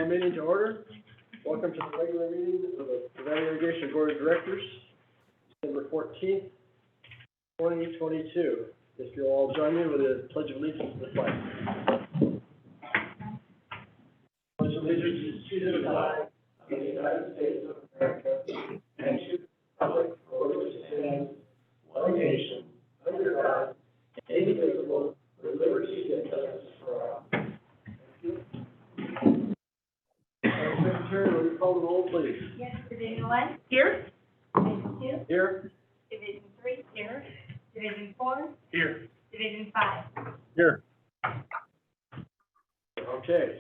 the meeting to order. Welcome to the regular meeting of the Irrigation Board of Directors, December 14th, 2022. If you'll all join me with a pledge of allegiance to the flag. Pledge of allegiance to the flag of the United States of America and to the republic for which it stands, one nation, under God, indivisible, with liberty and justice for all. Secretary, will you call the roll, please? Yes, Division 1. Here. Division 2. Here. Division 3. Here. Division 4. Here. Division 5. Here. Okay.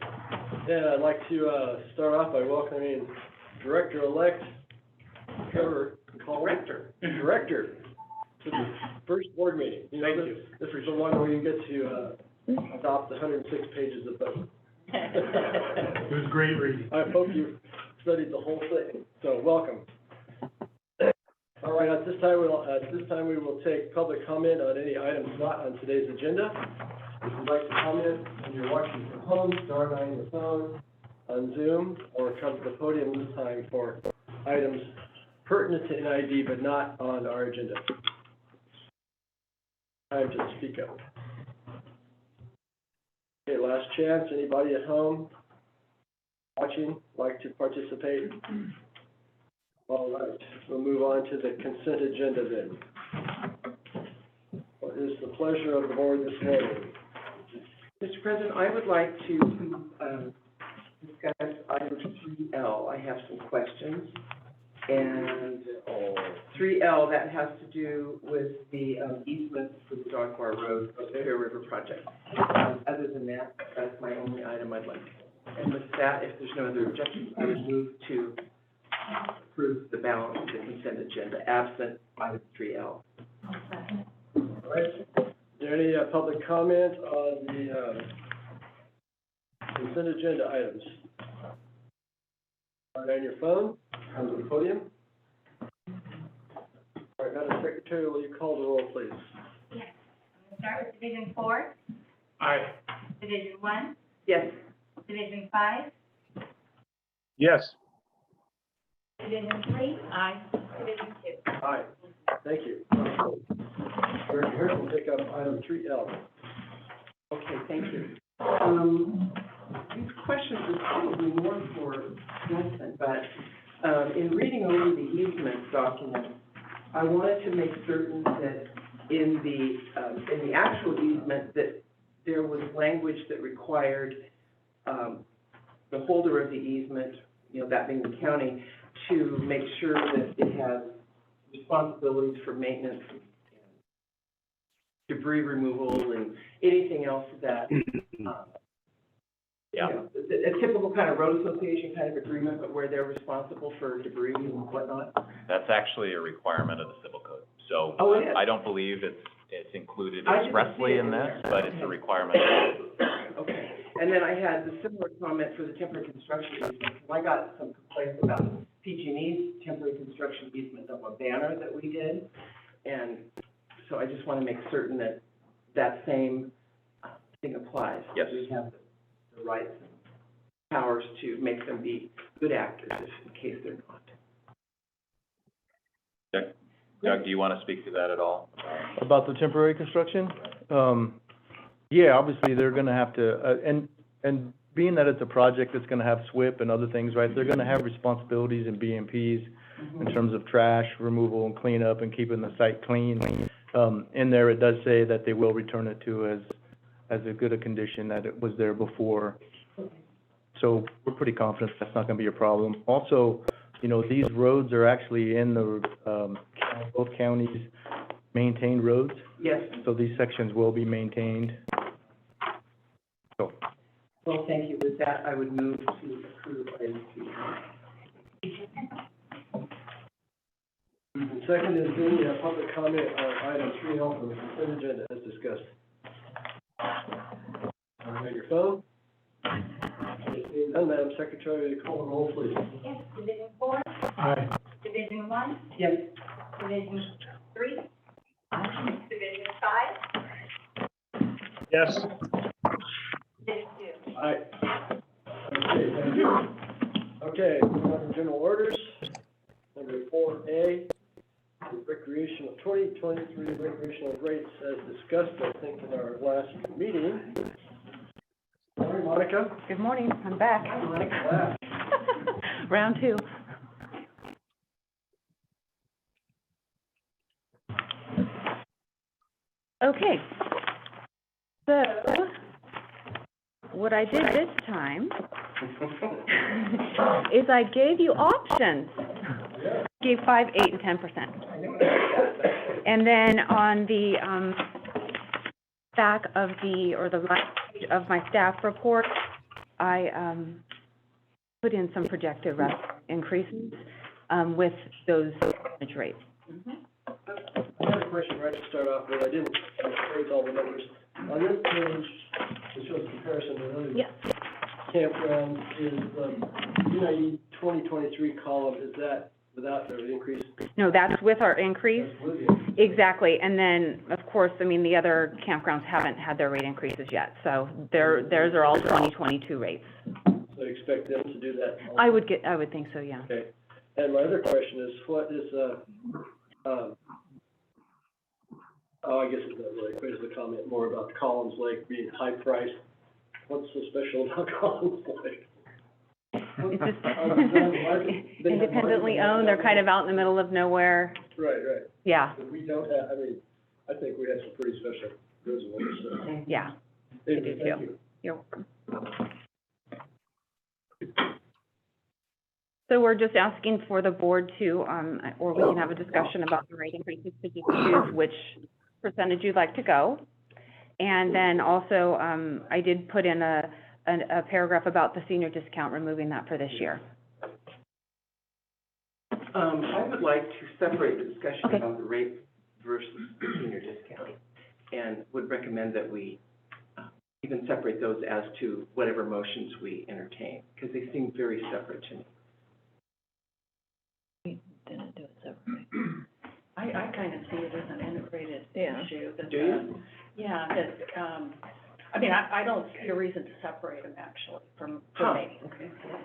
Then I'd like to start off by welcoming Director-elect Trevor Director to the first board meeting. Thank you. This is the one where you get to adopt the 106 pages of budget. It was great reading. I hope you studied the whole thing, so welcome. All right, at this time we will take public comment on any items not on today's agenda. If you'd like to comment and you're watching from home, star 9 on your phone, on Zoom, or come to the podium this time for items pertinent to NID but not on our agenda. Time to speak up. Okay, last chance. Anybody at home watching like to participate? All right, we'll move on to the consent agenda then. What is the pleasure of the board this morning? Mr. President, I would like to discuss item 3L. I have some questions. And 3L, that has to do with the easement for the Dog Bar Road, the Fair River project. Other than that, that's my only item I'd like. And with that, if there's no other objections, I would move to approve the balance of the consent agenda, absent item 3L. All right. Is there any public comment on the consent agenda items? On your phone, come to the podium. All right, Madam Secretary, will you call the roll, please? Yes. I'm going to start with Division 4. Aye. Division 1. Yes. Division 5. Yes. Division 3. Aye. Division 2. Aye. Thank you. Director Harris will take up item 3L. Okay, thank you. These questions are probably more for Nelson, but in reading over the easement document, I wanted to make certain that in the actual easement that there was language that required the holder of the easement, that being the county, to make sure that it has responsibilities for maintenance, debris removal, and anything else that a typical kind of road association kind of agreement, but where they're responsible for debris and whatnot. That's actually a requirement of the civil code. So Oh, it is? I don't believe it's included I didn't expressly see it in in this, there. but it's a requirement. Okay, and then I had the similar comment for the temporary construction easement. I got some complaints about PG&E's temporary construction easement of a banner that we did, and so I just want to make certain that that same thing applies. Yes. We have the rights and powers to make them be good actors if in case they're not. Doug, do you want to speak to that at all? About the temporary construction? Yeah, obviously, they're gonna have to, and being that it's a project that's gonna have SWIP and other things, right, they're gonna have responsibilities in BMPs in terms of trash removal and cleanup and keeping the site clean. In there, it does say that they will return it to as a good a condition that it was there before. So we're pretty confident that's not gonna be a problem. Also, these roads are actually in the, both counties' maintained roads. Yes. So these sections will be maintained. So, Well, thank you. With that, I would move to approve item 3. And second is any public comment on item 3L from the consent agenda as discussed. On your phone. And Madam Secretary, call the roll, please. Yes. Division 4. Aye. Division 1. Yes. Division 3. Division 5. Yes. Division 2. Aye. Okay, thank you. Okay, moving on to general orders. Number 4A, recreational, 2023 recreational rates as discussed, I think, in our last meeting. Morning, Monica. Good morning, I'm back. Monica. Round two. Okay. So, what I did this time is I gave you options. Gave 5, 8, and 10%. And then on the, back of the, or the right page of my staff report, I, put in some projected revenue increases, with those percentage rates. I have a question right to start off with. I didn't raise all the numbers. On this page, it shows comparison to other Yes. campgrounds, is the NID 2023 column, is that without the increase? No, that's with our increase. That's with you. Exactly, and then, of course, I mean, the other campgrounds haven't had their rate increases yet, so theirs are all 2022 rates. So you expect them to do that? I would think so, yeah. Okay. And my other question is, what is, I guess it's not really, there's the comment more about the Collins Lake being high priced. What's so special about Collins Lake? It's just independently owned, they're kind of out in the middle of nowhere, Right, right. yeah, But we don't have, I mean, I think we have some pretty special reservoirs, so. yeah. Thank do you, too. thank you. You're welcome. So we're just asking for the board to, or we can have a discussion about the rate increases to just choose which percentage you'd like to go. And then also, I did put in a paragraph about the senior discount, removing that for this year. I would like to separate the discussion Okay. about the rate versus the senior discount, and would recommend that we even separate those as to whatever motions we entertain, because they seem very separate to me. Didn't do it separately. I kind of see it as an integrated Yeah. issue. That, Do you? Yeah, that, I mean, I don't see a reason to separate them actually from me. Okay.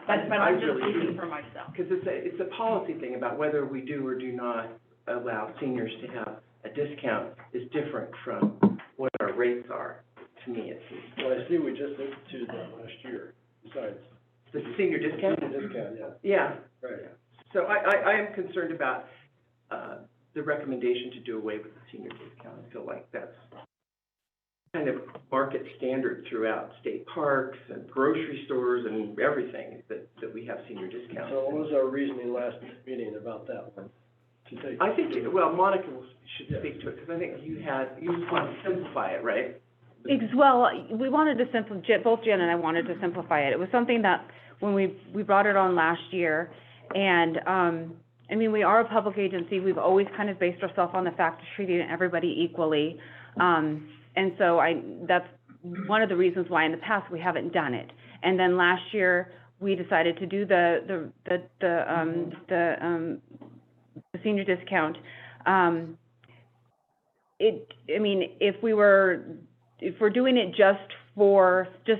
But I I'm just really speaking do. for myself. Because it's a policy thing about whether we do or do not allow seniors to have a discount is different from what our rates are, to me it seems. Well, I see we just instituted that last year, besides. The senior discount? Senior discount, yeah, Yeah. right. So I am concerned about, the recommendation to do away with the senior discount. I feel like that's kind of market standard throughout state parks and grocery stores and everything, that we have senior discounts. So what was our reasoning last meeting about that one? To take, I think, well, Monica should speak to it, because I think you just want to simplify it, right? Well, we wanted to both Jen and I wanted to simplify it. It was something that, when we brought it on last year, and, I mean, we are a public agency, we've always kind of based ourselves on the fact of treating everybody equally. And so that's one of the reasons why in the past we haven't done it. And then last year, we decided to do the senior discount. I mean, if we're doing it just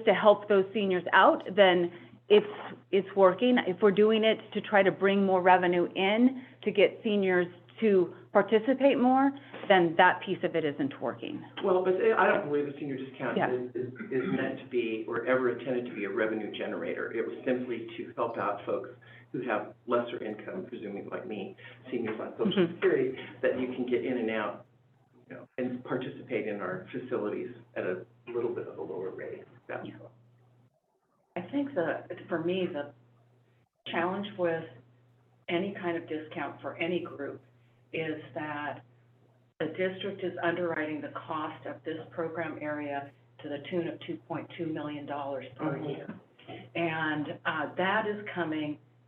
to help those seniors out, then it's working. If we're doing it to try to bring more revenue in, to get seniors to participate more, then that piece of it isn't working. Well, but I don't believe the senior discount Yeah. is meant to be, or ever intended to be, a revenue generator. It was simply to help out folks who have lesser income, presumably like me, seniors on Social Mhm. Security, that you can get in and out, and participate in our facilities at a little bit of a lower rate. That's Yeah. all. I think for me, the challenge with any kind of discount for any group is that the district is underwriting the cost of this program area to the tune of $2.2 million per year. And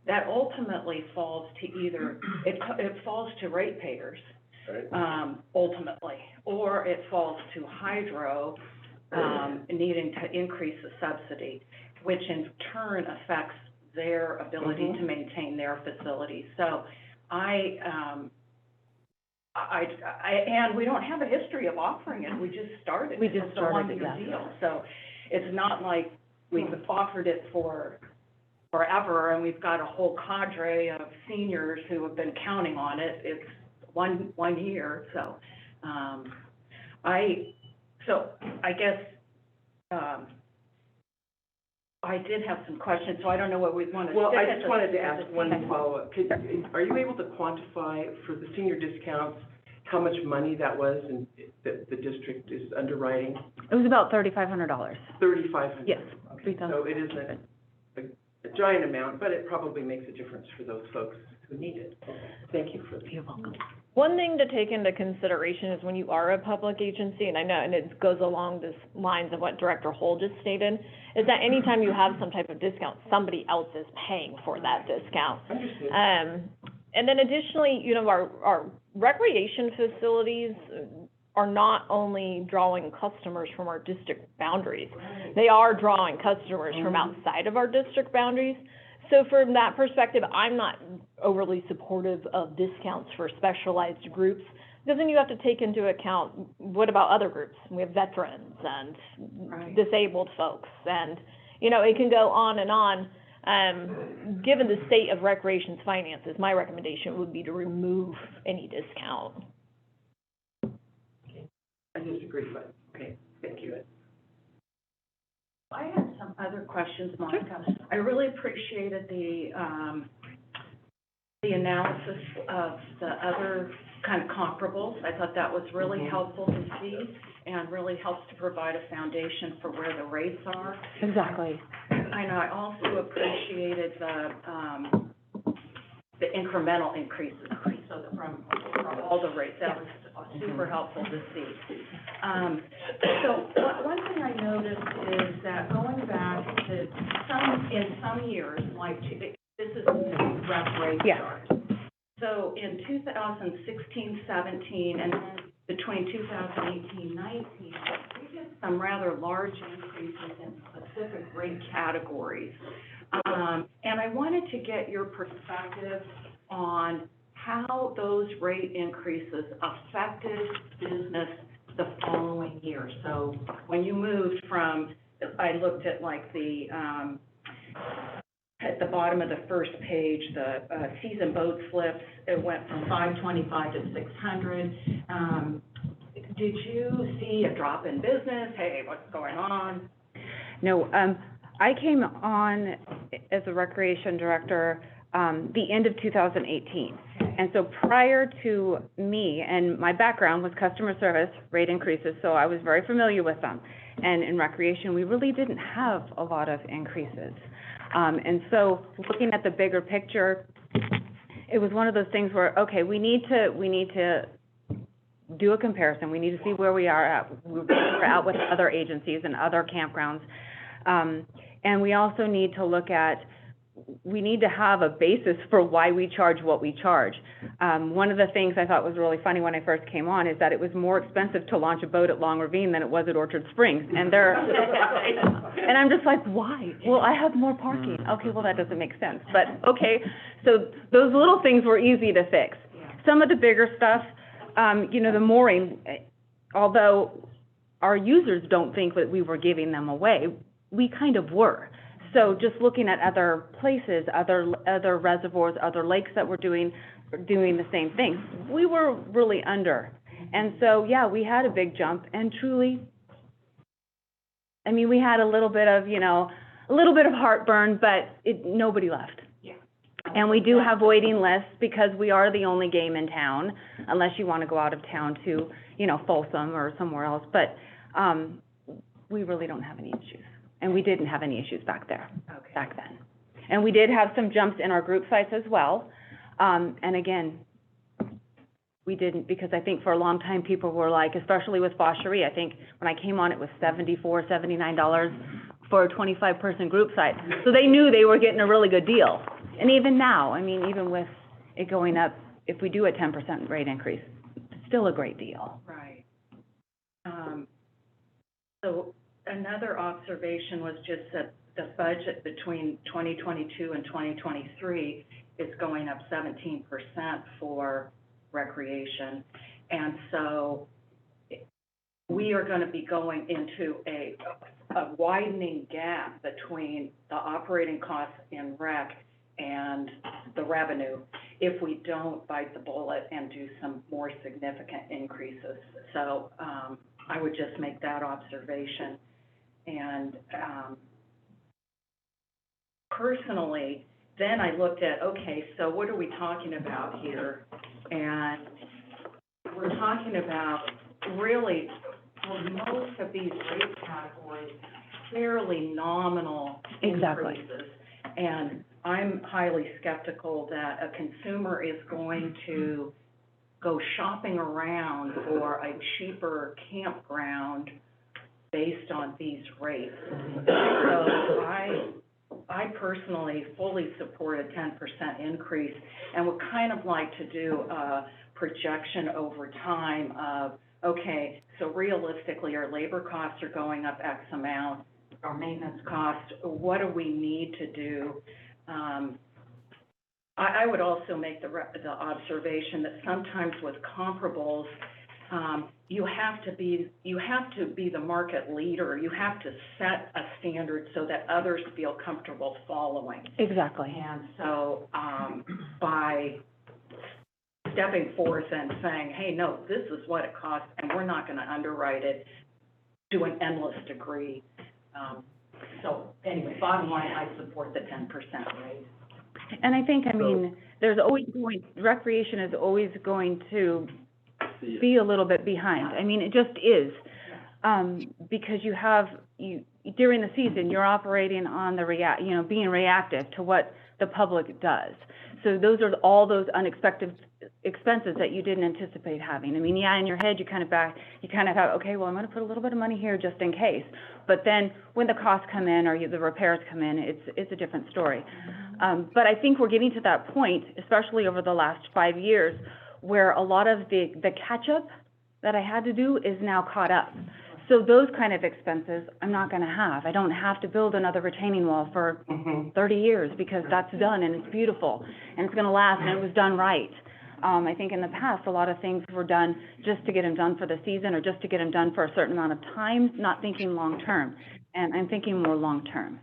that ultimately falls to either, it falls to ratepayers, right? ultimately, or it falls to hydro, needing to increase the subsidy, which in turn affects their ability to maintain their facilities. So and we don't have a history of offering it, we just started. We just It's a started it, one-year yeah. deal. So it's not like we've offered it for forever, and we've got a whole cadre of seniors who have been counting on it. It's one year, so, I guess, I did have some questions, so I don't know what we want to. Well, I just wanted to ask one follow-up. Are you able to quantify for the senior discounts, how much money that was and that the district is underwriting? It was about $3,500. $3,500? Yes, Okay, so it isn't a giant amount, but it probably makes a difference for those folks who need it. Thank you for that. You're welcome. One thing to take into consideration is when you are a public agency, and I know, and it goes along this lines of what Director Hull just stated, is that anytime you have some type of discount, somebody else is paying for that discount. Understood. And then additionally, you know, our recreation facilities are not only drawing customers from our district boundaries, they are drawing customers from outside of our district boundaries. So from that perspective, I'm not overly supportive of discounts for specialized groups, because then you have to take into account, what about other groups? We have veterans and disabled folks, and, you know, it can go on and on. Given the state of recreation's finances, my recommendation would be to remove any discount. I disagree, but, okay, thank you. I had some other questions, Monica. I really appreciated the analysis of the other kind of comparables. I thought that was really helpful to see and really helps to provide a foundation for where the rates are. Exactly. And I also appreciated the incremental increases, so that from all the rates, that was super helpful to see. So one thing I noticed is that going back to in some years, like, this is rough rate chart. So in 2016, 17, and then between 2018, 19, we did some rather large increases in specific rate categories. And I wanted to get your perspective on how those rate increases affected business the following year. So when you moved from, I looked at like at the bottom of the first page, the season boat slips, it went from 525 to 600. Did you see a drop in business? Hey, what's going on? No, I came on as a recreation director, the end of 2018. And so prior to me, and my background was customer service, rate increases, so I was very familiar with them. And in recreation, we really didn't have a lot of increases. And so looking at the bigger picture, it was one of those things where, okay, we need to do a comparison. We need to see where we're at with other agencies and other campgrounds. And we also need to look at, we need to have a basis for why we charge what we charge. One of the things I thought was really funny when I first came on is that it was more expensive to launch a boat at Long Ravine than it was at Orchard Springs. And and I'm just like, why? Well, I have more parking. Okay, well, that doesn't make sense. But, okay, so those little things were easy to fix. Some of the bigger stuff, you know, the mooring, although our users don't think that we were giving them away, we kind of were. So just looking at other places, other reservoirs, other lakes that were doing the same thing, we were really under. And so, yeah, we had a big jump, and truly, I mean, we had a little bit of heartburn, but nobody left. Yeah. And we do have waiting lists because we are the only game in town, unless you want to go out of town to, you know, Folsom or somewhere else. But we really don't have any issues. And we didn't have any issues back then. And we did have some jumps in our group sites as well. And again, we didn't, because I think for a long time people were like, especially with Fauchery, I think when I came on it was $74, $79 for a 25-person group site. So they knew they were getting a really good deal. And even now, I mean, even with it going up, if we do a 10% rate increase, it's still a great deal. Right. So another observation was just that the budget between 2022 and 2023 is going up 17% for recreation. And so we are going to be going into a widening gap between the operating costs in rec and the revenue if we don't bite the bullet and do some more significant increases. So, I would just make that observation. And, personally, then I looked at, okay, so what are we talking about here? And we're talking about really, for most of these rate categories, fairly nominal Exactly. increases. And I'm highly skeptical that a consumer is going to go shopping around for a cheaper campground based on these rates. So I personally fully support a 10% increase, and would kind of like to do a projection over time of, okay, so realistically, our labor costs are going up X amount, our maintenance costs, what do we need to do? I would also make the observation that sometimes with comparables, you have to be the market leader. You have to set a standard so that others feel comfortable following. Exactly. And so, by stepping forth and saying, hey, no, this is what it costs, and we're not gonna underwrite it to an endless degree. So anyway, bottom line, I support the 10% rate. And I think, I mean, recreation is always going to be a little bit behind. I mean, it just is. Because during the season, you're operating on being reactive to what the public does. So those are all those unexpected expenses that you didn't anticipate having. I mean, yeah, in your head, you kind of have, okay, well, I'm gonna put a little bit of money here just in case. But then when the costs come in or the repairs come in, it's a different story. But I think we're getting to that point, especially over the last 5 years, where a lot of the catch-up that I had to do is now caught up. So those kind of expenses, I'm not gonna have. I don't have to build another retaining wall for 30 years because that's done and it's beautiful and it's gonna last and it was done right. I think in the past, a lot of things were done just to get them done for the season or just to get them done for a certain amount of time, not thinking long-term. And I'm thinking more long-term.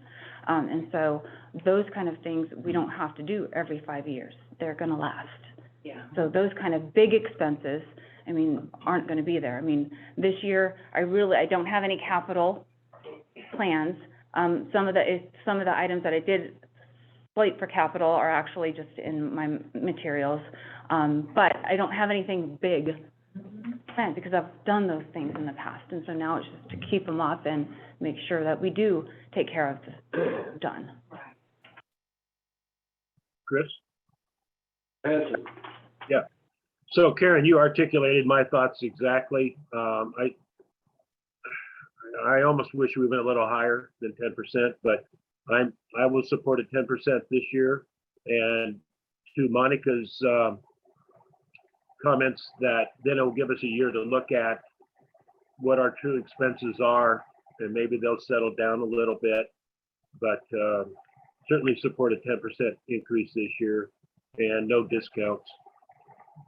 And so those kind of things we don't have to do every 5 years. They're gonna last. Yeah. So those kind of big expenses, I mean, aren't gonna be there. I mean, this year, I don't have any capital plans. Some of the items that I did slate for capital are actually just in my materials. But I don't have anything big planned because I've done those things in the past. And so now it's just to keep them up and make sure that we do take care of this done. Chris? Hanson. So Karen, you articulated my thoughts exactly. I almost wish we went a little higher than 10%, but I will support a 10% this year. And to Monica's comments, that then it'll give us a year to look at what our true expenses are, and maybe they'll settle down a little bit. But certainly support a 10% increase this year and no discounts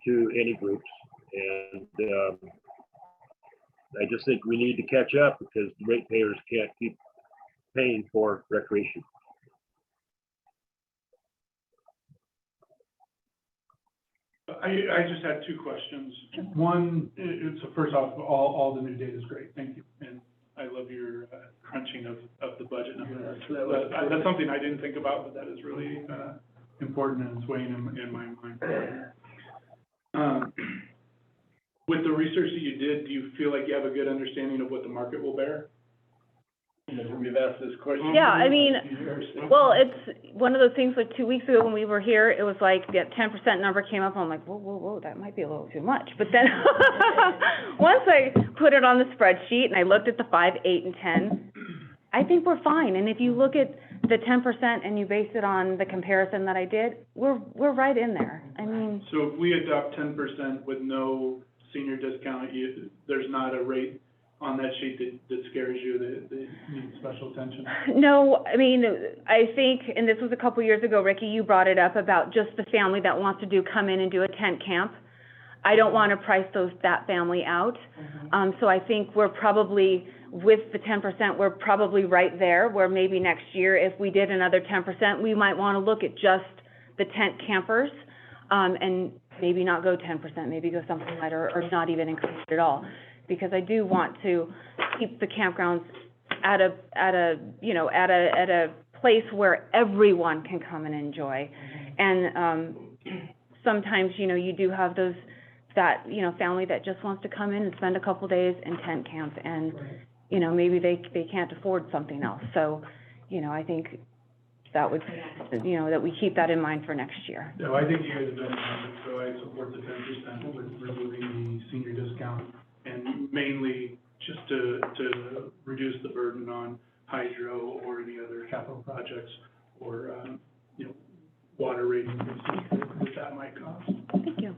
to any groups. And I just think we need to catch up because the ratepayers can't keep paying for recreation. I just had two questions. One, it's first off, all the new data is great, thank you. And I love your crunching of the budget numbers. That's something I didn't think about, but that is really important and it's weighing in my mind. With the research that you did, do you feel like you have a good understanding of what the market will bear? We've asked this question. Yeah, I mean, well, it's one of those things like 2 weeks ago when we were here, it was like that 10% number came up, I'm like, whoa, that might be a little too much. But then, once I put it on the spreadsheet and I looked at the 5, 8, and 10, I think we're fine. And if you look at the 10% and you base it on the comparison that I did, we're right in there. I mean. So if we adopt 10% with no senior discount, there's not a rate on that sheet that scares you, that needs special attention? No, I mean, I think, and this was a couple years ago, Ricky, you brought it up about just the family that wants to come in and do a tent camp. I don't want to price that family out. So I think we're probably with the 10%, we're probably right there, where maybe next year, if we did another 10%, we might want to look at just the tent campers, and maybe not go 10%, maybe go something lighter, or not even increase it at all. Because I do want to keep the campgrounds at a place where everyone can come and enjoy. And, sometimes, you do have that family that just wants to come in and spend a couple days in tent camp, and, maybe they can't afford something else. So, I think that would, that we keep that in mind for next year. No, I think you guys have done it, so I support the 10% with removing the senior discount, and mainly just to reduce the burden on hydro or any other capital projects, or, water rating that might cost. Thank you.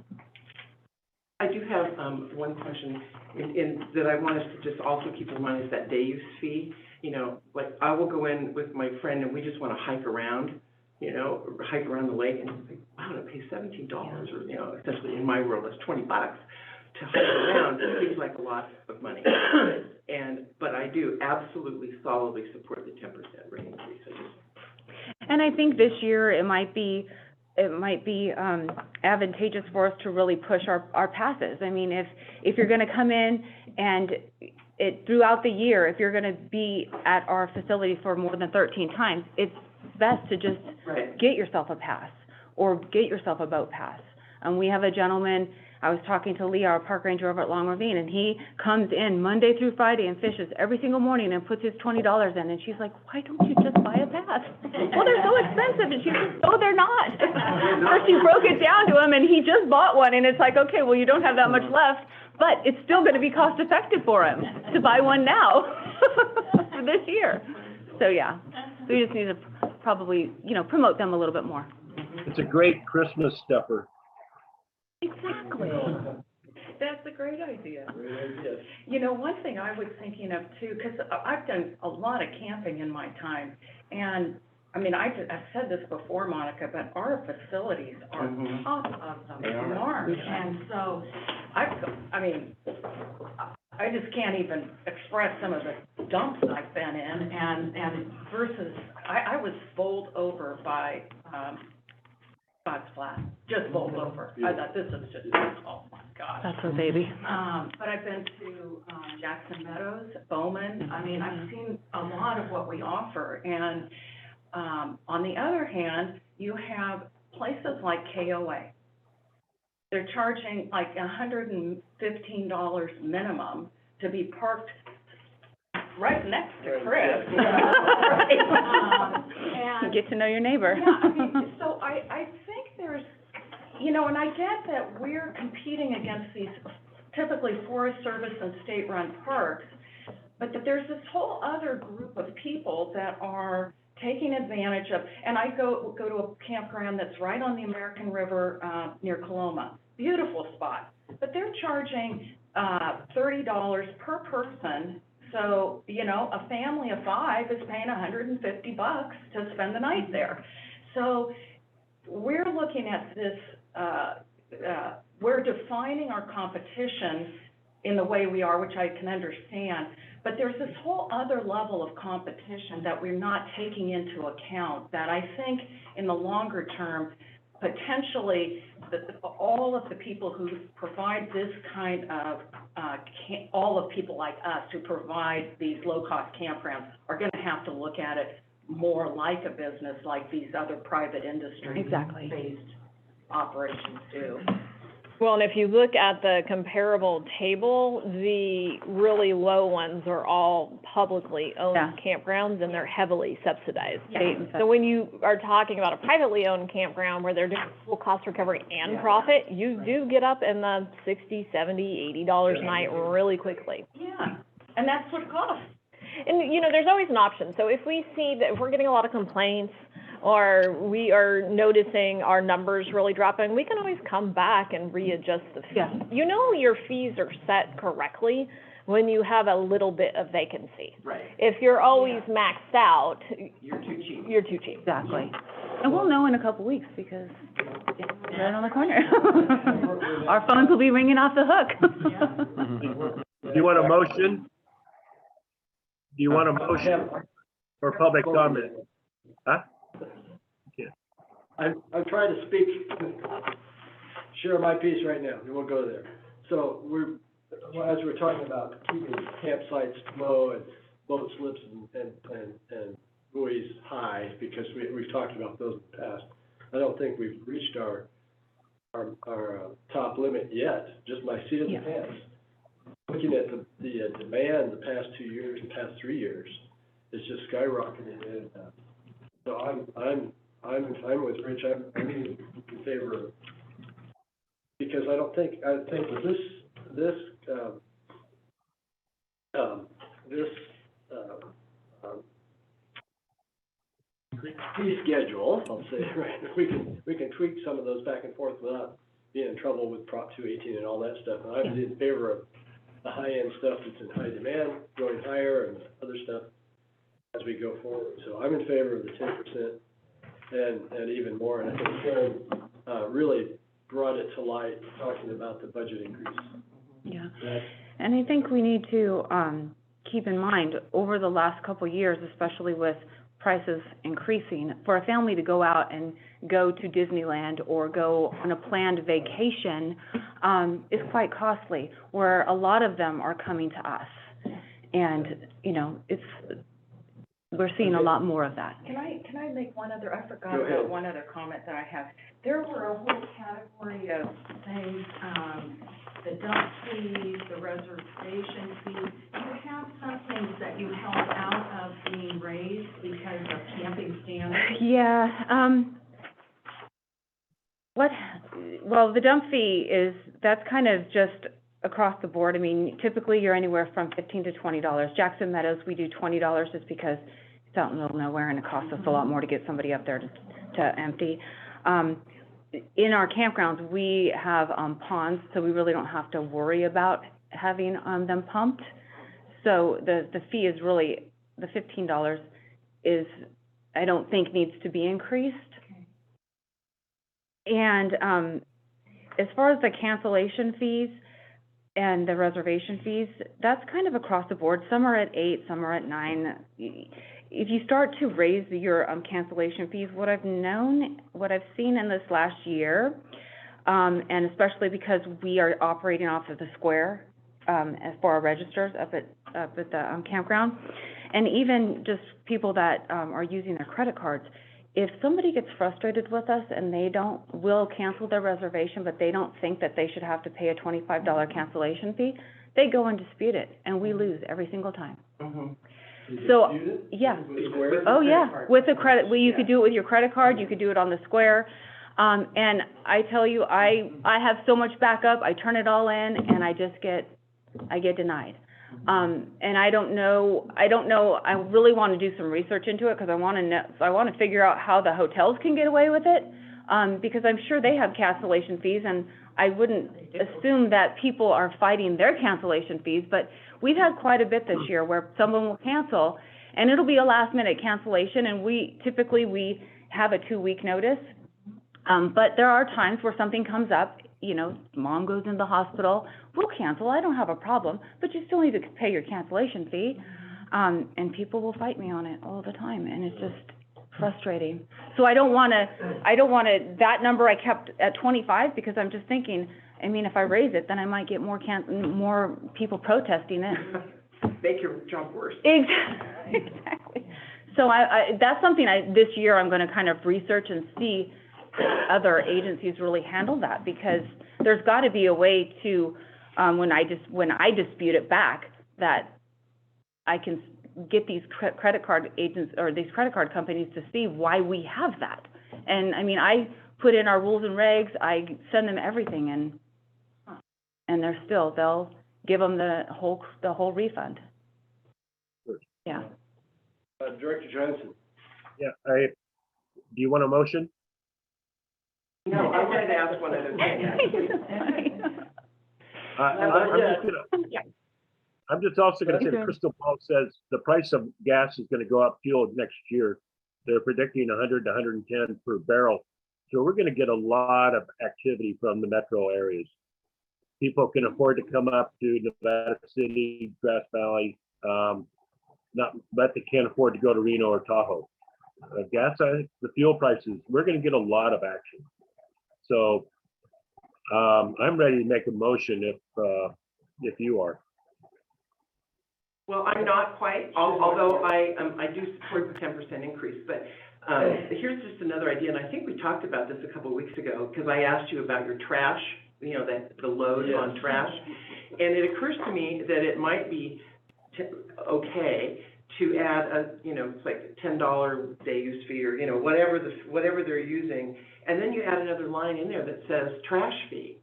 I do have, one question, that I want us to just also keep in mind is that day use fee. Like, I will go in with my friend and we just wanna hike around, hike around the lake, and it's like, wow, to pay $17, or, essentially in my world, that's $20 to hike around. It seems like a lot of money. But I do absolutely solidly support the 10% rate increase. And I think this year it might be advantageous for us to really push our passes. I mean, if you're gonna come in and throughout the year, if you're gonna be at our facility for more than 13 times, it's best to just get yourself a pass, or get yourself a boat pass. We have a gentleman, I was talking to Lee, our park ranger over at Long Ravine, and he comes in Monday through Friday and fishes every single morning and puts his $20 in, and she's like, why don't you just buy a pass? Well, they're so expensive, and she's like, no, they're not. First she broke it down to him, and he just bought one, and it's like, okay, well, you don't have that much left, but it's still gonna be cost effective for him to buy one now for this year. So, yeah, we just need to probably, promote them a little bit more. It's a great Christmas stuffer. Exactly. That's a great idea. Great idea. One thing I was thinking of too, because I've done a lot of camping in my time, and, I've said this before, Monica, but our facilities are top of the mark. And so, I just can't even express some of the dumps I've been in, and versus, I was bowled over by, God's Flat, just bowled over. I thought, this is just, oh my gosh. That's her baby. But I've been to, Jackson Meadows, Bowman. I've seen a lot of what we offer. And, on the other hand, you have places like KOA. They're charging like $115 minimum to be parked right next to Chris. And get to know your neighbor. Yeah, so I think there's, and I get that we're competing against these typically Forest Service and state-run parks, but that there's this whole other group of people that are taking advantage of, and I go to a campground that's right on the American River, near Coloma. Beautiful spot, but they're charging, $30 per person. So, a family of 5 is paying $150 to spend the night there. So we're looking at this, we're defining our competition in the way we are, which I can understand, but there's this whole other level of competition that we're not taking into account that I think in the longer term, potentially, all of the people who provide this kind of, all of people like us who provide these low-cost campgrounds are gonna have to look at it more like a business, like these other private industry-based Exactly. operations do. Well, and if you look at the comparable table, the really low ones are all publicly owned campgrounds, and they're heavily subsidized. So when you are talking about a privately owned campground where they're doing full cost recovery and profit, you do get up in the $60, $70, $80 a night really quickly. Yeah, and that's what it costs. And, there's always an option. So if we see that if we're getting a lot of complaints, or we are noticing our numbers really dropping, we can always come back and readjust the fee. Your fees are set correctly when you have a little bit of vacancy. Right. If you're always maxed out, You're too cheap. you're too cheap. Exactly. And we'll know in a couple weeks, because it's right on the corner. Our phones will be ringing off the hook. Do you want a motion? Do you want a motion for public comment? Huh? I'm trying to speak, share my piece right now, and we'll go there. So as we're talking about keeping campsites low and boat slips and buoys high, because we've talked about those in the past. I don't think we've reached our top limit yet, just my seat in the pants. Looking at the demand the past 2 years, the past 3 years, it's just skyrocketed, and so I'm with Rich. I'm in favor of, because I think with this fee schedule, I'll say, right, we can tweak some of those back and forth without being in trouble with Prop 218 and all that stuff. And I'm in favor of the high-end stuff that's in high demand, going higher, and other stuff as we go forward. So I'm in favor of the 10% and even more. And I think Karen really brought it to light, talking about the budget increase. Yeah, and I think we need to keep in mind, over the last couple of years, especially with prices increasing, for a family to go out and go to Disneyland or go on a planned vacation is quite costly, where a lot of them are coming to us. And, you know, we're seeing a lot more of that. Can I make one other, I forgot Go ahead. about one other comment that I have. There were a whole category of things, the dump fees, the reservation fees. You have some things that you held out of being raised because of camping standards. Yeah, well, the dump fee that's kind of just across the board. I mean, typically you're anywhere from $15 to $20. Jackson Meadows, we do $20 just because it's out in the middle of nowhere and it costs us a lot more to get somebody up there to empty. In our campgrounds, we have ponds, so we really don't have to worry about having them pumped. So the fee is really, the $15 is, I don't think needs to be increased. And as far as the cancellation fees and the reservation fees, that's kind of across the board. Some are at 8, some are at 9. If you start to raise your cancellation fees, what I've seen in this last year, and especially because we are operating off of the square as for our registers up at the campground, and even just people that are using their credit cards, if somebody gets frustrated with us and will cancel their reservation, but they don't think that they should have to pay a $25 cancellation fee, they go and dispute it, and we lose every single time. So, yeah. Oh, yeah, with a credit, you could do it with your credit card, you could do it on the square. And I tell you, I have so much backup, I turn it all in, and I get denied. And I don't know, I really want to do some research into it, because I want to figure out how the hotels can get away with it, because I'm sure they have cancellation fees, and I wouldn't assume that people are fighting their cancellation fees, but we've had quite a bit this year where someone will cancel, and it'll be a last-minute cancellation, and we have a 2-week notice. But there are times where something comes up, you know, mom goes in the hospital, we'll cancel, I don't have a problem, but you still need to pay your cancellation fee. And people will fight me on it all the time, and it's just frustrating. So I don't want to, that number I kept at 25, because I'm just thinking, I mean, if I raise it, then I might get more people protesting it. Make your job worse. Exactly. So that's something this year I'm going to kind of research and see other agencies really handle that, because there's got to be a way to, when I dispute it back, that I can get these credit card agents or these credit card companies to see why we have that. And I mean, I put in our rules and regs, I send them everything, and they'll give them the whole refund. Yeah. Director Johnson. Yeah, do you want a motion? No, I wanted to ask one other thing. I'm just also gonna say, Okay. the crystal ball says the price of gas is gonna go up, fuel next year. They're predicting 100 to 110 per barrel. So we're gonna get a lot of activity from the metro areas. People can afford to come up to Nevada City, Grass Valley. but they can't afford to go to Reno or Tahoe. The fuel prices, we're gonna get a lot of action. So, I'm ready to make a motion if you are. Well, I'm not quite, although I do support the 10% increase, but, here's just another idea, and I think we talked about this a couple of weeks ago, because I asked you about your trash, you know, the load on trash. And it occurs to me that it might be okay to add it's like $10 day use fee, or, whatever they're using, and then you add another line in there that says trash fee.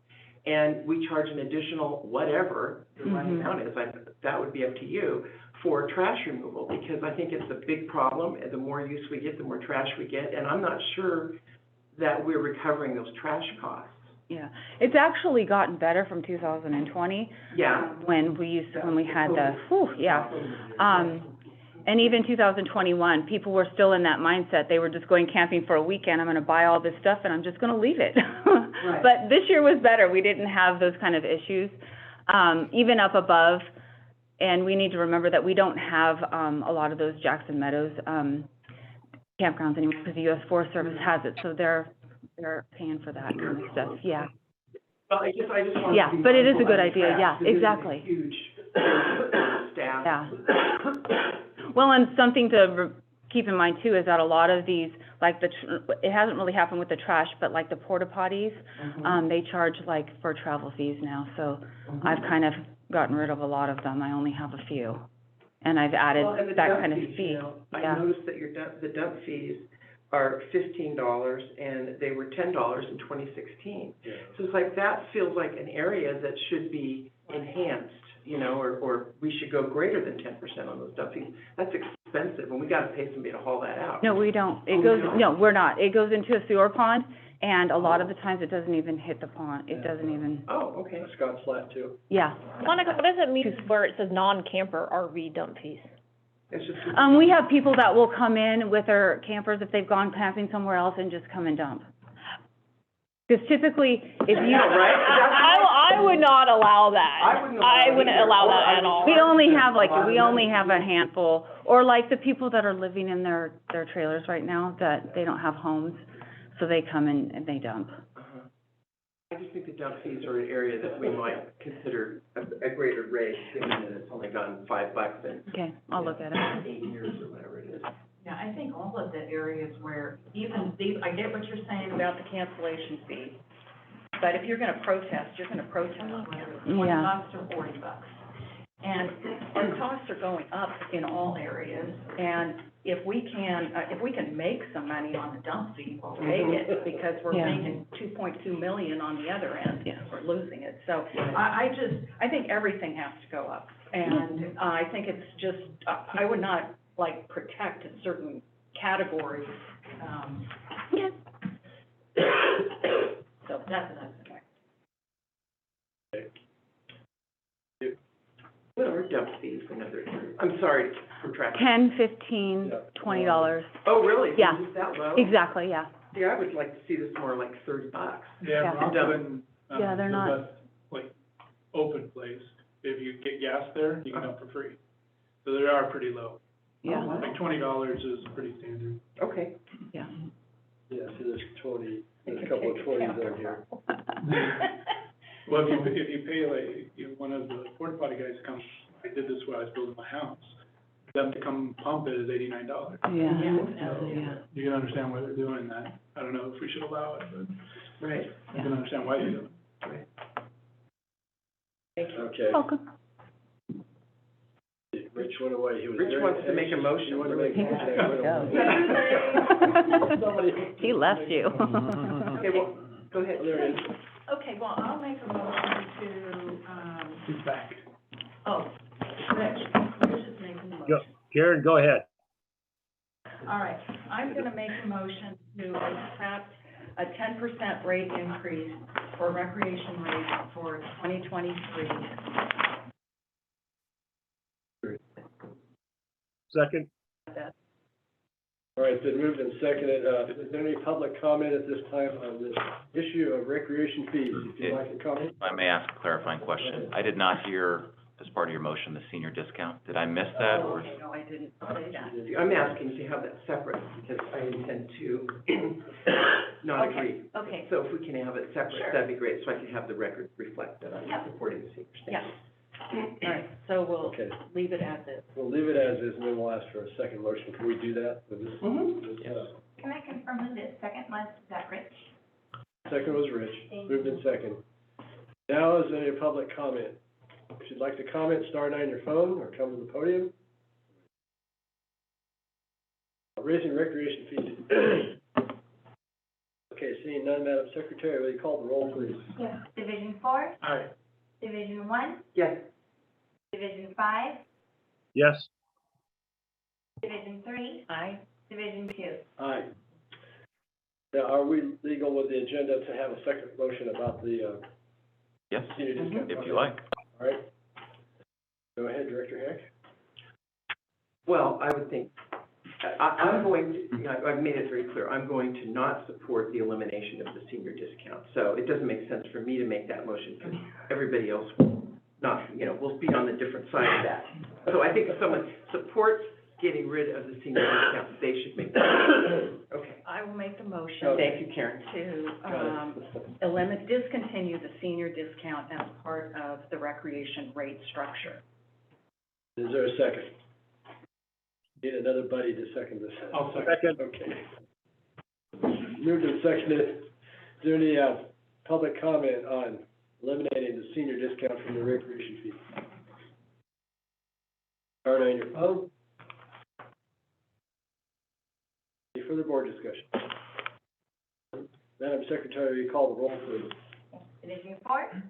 And we charge an additional whatever the right amount is, that would be up to you, for trash removal, because I think it's a big problem, and the more use we get, the more trash we get, and I'm not sure that we're recovering those trash costs. Yeah, it's actually gotten better from 2020. Yeah. When we had and even 2021, people were still in that mindset. They were just going camping for a weekend. I'm gonna buy all this stuff and I'm just gonna leave it. Right. But this year was better. We didn't have those kind of issues, even up above. And we need to remember that we don't have, a lot of those Jackson Meadows, campgrounds anymore, because the U.S. Forest Service has it, so they're paying for that kind of stuff, yeah. Well, I just want Yeah, to be but it is a mindful good of the idea, trash, yeah, because it is a exactly. huge staff. Yeah. Well, and something to keep in mind too is that a lot of these, like it hasn't really happened with the trash, but like the porta potties, they charge like for travel fees now, so I've kind of gotten rid of a lot of them. I only have a few. And I've added and the that dump kind of fees, fee, I yeah. noticed that the dump fees are $15, and they were $10 in 2016. Yeah. So it's like, that feels like an area that should be enhanced, or we should go greater than 10% on those dump fees. That's expensive, and we gotta pay somebody to haul that out. No, we don't. It Oh, goes, we don't? no, we're not. It goes into a sewer pond, and a lot of the times it doesn't even hit the pond. It doesn't even, Oh, okay. Scott's flat too. yeah. Monica, what does it mean where it says non-camper RV dump fees? It's just. We have people that will come in with their campers if they've gone camping somewhere else and just come and dump. Because typically, if you. I would not allow that. I wouldn't allow that at all. We only have a handful, or like the people that are living in their trailers right now, that they don't have homes, so they come in and they dump. I just think the dump fees are an area that we might consider a greater rate, given that it's only gone $5 in Okay, I'll look at it. 8 years or whatever it is. Yeah, I think all of the areas where even these, I get what you're saying about the cancellation fee, but if you're gonna protest, whether it's $20 or $40. And our costs are going up in all areas, and if we can make some money on the dump fee, we'll take it, because we're making $2.2 million on the other end. Yeah. We're losing it, so I think everything has to go up, and I think it's just, I would not like protect a certain category, so that's the way. What are dump fees in other areas? I'm sorry for tracking. $10, $15, $20. Oh, really? Yeah. Is it that low? Exactly, yeah. See, I would like to see this more like $30. Yeah. Rockland, Yeah, they're not- the best, like, open place, if you get gas there, you can dump for free. So they are pretty low. Yeah, Like $20 is pretty standard. Okay. yeah. Yeah, see, there's a couple of 20s there here. Well, if you pay like, one of the porta potty guys comes, I did this when I was building my house, them to come pump it is $89. Yeah. You can understand why they're doing that. I don't know if we should allow it, but Right. you can understand why they do it. Okay. Welcome. Rich went away. He was Rich very wants to make a anxious. motion. He wanted to make a He motion. Somebody. He left you. Okay, well, go ahead. There he is. Okay, well, I'll make a motion to, He's back. Rich is making the motion. Go. Karen, go ahead. All right, I'm gonna make a motion to accept a 10% rate increase for recreation rates for 2023. Second? All right, been moved and seconded. Is there any public comment at this time on this issue of recreation fees? If you'd like to comment. If I may ask a clarifying question. I did not hear as part of your motion, the senior discount. Did I miss that, or? No, I didn't say that. I'm asking to have that separate, because I intend to not agree. Okay. So if we can have it separate, Sure. that'd be great, so I can have the record reflect that I'm Yep. supporting the seniors. Yeah. All right, so we'll Okay, leave it as is. we'll leave it as is, and then we'll ask for a second motion. Can we do that with this? Mm-hmm. Yes. Can I confirm who the second was? Is that Rich? Second was Rich, moved in second. Now is any public comment? If you'd like to comment, star 9 on your phone or come to the podium. Raising recreation fees. Okay, seeing none, Madam Secretary, will you call the roll, please? Yes. Division 4, Aye. Division 1, Yes. Division 5, Yes, Division 3, Aye. Division 2. Aye. Now, are we legal with the agenda to have a second motion about the, Yes, senior discount? if you like. All right. Go ahead, Director Heck. Well, I would think, I'm going to, you know, I've made it very clear, I'm going to not support the elimination of the senior discount. So it doesn't make sense for me to make that motion, because everybody else will not, you know, will be on the different side of that. So I think if someone supports getting rid of the senior discount, they should make that motion. Okay. I will make the motion Thank you, Karen. to, discontinue the senior discount as part of the recreation rate structure. Is there a second? Need another buddy to second this. I'll second. second, Okay. Moved and seconded. Is there any, public comment on eliminating the senior discount from the recreation fee? Star 9 on your phone. Any further board discussion? Madam Secretary, will you call the roll, please? Division 4,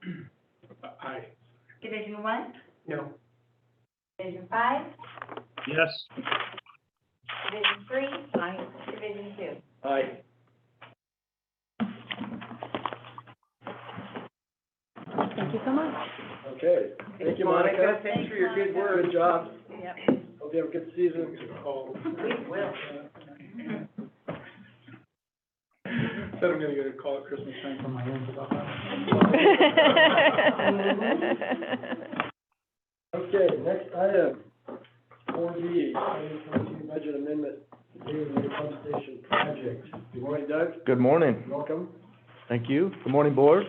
Aye. Division 1, No. Division 5, yes, Division 3, Aye. Division 2. Aye. Thank you so much. Okay. Thank you, Monica. Thanks for your good work. Good job. Yep. Hope you have a good season. We will. Said I'm gonna get a call at Christmas time from my hands about that. Okay, next item, 4D, 2022 budget amendment, David Pump Station project. Good morning, Doug. Good morning. Welcome. Thank you. Good morning, Board.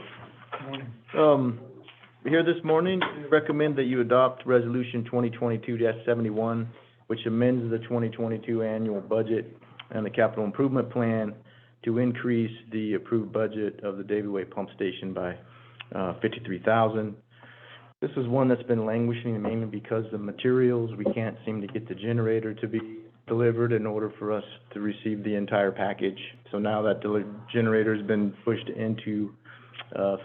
We're here this morning to recommend that you adopt Resolution 2022-71, which amends the 2022 annual budget and the capital improvement plan to increase the approved budget of the David Way Pump Station by $53,000. This is one that's been languishing mainly because the materials, we can't seem to get the generator to be delivered in order for us to receive the entire package. So now that the generator's been pushed into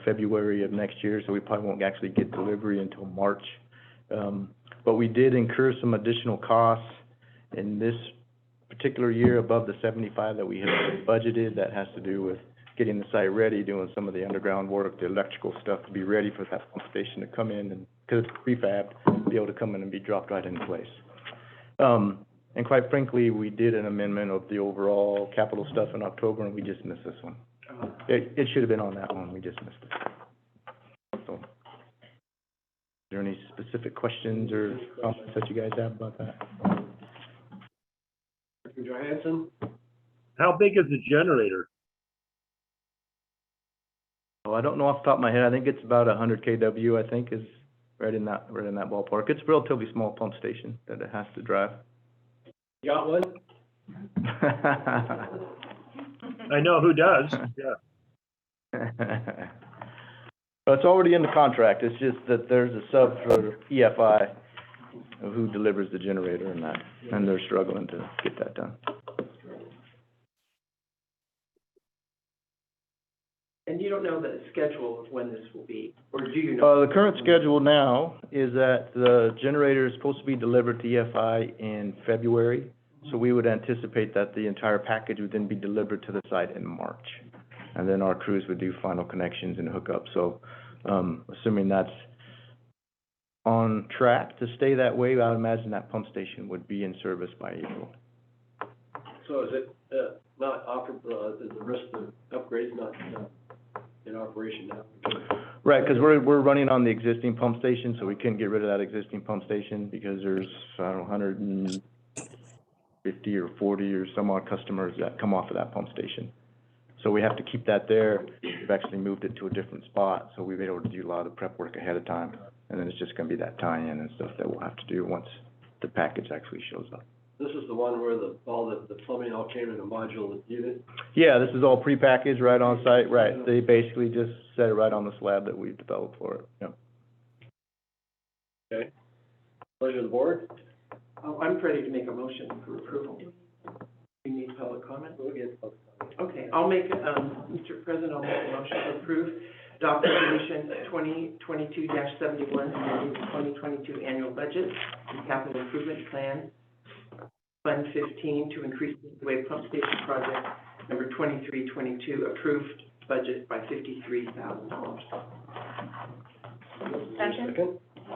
February of next year, so we probably won't actually get delivery until March. But we did incur some additional costs in this particular year above the 75 that we had budgeted. That has to do with getting the site ready, doing some of the underground work, the electrical stuff to be ready for that pump station to come in, and because it's prefabbed, be able to come in and be dropped right into place. And quite frankly, we did an amendment of the overall capital stuff in October, and we just missed this one. It should have been on that one, we just missed it. So, is there any specific questions or comments that you guys have about that? Dr. Johansson? how big is the generator? Oh, I don't know off the top of my head, I think it's about 100 kW, I think, is right in that ballpark. It's a relatively small pump station that it has to drive. You got one? I know who does, yeah. Well, it's already in the contract, it's just that there's a sub for EFI who delivers the generator and that, and they're struggling to get that done. And you don't know the schedule of when this will be, or do you know? The current schedule now is that the generator is supposed to be delivered to EFI in February, so we would anticipate that the entire package would then be delivered to the site in March. And then our crews would do final connections and hookup, so, assuming that's on track to stay that way, I would imagine that pump station would be in service by April. So is it, not offered, is the rest of the upgrades not, in operation now? Right, because we're running on the existing pump station, so we couldn't get rid of that existing pump station because there's, I don't know, 150 or 40 or some odd customers that come off of that pump station. So we have to keep that there. We've actually moved it to a different spot, so we've been able to do a lot of the prep work ahead of time. And then it's just gonna be that tie-in and stuff that we'll have to do once the package actually shows up. This is the one where all the plumbing all came in a modular unit? Yeah, this is all prepackaged right on site, right. They basically just set it right on the slab that we've developed for it, yeah. Okay. Pleasure of the board? I'm ready to make a motion for approval. You need public comment? We'll get public comment. Okay, I'll make, Mr. President, I'll make a motion to approve adopt resolution 2022-71, amending the 2022 annual budget and capital improvement plan, Fund 15, to increase the wave pump station project number 2322, approved budget by $53,000. Second.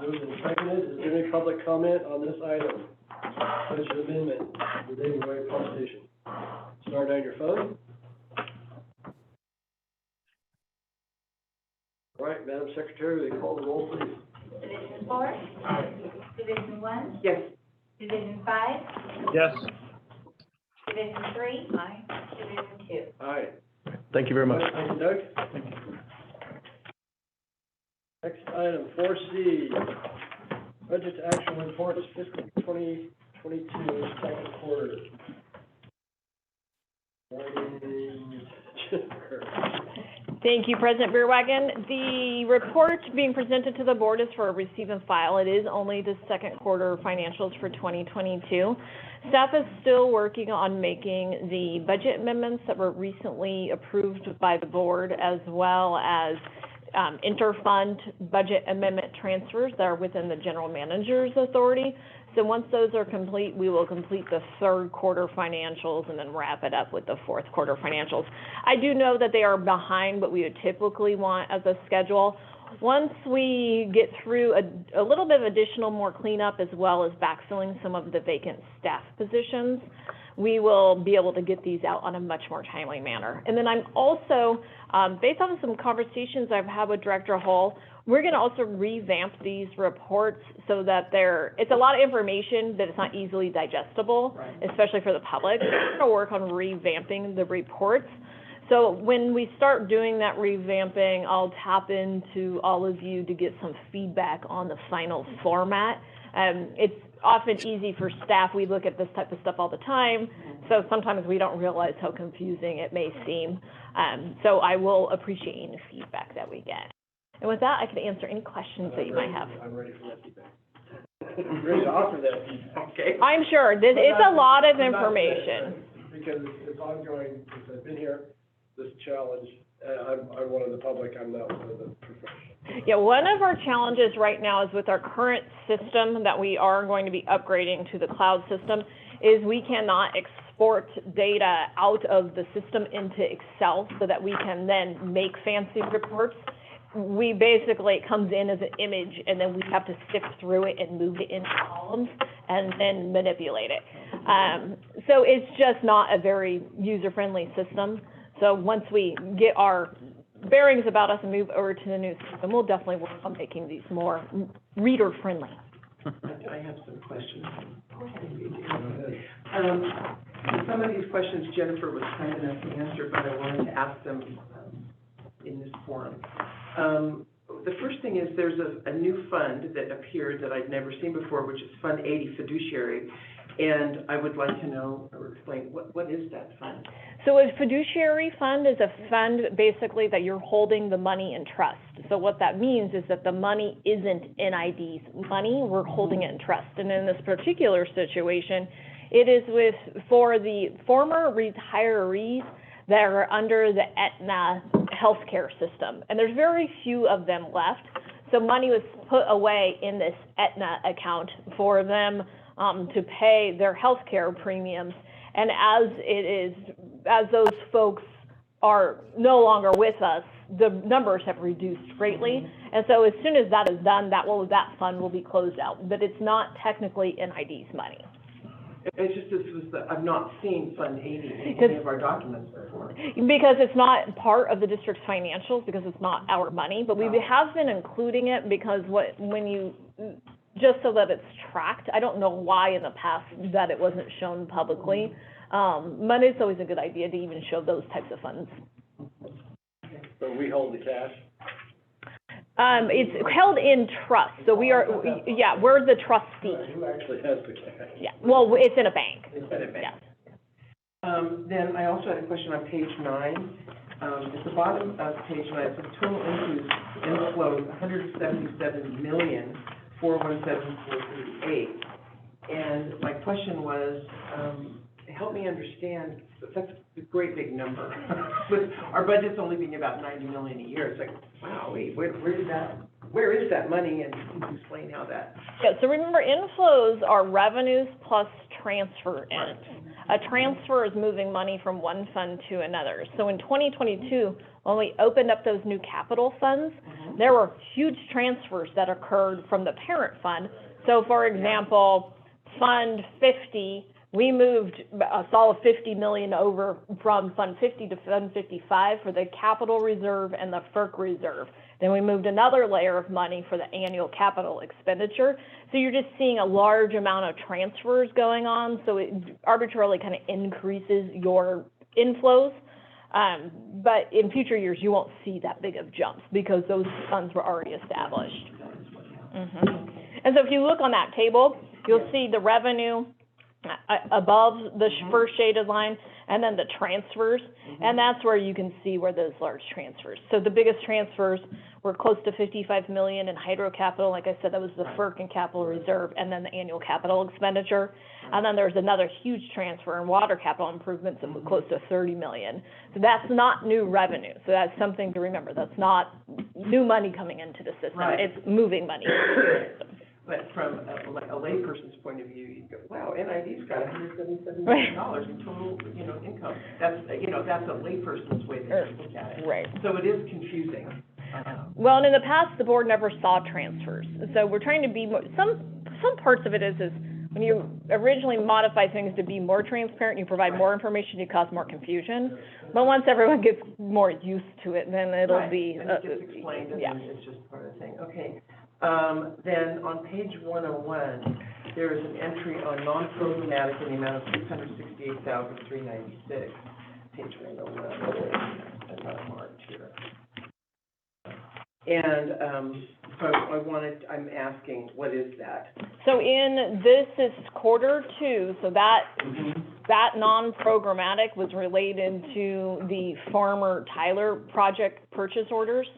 Moved and seconded. Is there any public comment on this item? Budget amendment, the David Way Pump Station. Start on your phone. All right, Madam Secretary, will you call the roll, please? Division 4? Division 1? Yes. Division 5? Yes. Division 3? Aye. Division 2? Aye. Thank you very much. Thank you, Doug. Next item, 4C, budget to action reports fiscal 2022, second quarter. Thank you, President Beerwagen. The report being presented to the board is for a receive and file. It is only the second quarter financials for 2022. Staff is still working on making the budget amendments that were recently approved by the board, as well as interfund budget amendment transfers that are within the general manager's authority. So once those are complete, we will complete the third quarter financials and then wrap it up with the fourth quarter financials. I do know that they are behind what we would typically want as a schedule. Once we get through a little bit of additional more cleanup, as well as backfilling some of the vacant staff positions, we will be able to get these out on a much more timely manner. And then I'm also, based on some conversations I've had with Director Hull, we're gonna also revamp these reports so that it's a lot of information, but it's not easily digestible, especially for the public. We're gonna work on revamping the reports. So when we start doing that revamping, I'll tap into all of you to get some feedback on the final format. It's often easy for staff. We look at this type of stuff all the time, so sometimes we don't realize how confusing it may seem. So I will appreciate any feedback that we get. And with that, I can answer any questions that you might have. I'm ready for that feedback. I'm ready to offer that feedback. Okay. I'm sure, it's a lot of information. Because it's ongoing, since I've been here, this challenge, I'm one of the public, I'm not one of the professionals. Yeah, one of our challenges right now is with our current system that we are going to be upgrading to the cloud system, is we cannot export data out of the system into Excel so that we can then make fancy reports. We basically, it comes in as an image, and then we have to sift through it and move it into columns and then manipulate it. So it's just not a very user-friendly system. So once we get our bearings about us and move over to the new system, we'll definitely work on making these more reader-friendly. I have some questions. Some of these questions Jennifer was kind enough to answer, but I wanted to ask them in this forum. The first thing is there's a new fund that appeared that I'd never seen before, which is Fund 80 Fiduciary. And I would like to know or explain, what is that fund? So a fiduciary fund is a fund basically that you're holding the money in trust. So what that means is that the money isn't NID's money, we're holding it in trust. And in this particular situation, it is for the former retirees that are under the Aetna healthcare system. And there's very few of them left. So money was put away in this Aetna account for them to pay their health care premiums. And as those folks are no longer with us, the numbers have reduced greatly. And so as soon as that is done, that fund will be closed out. But it's not technically NID's money. It's just, I've not seen Fund 80 in any of our documents before. Because it's not part of the district's financials, because it's not our money, but we have been including it because just so that it's tracked. I don't know why in the past that it wasn't shown publicly. But it's always a good idea to even show those types of funds. But we hold the cash? It's held in trust, so we're the trustee. Who actually has the cash? Yeah, well, it's in a bank. It's in a bank. Yeah. Then I also had a question on page 9. At the bottom of page 9, it says total inflows, 177,417,438. And my question was, help me understand, that's a great big number. With our budget's only being about 90 million a year, it's like, wow, wait, where is that money, and can you explain how that? Yeah, so remember, inflows are revenues plus transfer in. A transfer is moving money from one fund to another. So in 2022, when we opened up those new capital funds, there were huge transfers that occurred from the parent fund. So for example, Fund 50, we moved a solid 50 million over from Fund 50 to Fund 55 for the capital reserve and the FERC reserve. Then we moved another layer of money for the annual capital expenditure. So you're just seeing a large amount of transfers going on, so it arbitrarily kind of increases your inflows. But in future years, you won't see that big of jumps because those funds were already established. And so if you look on that table, you'll see the revenue above the first shaded line, and then the transfers, and that's where you can see where those large transfers. So the biggest transfers were close to 55 million in hydro capital. Like I said, that was the FERC and capital reserve, and then the annual capital expenditure. And then there's another huge transfer in water capital improvements of close to 30 million. So that's not new revenue. So that's something to remember. That's not new money coming into the system. Right. It's moving money into the system. But from a layperson's point of view, you go, wow, NID's got $177 million in total, income. That's, that's a layperson's way to look at it. Right. So it is confusing. Well, and in the past, the board never saw transfers. So we're trying to be more, some parts of it is when you originally modify things to be more transparent, you provide more information, you cause more confusion. But once everyone gets more used to it, then it'll be. And it gets explained, and it's just part of the thing. Okay. Then on page 101, there is an entry on non-programmatic in the amount of $668,396. Page 101. I've got it marked here. And so I'm asking, what is that? So this is quarter 2, so that non-programmatic was related to the Farmer Tyler project purchase orders.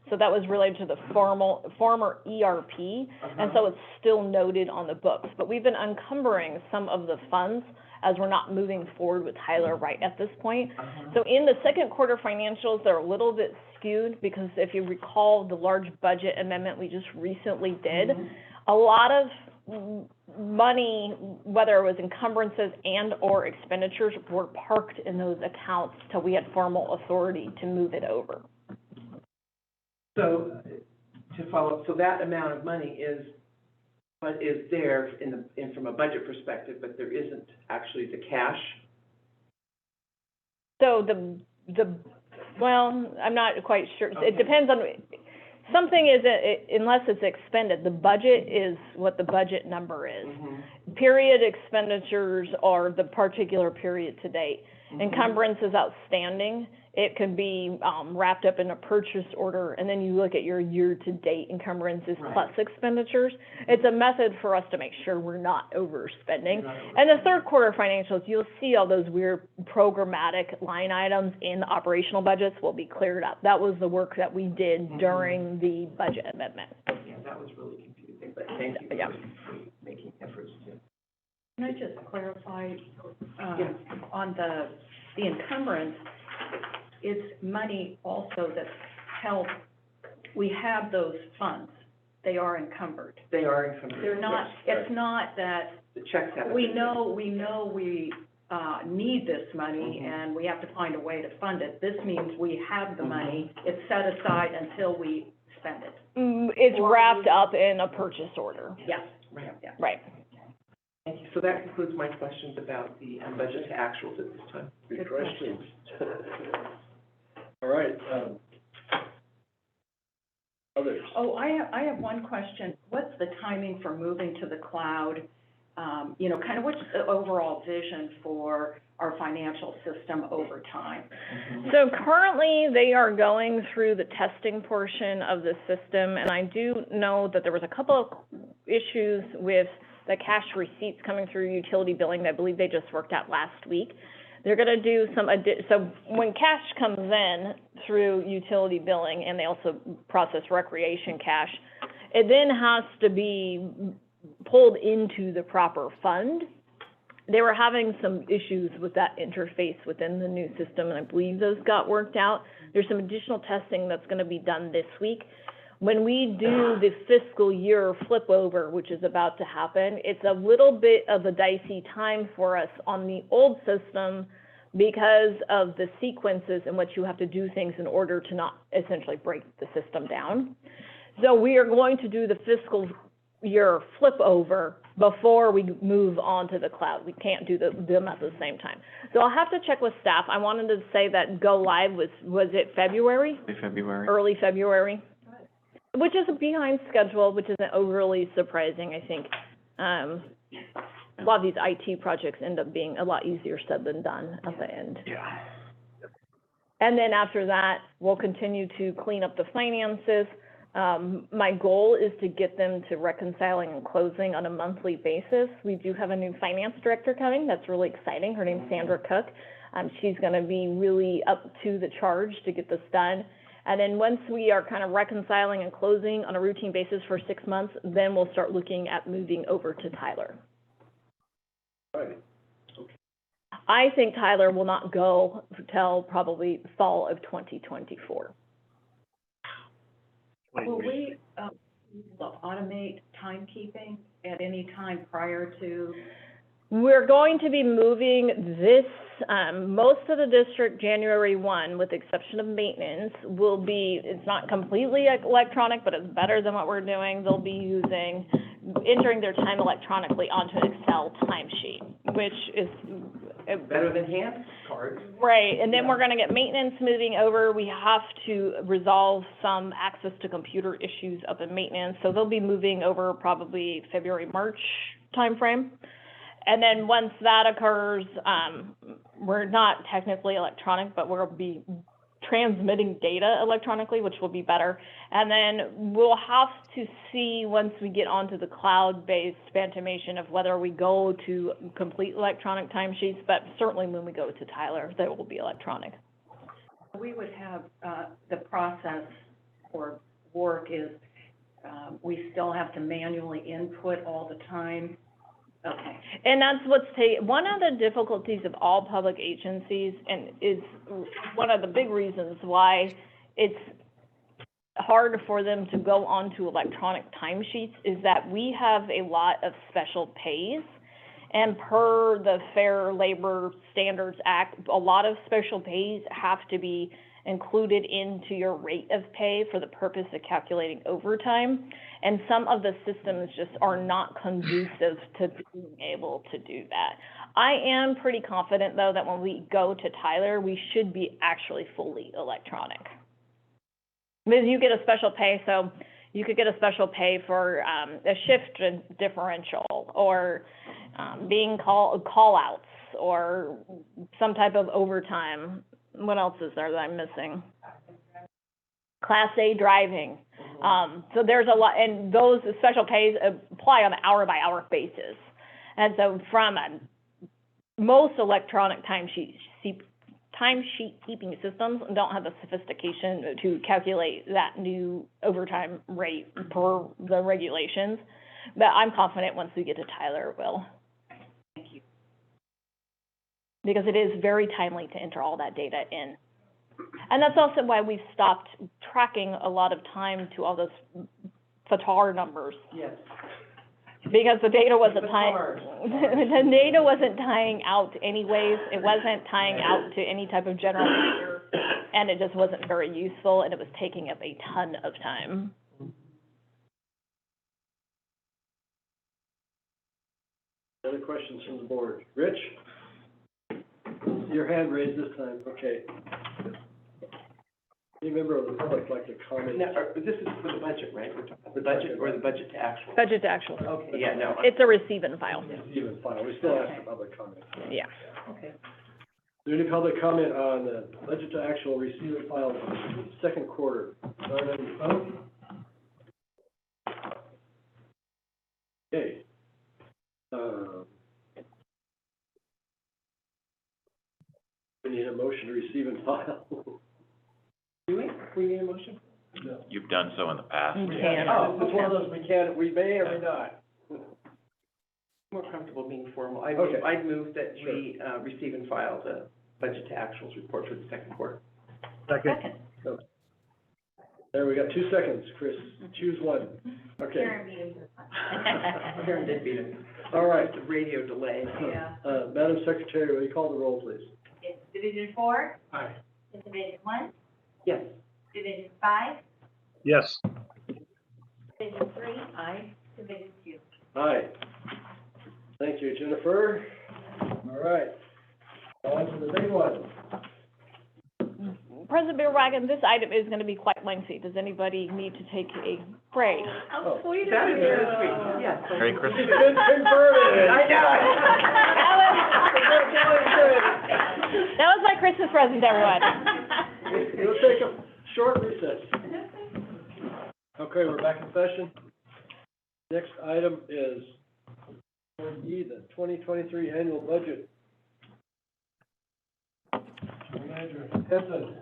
So that was related to the former ERP, and so it's still noted on the books. But we've been encumbering some of the funds as we're not moving forward with Tyler right at this point. So in the second quarter financials, they're a little bit skewed because if you recall the large budget amendment we just recently did, a lot of money, whether it was encumbrances and or expenditures, were parked in those accounts till we had formal authority to move it over. So, to follow up, so that amount of money is there from a budget perspective, but there isn't actually the cash? So well, I'm not quite sure. Okay. It depends on, something unless it's expended, the budget is what the budget number is. Period expenditures are the particular period to date. Encumbrance is outstanding. It could be wrapped up in a purchase order, and then you look at your year-to-date encumbrances plus expenditures. It's a method for us to make sure we're not overspending. And the third quarter financials, you'll see all those weird programmatic line items in the operational budgets will be cleared up. That was the work that we did during the budget amendment. Yeah, that was really confusing, but thank you for making efforts to. Can I just clarify, on the encumbrance, it's money also that's held, we have those funds, they are encumbered. They are encumbered. They're not, it's not that, the checks haven't we been know we need this money and we have to find a way to fund it. This means we have the money, it's set aside until we spend it. It's wrapped up in a purchase order. Yes. Right. Yeah. Right. Thank you. So that concludes my questions about the budget to actuals at this time. Good questions. All right, others? Oh, I have one question. What's the timing for moving to the cloud? You know, kind of what's the overall vision for our financial system over time? So currently, they are going through the testing portion of the system, and I do know that there was a couple of issues with the cash receipts coming through utility billing that I believe they just worked out last week. They're gonna do some so when cash comes in through utility billing, and they also process recreation cash, it then has to be pulled into the proper fund. They were having some issues with that interface within the new system, and I believe those got worked out. There's some additional testing that's gonna be done this week. When we do the fiscal year flip over, which is about to happen, it's a little bit of a dicey time for us on the old system because of the sequences in which you have to do things in order to not essentially break the system down. So we are going to do the fiscal year flip over before we move on to the cloud. We can't do them at the same time. So I'll have to check with staff. I wanted to say that go live was it February? February. Early February, which is behind schedule, which isn't overly surprising, I think. A lot of these IT projects end up being a lot easier said than done at the end. Yeah. And then after that, we'll continue to clean up the finances. My goal is to get them to reconciling and closing on a monthly basis. We do have a new finance director coming. That's really exciting. Her name's Sandra Cook. She's gonna be really up to the charge to get this done. And then once we are kind of reconciling and closing on a routine basis for 6 months, then we'll start looking at moving over to Tyler. Right. I think Tyler will not go till probably fall of 2024. Will we, automate timekeeping at any time prior to? We're going to be moving this, most of the district January 1, with the exception of maintenance, will be, it's not completely electronic, but it's better than what we're doing. They'll be entering their time electronically onto an Excel timesheet, which is Better than hand cards. right. And then we're gonna get maintenance moving over. We have to resolve some access to computer issues up in maintenance, so they'll be moving over probably February, March timeframe. And then once that occurs, we're not technically electronic, but we'll be transmitting data electronically, which will be better. And then we'll have to see, once we get onto the cloud-based Bantamation, of whether we go to complete electronic timesheets, but certainly when we go to Tyler, they will be electronic. We would have, the process or work is, we still have to manually input all the time. Okay. And that's one of the difficulties of all public agencies, and is one of the big reasons why it's hard for them to go onto electronic timesheets, is that we have a lot of special pays. And per the Fair Labor Standards Act, a lot of special pays have to be included into your rate of pay for the purpose of calculating overtime. And some of the systems just are not conducive to being able to do that. I am pretty confident, though, that when we go to Tyler, we should be actually fully electronic. Because you get a special pay, so you could get a special pay for a shift differential, or being call-outs, or some type of overtime. What else is there that I'm missing? Class A driving. So there's a lot, and those special pays apply on an hour-by-hour basis. And so from most electronic timesheet keeping systems don't have the sophistication to calculate that new overtime rate per the regulations. But I'm confident once we get to Tyler, it will. Thank you. Because it is very timely to enter all that data in. And that's also why we've stopped tracking a lot of time to all those FATAR numbers. Yes. Because the data wasn't tying out anyways. It wasn't tying out to any type of general measure, and it just wasn't very useful, and it was taking up a ton of time. Other questions from the board? Rich? Your hand raised this time, okay. Any member of the public like to comment? Now, this is for the budget, right? We're talking about the budget or the budget to actual? Budget to actual. Okay, yeah, no. It's a receive and file. Even file, we still ask for public comment. Yeah. Okay. Is there any public comment on the budget to actual receive and file second quarter? Start on your phone. Okay. We need a motion to receive and file. Do we need a motion? No. You've done so in the past. You can. Oh, it's one of those we may or may not. More comfortable being formal. Okay. I'd move that we, receive and file the budget to actuals report for the second quarter. Second. There, we got 2 seconds, Chris, choose one. Okay, Karen beat him to the punch. Karen did beat it. all right. The radio delay. Yeah. Madam Secretary, will you call the roll, please? It's Division 4, Aye. it's Division 1, Yes. Division 5, Yes. Division 3, Aye. Division 2. Aye. Thank you, Jennifer. All right. On to the big one. President Beerwagen, this item is gonna be quite lengthy. Does anybody need to take a break? Oh, sweet That is very sweet, yes. Merry Christmas. Good converted. I know. That was my Christmas present, everyone. We'll take a short recess. Okay, we're back in session. Next item is NID, the 2023 annual budget. Manager Henson.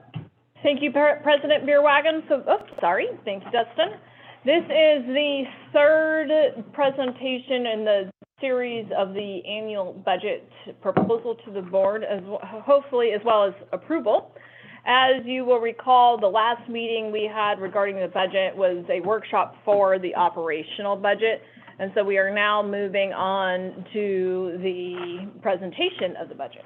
Thank you, President Beerwagen. So, thanks, Dustin. This is the third presentation in the series of the annual budget proposal to the board, hopefully as well as approval. As you will recall, the last meeting we had regarding the budget was a workshop for the operational budget. And so we are now moving on to the presentation of the budget.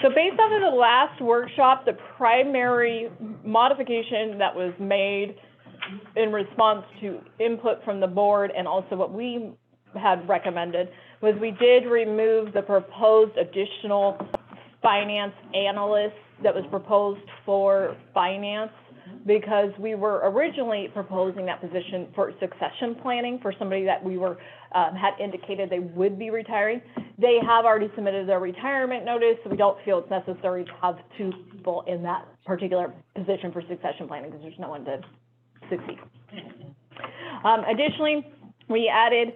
So based off of the last workshop, the primary modification that was made in response to input from the board and also what we had recommended was we did remove the proposed additional finance analyst that was proposed for finance because we were originally proposing that position for succession planning for somebody that we were, had indicated they would be retiring. They have already submitted their retirement notice, so we don't feel it's necessary to have two people in that particular position for succession planning because there's no one to succeed. Additionally, we added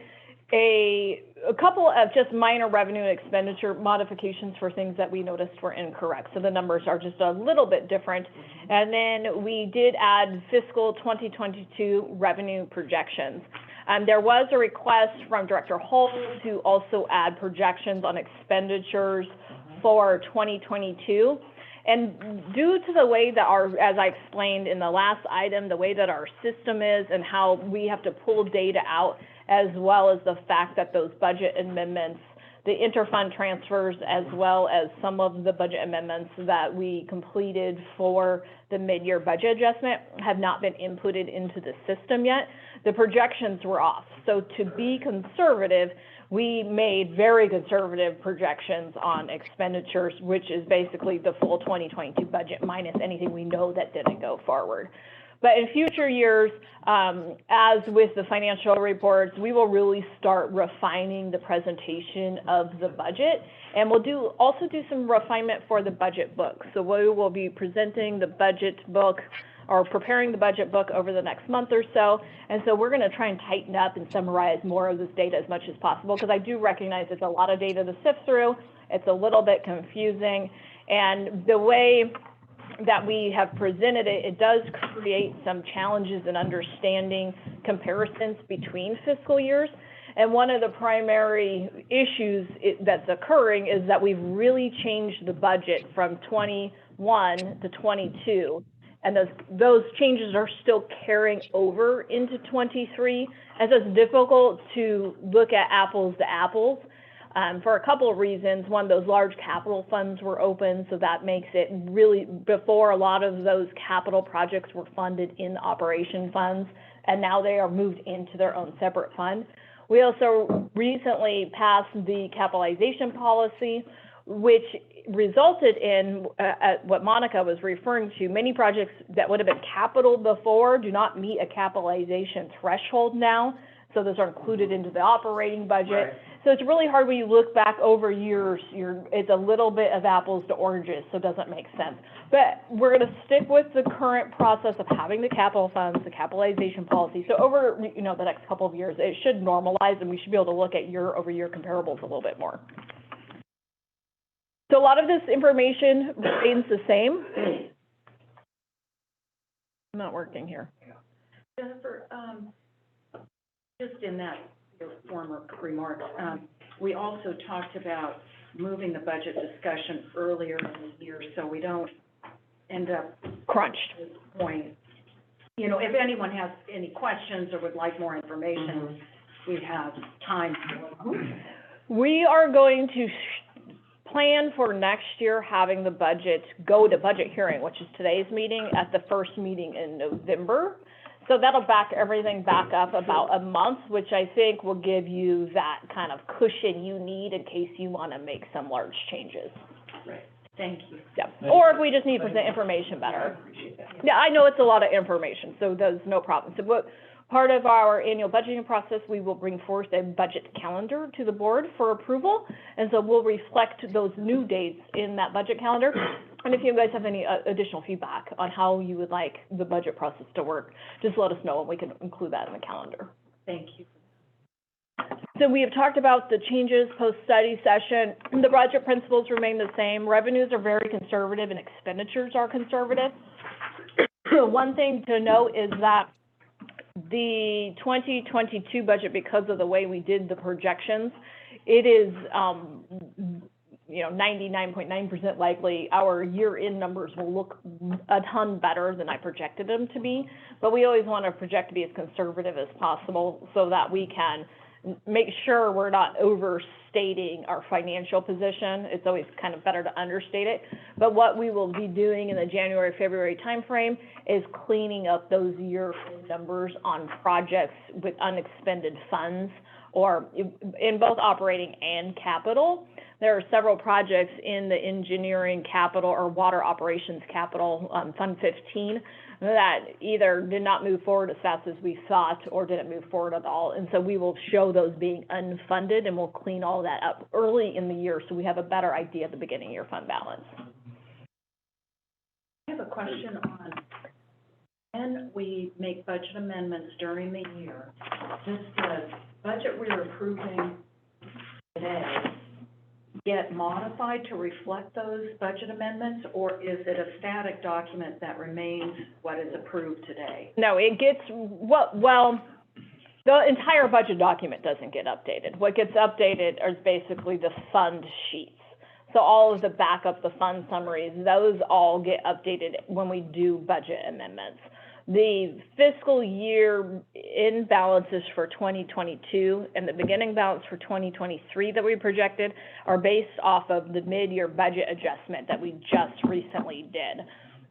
a couple of just minor revenue and expenditure modifications for things that we noticed were incorrect. So the numbers are just a little bit different. And then we did add fiscal 2022 revenue projections. There was a request from Director Hull to also add projections on expenditures for 2022. And due to the way that as I explained in the last item, the way that our system is and how we have to pull data out, as well as the fact that those budget amendments, the interfund transfers, as well as some of the budget amendments that we completed for the mid-year budget adjustment have not been inputted into the system yet. The projections were off. So to be conservative, we made very conservative projections on expenditures, which is basically the full 2022 budget minus anything we know that didn't go forward. But in future years, as with the financial reports, we will really start refining the presentation of the budget. And we'll also do some refinement for the budget book. So we will be presenting the budget book or preparing the budget book over the next month or so. And so we're going to try and tighten up and summarize more of this data as much as possible, because I do recognize it's a lot of data to sift through. It's a little bit confusing. And the way that we have presented it, it does create some challenges in understanding comparisons between fiscal years. And one of the primary issues that's occurring is that we've really changed the budget from 21 to 22. And those changes are still carrying over into 23, as it's difficult to look at apples to apples. for a couple of reasons. One, those large capital funds were open, so that makes it really, before a lot of those capital projects were funded in operation funds, and now they are moved into their own separate fund. We also recently passed the capitalization policy, which resulted in what Monica was referring to. Many projects that would have been capital before do not meet a capitalization threshold now, so those are included into the operating budget. Right. So it's really hard when you look back over years, it's a little bit of apples to oranges, so it doesn't make sense. But we're gonna stick with the current process of having the capital funds, the capitalization policy. So over, the next couple of years, it should normalize, and we should be able to look at year-over-year comparables a little bit more. So a lot of this information remains the same. Not working here. Jennifer, just in that, your former remarks, we also talked about moving the budget discussion earlier in the year, so we don't end up Crunched. at this point. If anyone has any questions or would like more information, we have time. We are going to plan for next year having the budget go to budget hearing, which is today's meeting, at the first meeting in November. So that'll back everything back up about a month, which I think will give you that kind of cushion you need in case you want to make some large changes. Right. Thank you. Yeah, or if we just need the information better. Yeah, I know it's a lot of information, so there's no problem. So part of our annual budgeting process, we will bring forth a budget calendar to the board for approval, and so we'll reflect those new dates in that budget calendar. And if you guys have any additional feedback on how you would like the budget process to work, just let us know and we can include that in the calendar. Thank you. So we have talked about the changes post-study session. The budget principles remain the same. Revenues are very conservative and expenditures are conservative. One thing to note is that the 2022 budget, because of the way we did the projections, it is 99.9% likely our year-end numbers will look a ton better than I projected them to be. But we always want to project to be as conservative as possible so that we can make sure we're not overstating our financial position. It's always kind of better to understate it. But what we will be doing in the January, February timeframe is cleaning up those year-end numbers on projects with unexpended funds, or in both operating and capital. There are several projects in the engineering capital or water operations capital, Fund 15, that either did not move forward as fast as we thought or didn't move forward at all. And so we will show those being unfunded, and we'll clean all that up early in the year so we have a better idea at the beginning of your fund balance. I have a question on when we make budget amendments during the year, does the budget we're approving today get modified to reflect those budget amendments, or is it a static document that remains what is approved today? No, it gets, well, the entire budget document doesn't get updated. What gets updated is basically the fund sheets. So all of the backup, the fund summaries, those all get updated when we do budget amendments. The fiscal year end balances for 2022 and the beginning balance for 2023 that we projected are based off of the mid-year budget adjustment that we just recently did.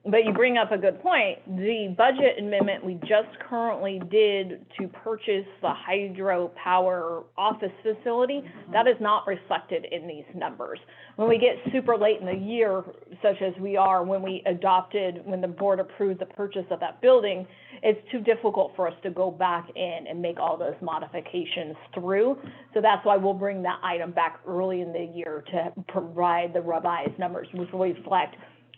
But you bring up a good point. The budget amendment we just currently did to purchase the hydropower office facility, that is not reflected in these numbers. When we get super late in the year, such as we are when the board approved the purchase of that building, it's too difficult for us to go back in and make all those modifications through. So that's why we'll bring that item back early in the year to provide the revised numbers, which will reflect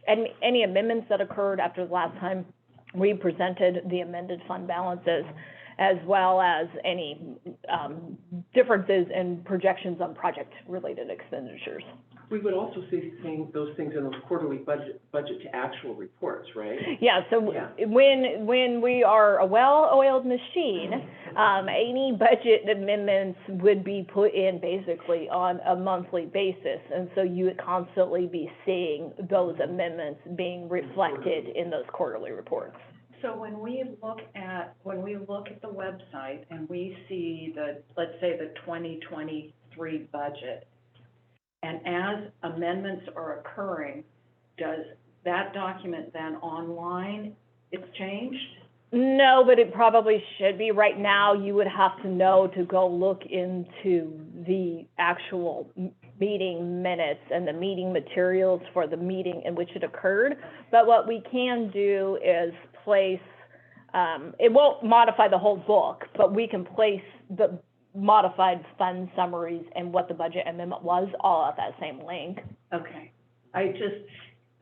any amendments that occurred after the last time we presented the amended fund balances, as well as any differences in projections on project-related expenditures. We would also see those things in those quarterly budget to actual reports, right? Yeah, so Yeah. when we are a well-oiled machine, any budget amendments would be put in basically on a monthly basis. And so you would constantly be seeing those amendments being reflected in those quarterly reports. So when we look at the website and we see let's say the 2023 23 budget. And as amendments are occurring, does that document then online, it's changed? No, but it probably should be. Right now, you would have to know to go look into the actual meeting minutes and the meeting materials for the meeting in which it occurred. But what we can do is place, it won't modify the whole book, but we can place the modified fund summaries and what the budget amendment was all at that same link. Okay, I just,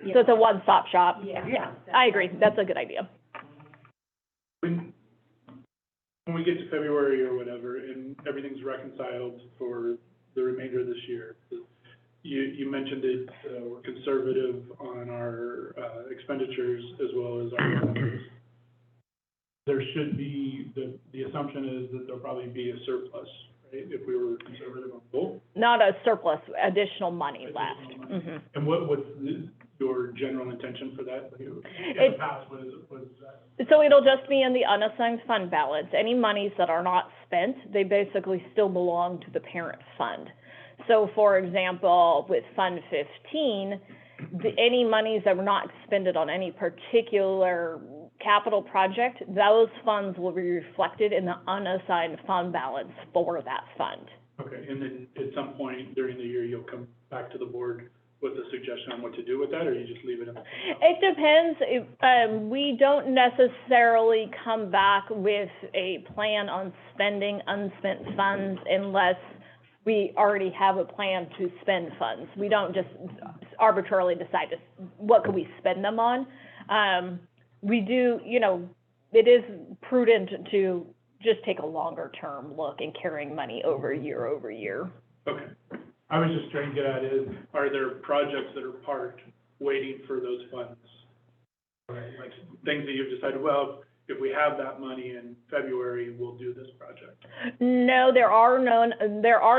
you So it's a know, one-stop shop. yeah. I agree. That's a good idea. When we get to February or whatever, and everything's reconciled for the remainder of this year, you mentioned it, we're conservative on our expenditures as well as our revenues. There should be, the assumption is that there'll probably be a surplus, right, if we were conservative on both? Not a surplus, additional money left. Additional money. Mhm. And what's your general intention for that? Like, in the It- past, what is that? So it'll just be in the unassigned fund balance. Any monies that are not spent, they basically still belong to the parent fund. So for example, with Fund 15, any monies that were not expended on any particular capital project, those funds will be reflected in the unassigned fund balance for that fund. Okay, and then at some point during the year, you'll come back to the board with a suggestion on what to do with that, or you just leave it in the? It depends. We don't necessarily come back with a plan on spending unspent funds unless we already have a plan to spend funds. We don't just arbitrarily decide what could we spend them on. We do, it is prudent to just take a longer term look and carrying money over year. Okay. I was just trying to get at is, are there projects that are parked waiting for those funds? Right, like things that you've decided, well, if we have that money in February, we'll do this project. No, there are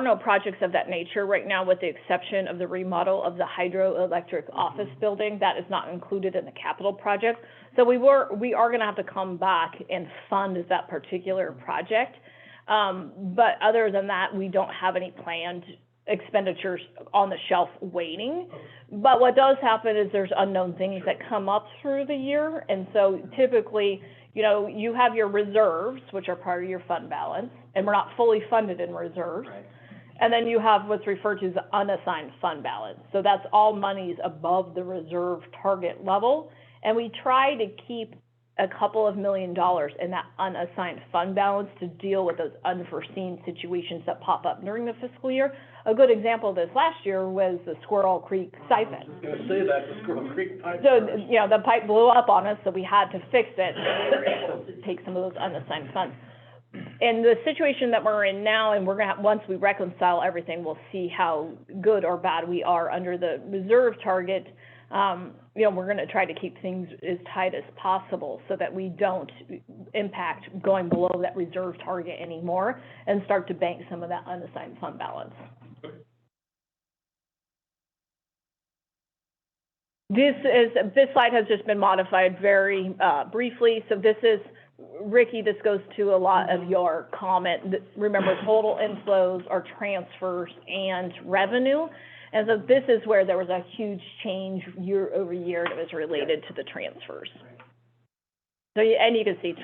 no projects of that nature right now, with the exception of the remodel of the hydroelectric office building. That is not included in the capital project. So we are gonna have to come back and fund that particular project. But other than that, we don't have any planned expenditures on the shelf waiting. But what does happen is there's unknown things that come up through the year. And so typically, you have your reserves, which are part of your fund balance, and we're not fully funded in reserves. Right. And then you have what's referred to as the unassigned fund balance. So that's all monies above the reserve target level. And we try to keep a couple of $1 million in that unassigned fund balance to deal with those unforeseen situations that pop up during the fiscal year. A good example of this last year was the Squirrel Creek siphon. I was gonna say that, the Squirrel Creek pipe. So, the pipe blew up on us, so we had to fix it, and we were able to take some of those unassigned funds. In the situation that we're in now, and once we reconcile everything, we'll see how good or bad we are under the reserve target. We're gonna try to keep things as tight as possible so that we don't impact going below that reserve target anymore and start to bank some of that unassigned fund balance. This slide has just been modified very briefly. So this is, Ricky, this goes to a lot of your comment. Remember, total inflows are transfers and revenue. And so this is where there was a huge change year over year that was related to the transfers. So, and you can see,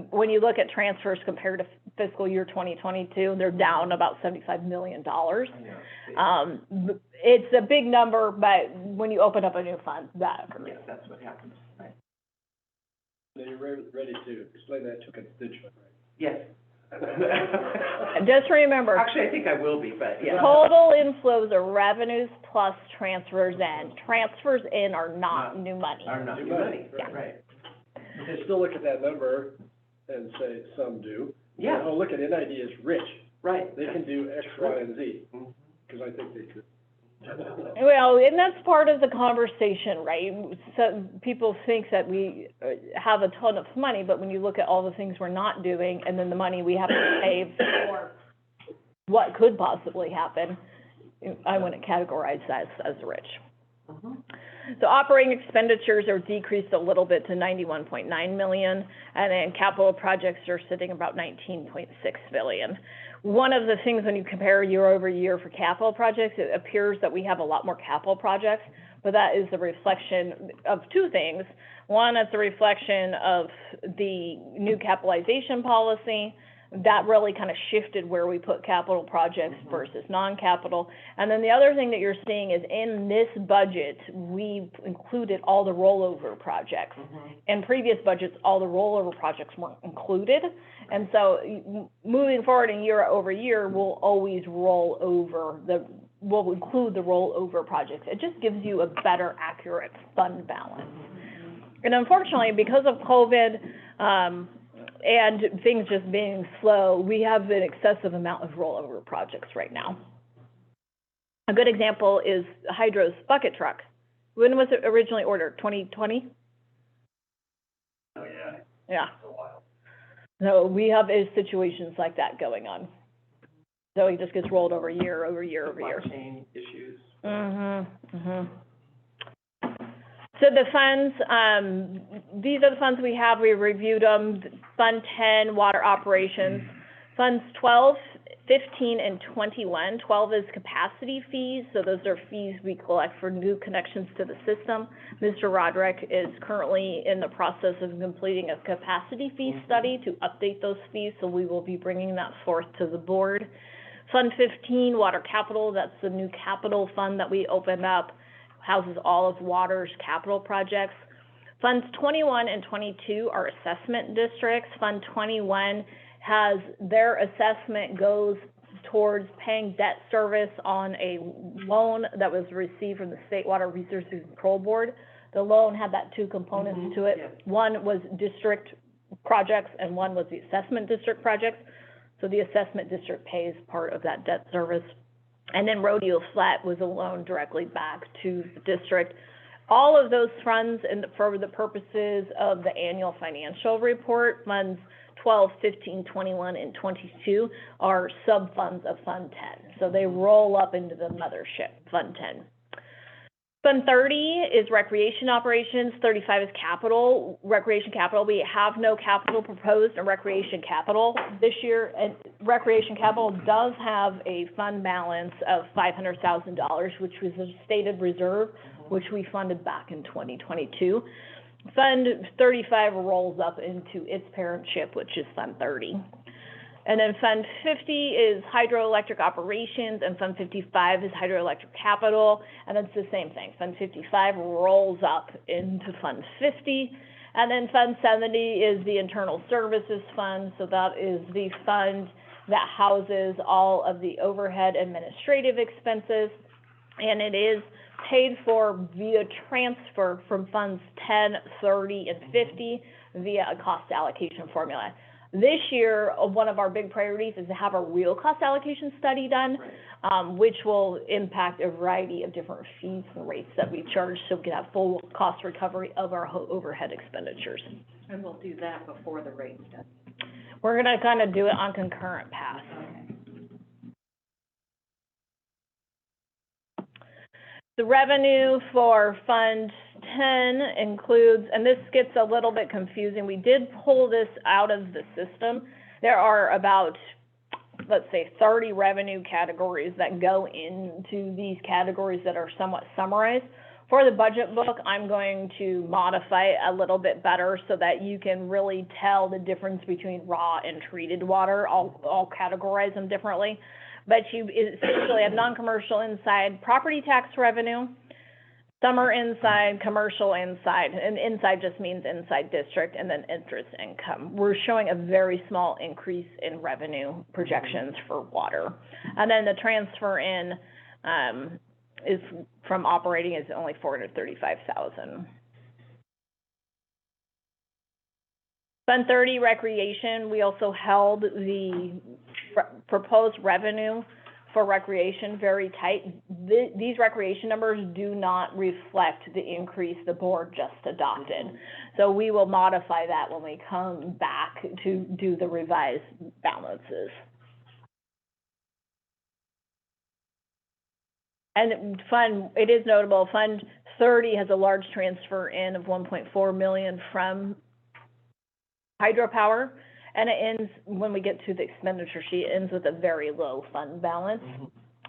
when you look at transfers compared to fiscal year 2022, they're down about $75 million. It's a big number, but when you open up a new fund, that occurs. Yes, that's what happens, right? Now you're ready to explain that to a constituent, right? Yes. Just remember, Actually, I think I will be, but yeah. total inflows are revenues plus transfers in. Transfers in are not new money. Are not New new money, money, right. They still look at that number and say, some do. Yeah, Oh, look at NID is rich. right. They can do X, Y, and Z, because I think they could. Well, and that's part of the conversation, right? So people think that we have a ton of money, but when you look at all the things we're not doing and then the money we have to save for what could possibly happen, I wouldn't categorize that as rich. So operating expenditures are decreased a little bit to $91.9 million, and then capital projects are sitting about $19.6 billion. one of the things when you compare year over year for capital projects, it appears that we have a lot more capital projects, but that is a reflection of two things. One, it's a reflection of the new capitalization policy. That really kind of shifted where we put capital projects versus non-capital. And then the other thing that you're seeing is in this budget, we've included all the rollover projects. In previous budgets, all the rollover projects weren't included. And so moving forward in year over year, we'll always we'll include the rollover projects. It just gives you a better, accurate fund balance. And unfortunately, because of COVID, and things just being slow, we have an excessive amount of rollover projects right now. A good example is Hydro's bucket truck. When was it originally ordered? 2020? Oh, yeah. Yeah. It's a while. So we have situations like that going on. So it just gets rolled over year over year over year. Supply chain issues. So the funds, these are the funds we have. We reviewed them. Fund 10, water operations. Funds 12, 15, and 21. 12 is capacity fees. So those are fees we collect for new connections to the system. Mr. Roderick is currently in the process of completing a capacity fee study to update those fees. So we will be bringing that forth to the board. Fund 15, water capital. That's the new capital fund that we opened up. Houses all of water's capital projects. Funds 21 and 22 are assessment districts. Fund 21 has their assessment goes towards paying debt service on a loan that was received from the State Water Resources Control Board. The loan had that two components to it. Yeah. One was district projects and one was the assessment district projects. So the assessment district pays part of that debt service. And then Rodeo Flat was a loan directly back to the district. All of those funds, and for the purposes of the annual financial report, funds 12, 15, 21, and 22 are sub-funds of Fund 10. So they roll up into the mothership, Fund 10. Fund 30 is recreation operations, 35 is capital, recreation capital. We have no capital proposed in recreation capital this year, and recreation capital does have a fund balance of $500,000, which was a stated reserve, which we funded back in 2022. Fund 35 rolls up into its parentship, which is Fund 30. And then Fund 50 is hydroelectric operations, and Fund 55 is hydroelectric capital, and it's the same thing. Fund 55 rolls up into Fund 50, and then Fund 70 is the internal services fund, so that is the fund that houses all of the overhead administrative expenses, and it is paid for via transfer from Funds 10, 30, and 50 via a cost allocation formula. This year, one of our big priorities is to have a real cost allocation study done, which will impact a variety of different fees and rates that we charge, so we can have full cost recovery of our overhead expenditures. And we'll do that before the rate study. We're gonna kind of do it on concurrent paths. The revenue for Fund 10 includes, and this gets a little bit confusing, we did pull this out of the system. There are about, let's say, 30 revenue categories that go into these categories that are somewhat summarized. For the budget book, I'm going to modify it a little bit better so that you can really tell the difference between raw and treated water. I'll categorize them differently. But you essentially have non-commercial inside, property tax revenue, summer inside, commercial inside, and inside just means inside district, and then interest income. We're showing a very small increase in revenue projections for water. And then the transfer in is from operating is only $435,000. Fund 30 recreation, we also held the proposed revenue for recreation very tight. These recreation numbers do not reflect the increase the board just adopted. So we will modify that when we come back to do the revised balances. And it is notable, Fund 30 has a large transfer in of $1.4 million from hydropower, and it ends, when we get to the expenditure sheet, it ends with a very low fund balance.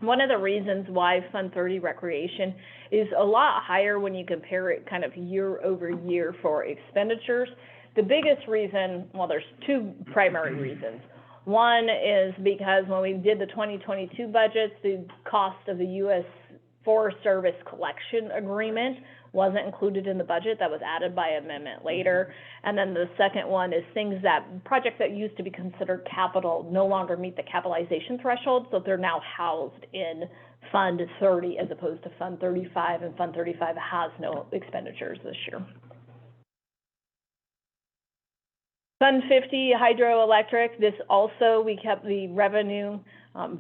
One of the reasons why Fund 30 Recreation is a lot higher when you compare it kind of year over year for expenditures, the biggest reason, well, there's two primary reasons. One is because when we did the 2022 budgets, the cost of the U.S. Forest Service collection agreement wasn't included in the budget. That was added by amendment later. And then the second one is projects that used to be considered capital no longer meet the capitalization threshold, so they're now housed in Fund 30 as opposed to Fund 35, and Fund 35 has no expenditures this year. Fund 50, hydroelectric, this also, we kept the revenue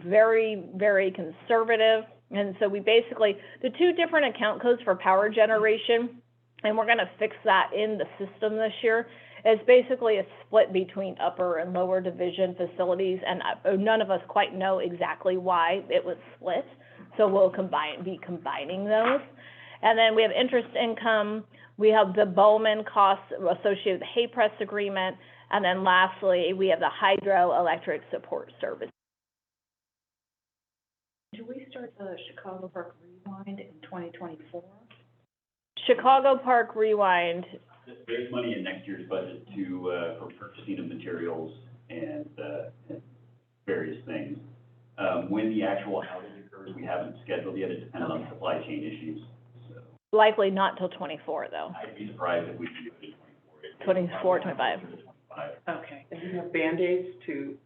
very, very conservative. And so we basically, the two different account codes for power generation, and we're gonna fix that in the system this year, is basically a split between upper and lower division facilities, and none of us quite know exactly why it was split. So we'll be combining those. And then we have interest income, we have the Bowman costs associated with the hay press agreement, and then lastly, we have the hydroelectric support service. Do we start the Chicago Park Rewind in 2024? Chicago Park Rewind, There's money in next year's budget for purchasing of materials and various things. When the actual outage occurs, we haven't scheduled yet. It depends on supply chain issues. So likely not till 24 though. I'd be surprised if we could do it in 24, 25. Okay. And you have Band-Aids to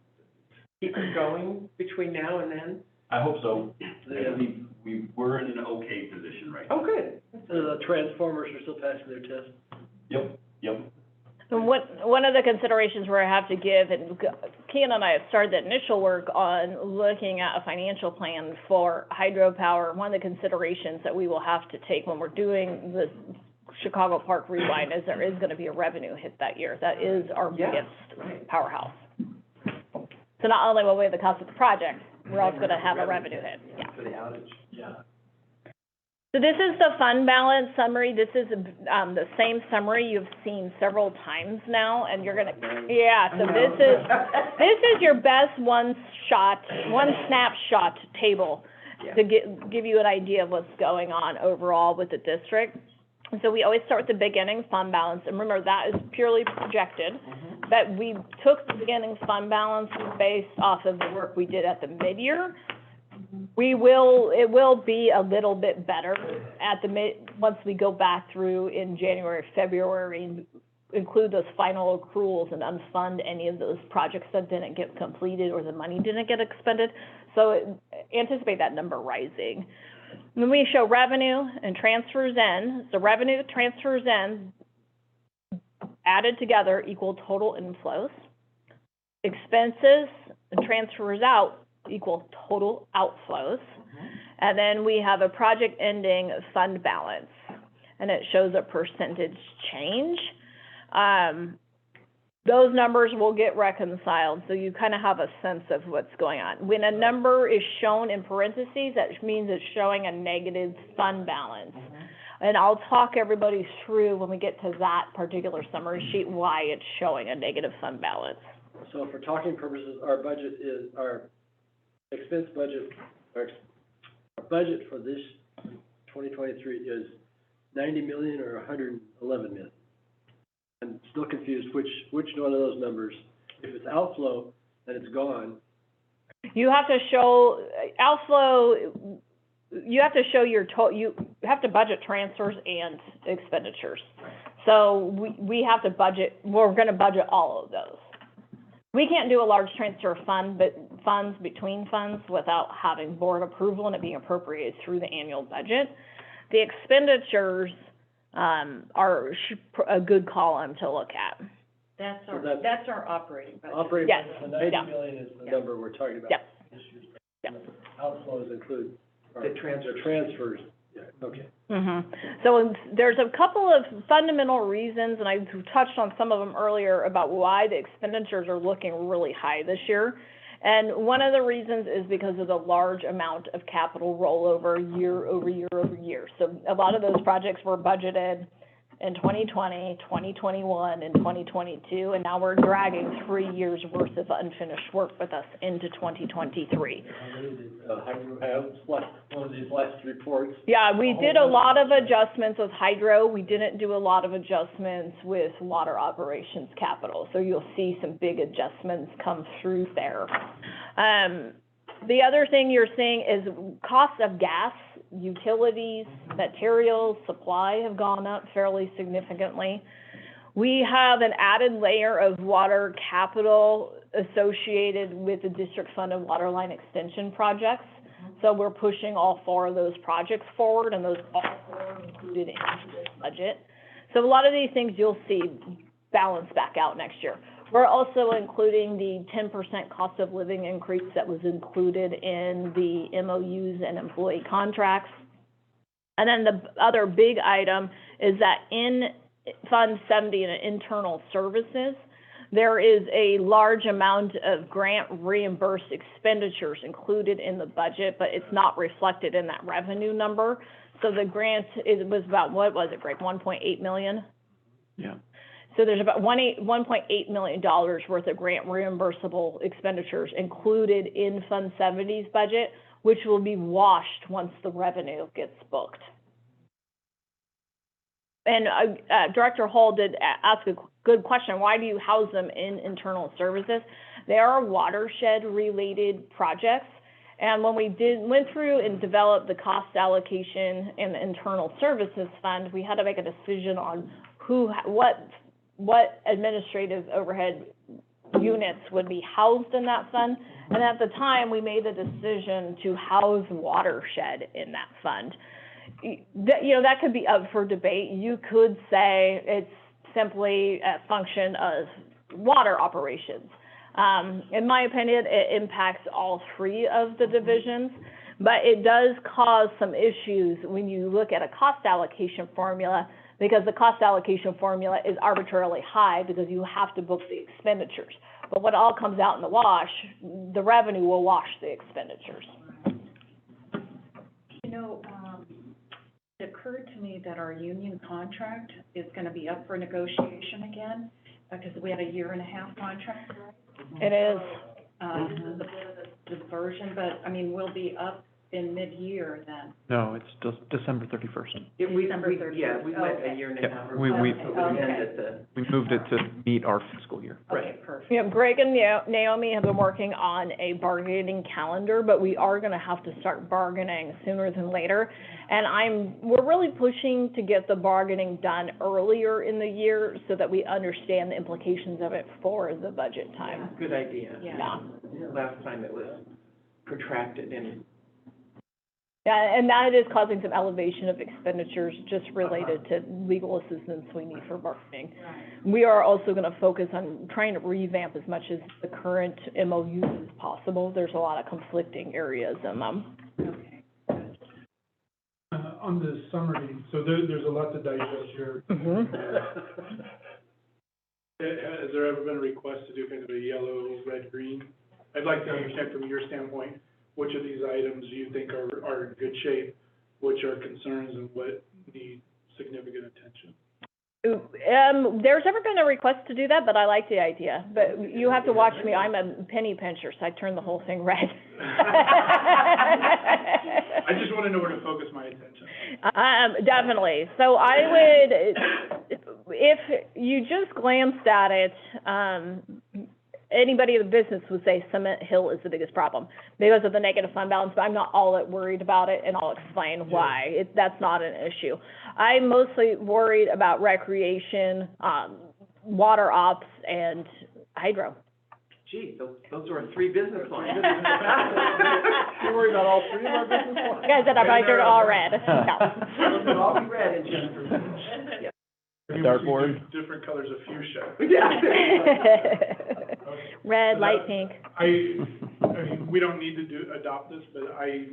keep it going between now and then? I hope so. We're in an okay position right now. Oh, good. The transformers are still passing their test. Yep. And one of the considerations where I have to give, and Kean and I have started the initial work on looking at a financial plan for hydropower. One of the considerations that we will have to take when we're doing the Chicago Park Rewind is there is going to be a revenue hit that year. That is our biggest powerhouse. So not only will we have the cost of the project, we're also going to have a revenue hit. Yeah. For the outage. Yeah. So this is the fund balance summary. This is the same summary you've seen several times now, and you're gonna, yeah, so this is your best one snapshot table to give you an idea of what's going on overall with the district. And so we always start with the beginning fund balance, and remember that is purely projected. But we took the beginning fund balance based off of the work we did at the mid-year. It will be a little bit better at once we go back through in January, February, and include those final accruals and unfund any of those projects that didn't get completed or the money didn't get expended. So anticipate that number rising. When we show revenue and transfers in, so revenue, transfers in, added together equal total inflows. Expenses and transfers out equal total outflows. And then we have a project ending fund balance, and it shows a percentage change. Those numbers will get reconciled, so you kind of have a sense of what's going on. When a number is shown in parentheses, that means it's showing a negative fund balance. And I'll talk everybody through when we get to that particular summary sheet why it's showing a negative fund balance. So for talking purposes, our expense budget, our budget for this 2023 is 90 million or 111 million. I'm still confused which one of those numbers. If it's outflow, then it's gone. You have to show outflow. You have to show your you have to budget transfers and expenditures. So we have to budget. We're going to budget all of those. We can't do a large transfer of funds between funds without having board approval and it being appropriated through the annual budget. The expenditures are a good column to look at. That's So that's our operating budget. Operating Yes. budget, the 90 million is the number we're talking about. Yep. Yep. Outflows include the transfers. Yeah, okay. So there's a couple of fundamental reasons, and I touched on some of them earlier about why the expenditures are looking really high this year. And one of the reasons is because of the large amount of capital rollover year over year over year. So a lot of those projects were budgeted in 2020, 2021, and 2022, and now we're dragging 3 years worth of unfinished work with us into 2023. How many did, Hydro have, one of these last reports? Yeah, we did a lot of adjustments with hydro. We didn't do a lot of adjustments with water operations capital. So you'll see some big adjustments come through there. The other thing you're seeing is cost of gas, utilities, materials, supply have gone up fairly significantly. We have an added layer of water capital associated with the district-funded water line extension projects. So we're pushing all 4 of those projects forward, and those all 4 are included in this budget. So a lot of these things you'll see balance back out next year. We're also including the 10% cost of living increase that was included in the MOUs and employee contracts. And then the other big item is that in Fund 70 and internal services, there is a large amount of grant reimbursed expenditures included in the budget, but it's not reflected in that revenue number. So the grant was about, what was it, Greg, 1.8 million? Yeah. So there's about $1.8 million worth of grant reimbursable expenditures included in Fund 70's budget, which will be washed once the revenue gets booked. And Director Hall did ask a good question. Why do you house them in internal services? They are watershed-related projects. And when we went through and developed the cost allocation in the internal services fund, we had to make a decision on what administrative overhead units would be housed in that fund. And at the time, we made the decision to house watershed in that fund. That could be up for debate. You could say it's simply a function of water operations. In my opinion, it impacts all 3 of the divisions, but it does cause some issues when you look at a cost allocation formula, because the cost allocation formula is arbitrarily high because you have to book the expenditures. But when it all comes out in the wash, the revenue will wash the expenditures. It occurred to me that our union contract is going to be up for negotiation again, because we had a 1.5-year contract, right? It is. This is a bit of a diversion, but, I mean, we'll be up in mid-year then. No, it's December 31st. December 31st. Yeah, we went Okay. a year and a Yep, half. we- Okay. We moved it to meet our fiscal year. Okay, perfect. Yeah, Greg and Naomi have been working on a bargaining calendar, but we are going to have to start bargaining sooner than later. And we're really pushing to get the bargaining done earlier in the year so that we understand the implications of it for the budget time. Good idea. Yeah. Last time it was protracted and. Yeah, and that is causing some elevation of expenditures just related to legal assistance we need for bargaining. We are also going to focus on trying to revamp as much as the current MOUs as possible. There's a lot of conflicting areas in them. Okay. On the summary, so there's a lot to digest here. Has there ever been a request to do kind of a yellow, red, green? I'd like to understand from your standpoint, which of these items you think are in good shape, which are concerns, and what need significant attention? There's never been a request to do that, but I like the idea. But you have to watch me. I'm a penny pincher, so I turn the whole thing red. I just want to know where to focus my attention. Definitely. So I would, if you just glanced at it, anybody in the business would say Cement Hill is the biggest problem because of the negative fund balance, but I'm not all that worried about it, and I'll explain why. That's not an issue. I'm mostly worried about recreation, water ops, and hydro. Gee, those are 3 business lines. You worry about all 3 of our business lines? Guys, that are all red. Those will all be red in Jennifer's. Yeah. Dartboard. Different colors of fuchsia. Red, light pink. I mean, we don't need to adopt this, but I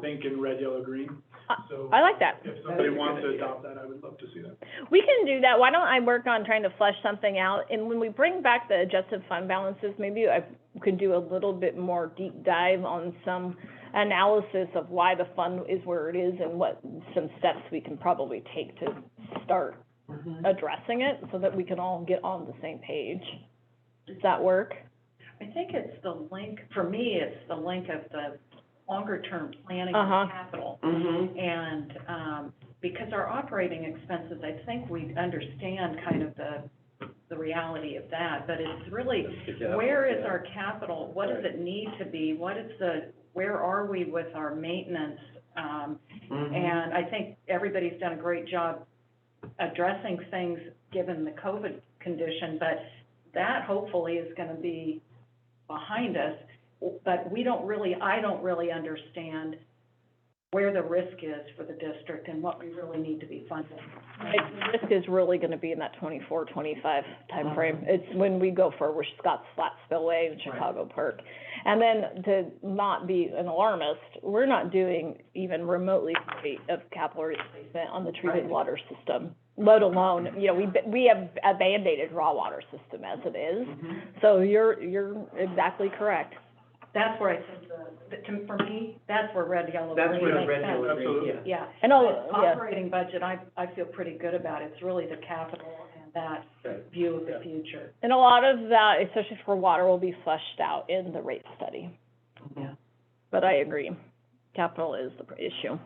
think in red, yellow, green. So I like that. if somebody wants to adopt that, I would love to see that. We can do that. Why don't I work on trying to flesh something out? And when we bring back the adjusted fund balances, maybe I could do a little bit more deep dive on some analysis of why the fund is where it is and what some steps we can probably take to start addressing it so that we can all get on the same page. Does that work? I think it's the link, for me, it's the link of the longer-term planning Uh-huh. and capital. Mm-hmm. And, because our operating expenses, I think we understand kind of the reality of that, but it's really, where is our capital? What does it need to be? Where are we with our maintenance? And I think everybody's done a great job addressing things given the COVID condition, but that hopefully is gonna be behind us. But I don't really understand where the risk is for the district and what we really need to be funding. Right, the risk is really gonna be in that 24, 25 timeframe. It's when we go for Scott's Flat Spillway in Chicago Park. And then to not be an alarmist, we're not doing even remotely of capital replacement on the treated water system, let alone, we have a Band-Aided raw water system as it is. So you're exactly correct. That's where I think for me, that's where red, yellow, green That's where the makes red, sense. yellow, green, yeah. Yeah, And but operating budget, I feel pretty good about. It's really the capital and that view of the future. And a lot of that, especially for water, will be fleshed out in the rate study. Yeah. But I agree, capital is the issue.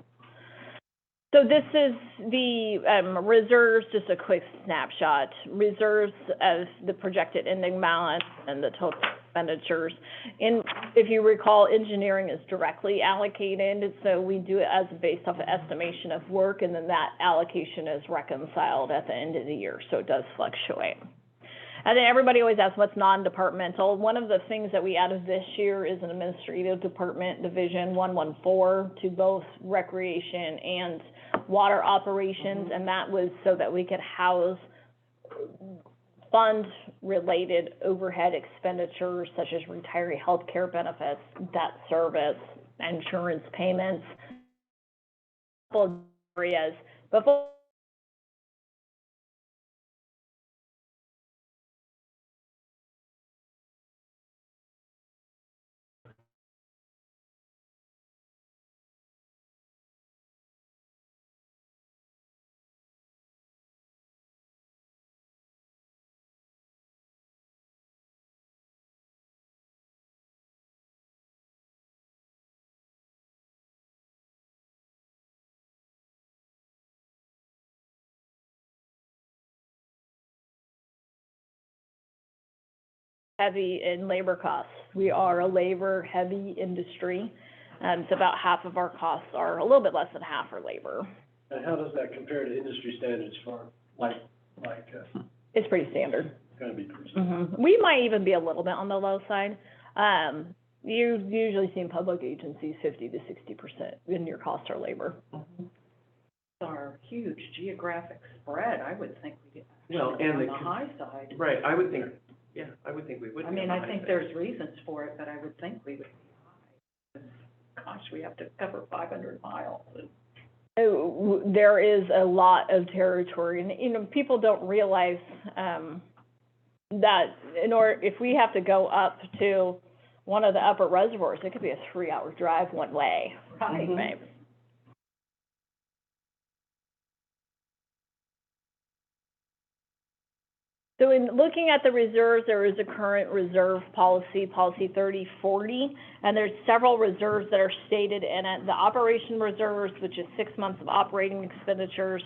So this is the, reserves, just a quick snapshot. Reserves as the projected ending balance and the total expenditures. If you recall, engineering is directly allocated, so we do it as based off an estimation of work, and then that allocation is reconciled at the end of the year, so it does fluctuate. And then everybody always asks what's non-departmental. One of the things that we added this year is an administrative department division 114 to both recreation and water operations, and that was so that we could house fund-related overhead expenditures such as retiree health care benefits, debt service, insurance payments, areas. Before heavy in labor costs. We are a labor-heavy industry, and it's about half of our costs are, a little bit less than half are labor. And how does that compare to industry standards for, It's pretty standard. gonna be pretty? We might even be a little bit on the low side. You usually see in public agencies 50 to 60% in your costs are labor. Our huge geographic spread, I would think we'd Well, be and on the the high side. Right, I would think we would. I mean, I think there's reasons for it, but I would think we would be high. Gosh, we have to cover 500 miles. There is a lot of territory, and, people don't realize, that if we have to go up to one of the upper reservoirs, it could be a 3-hour drive one way. Right. So in looking at the reserves, there is a current reserve policy, policy 3040, and there's several reserves that are stated in it. The operation reserves, which is 6 months of operating expenditures.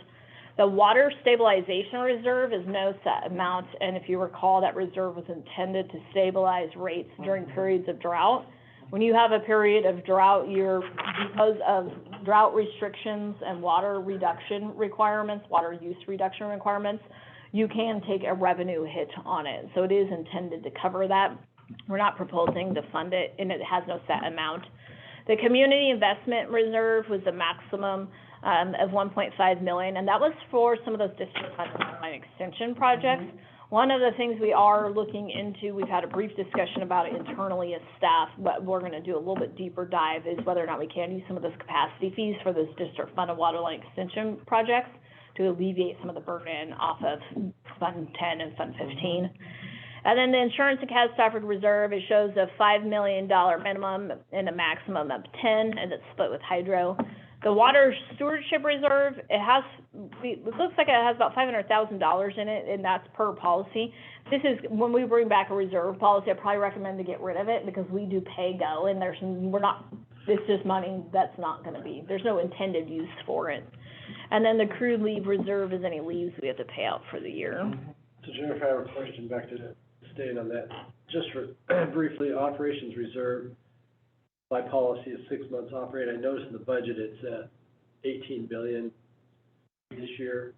The water stabilization reserve is no set amount, and if you recall, that reserve was intended to stabilize rates during periods of drought. When you have a period of drought, because of drought restrictions and water reduction requirements, water use reduction requirements, you can take a revenue hit on it. So it is intended to cover that. We're not proposing to fund it, and it has no set amount. The community investment reserve was the maximum of $1.5 million, and that was for some of those district line extension projects. One of the things we are looking into, we've had a brief discussion about it internally as staff, but we're gonna do a little bit deeper dive, is whether or not we can use some of those capacity fees for those district funded water line extension projects to alleviate some of the burden off of Fund 10 and Fund 15. And then the insurance and catastrophic reserve, it shows a $5 million minimum and a maximum of 10, and it's split with hydro. The water stewardship reserve, it looks like it has about $500,000 in it, and that's per policy. This is, when we bring back a reserve policy, I probably recommend to get rid of it, because we do pay-go, and it's just money that's not gonna be, there's no intended use for it. And then the accrued leave reserve is any leaves we have to pay out for the year. So Jennifer, I have a question back to staying on that. Just for briefly, operations reserve by policy is 6 months operate. I noticed in the budget it's at 18 billion this year,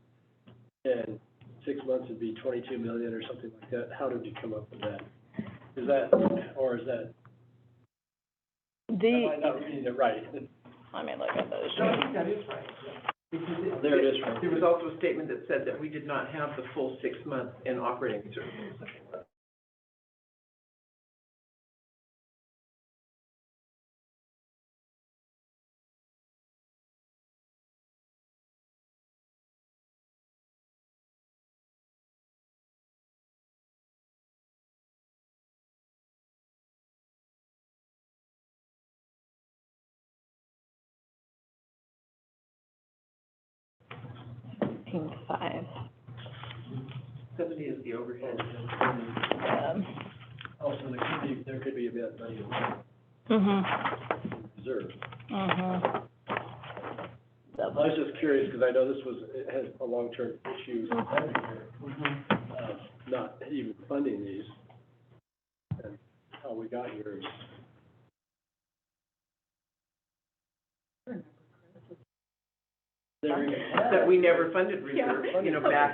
and 6 months would be 22 million or something like that. How did you come up with that? Is that, or is that, am I not reading it right? Let me look at those. No, I think that is right. Because There it is, right. there was also a statement that said that we did not have the full 6 months in operating reserve. $15.5. 70 is the overhead. Also, there could be a bit of money Mhm. in reserve. Mhm. I was just curious, because I know it has a long-term issue every year, not even funding these. And how we got here is. That we never funded reserve, back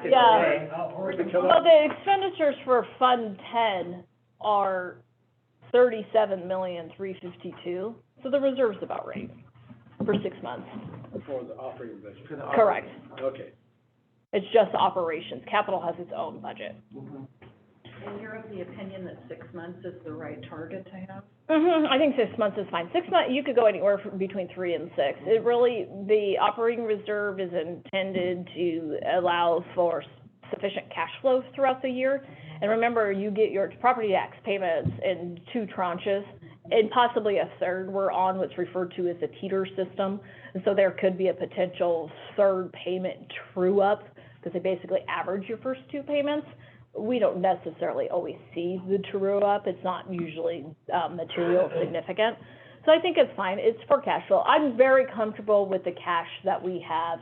in the Yeah. day. Well, the expenditures for Fund 10 are $37,352,000, so the reserve's about right for 6 months. For the operating budget. Correct. Okay. It's just operations. Capital has its own budget. And you're of the opinion that 6 months is the right target to have? I think 6 months is fine. 6 months, you could go anywhere between 3 and 6. It really, the operating reserve is intended to allow for sufficient cash flow throughout the year. And remember, you get your property tax payments in 2 tranches, and possibly a third. We're on what's referred to as a teeter system. And so there could be a potential third payment true-up, because they basically average your first 2 payments. We don't necessarily always see the true-up. It's not usually material significant. So I think it's fine. It's for cash flow. I'm very comfortable with the cash that we have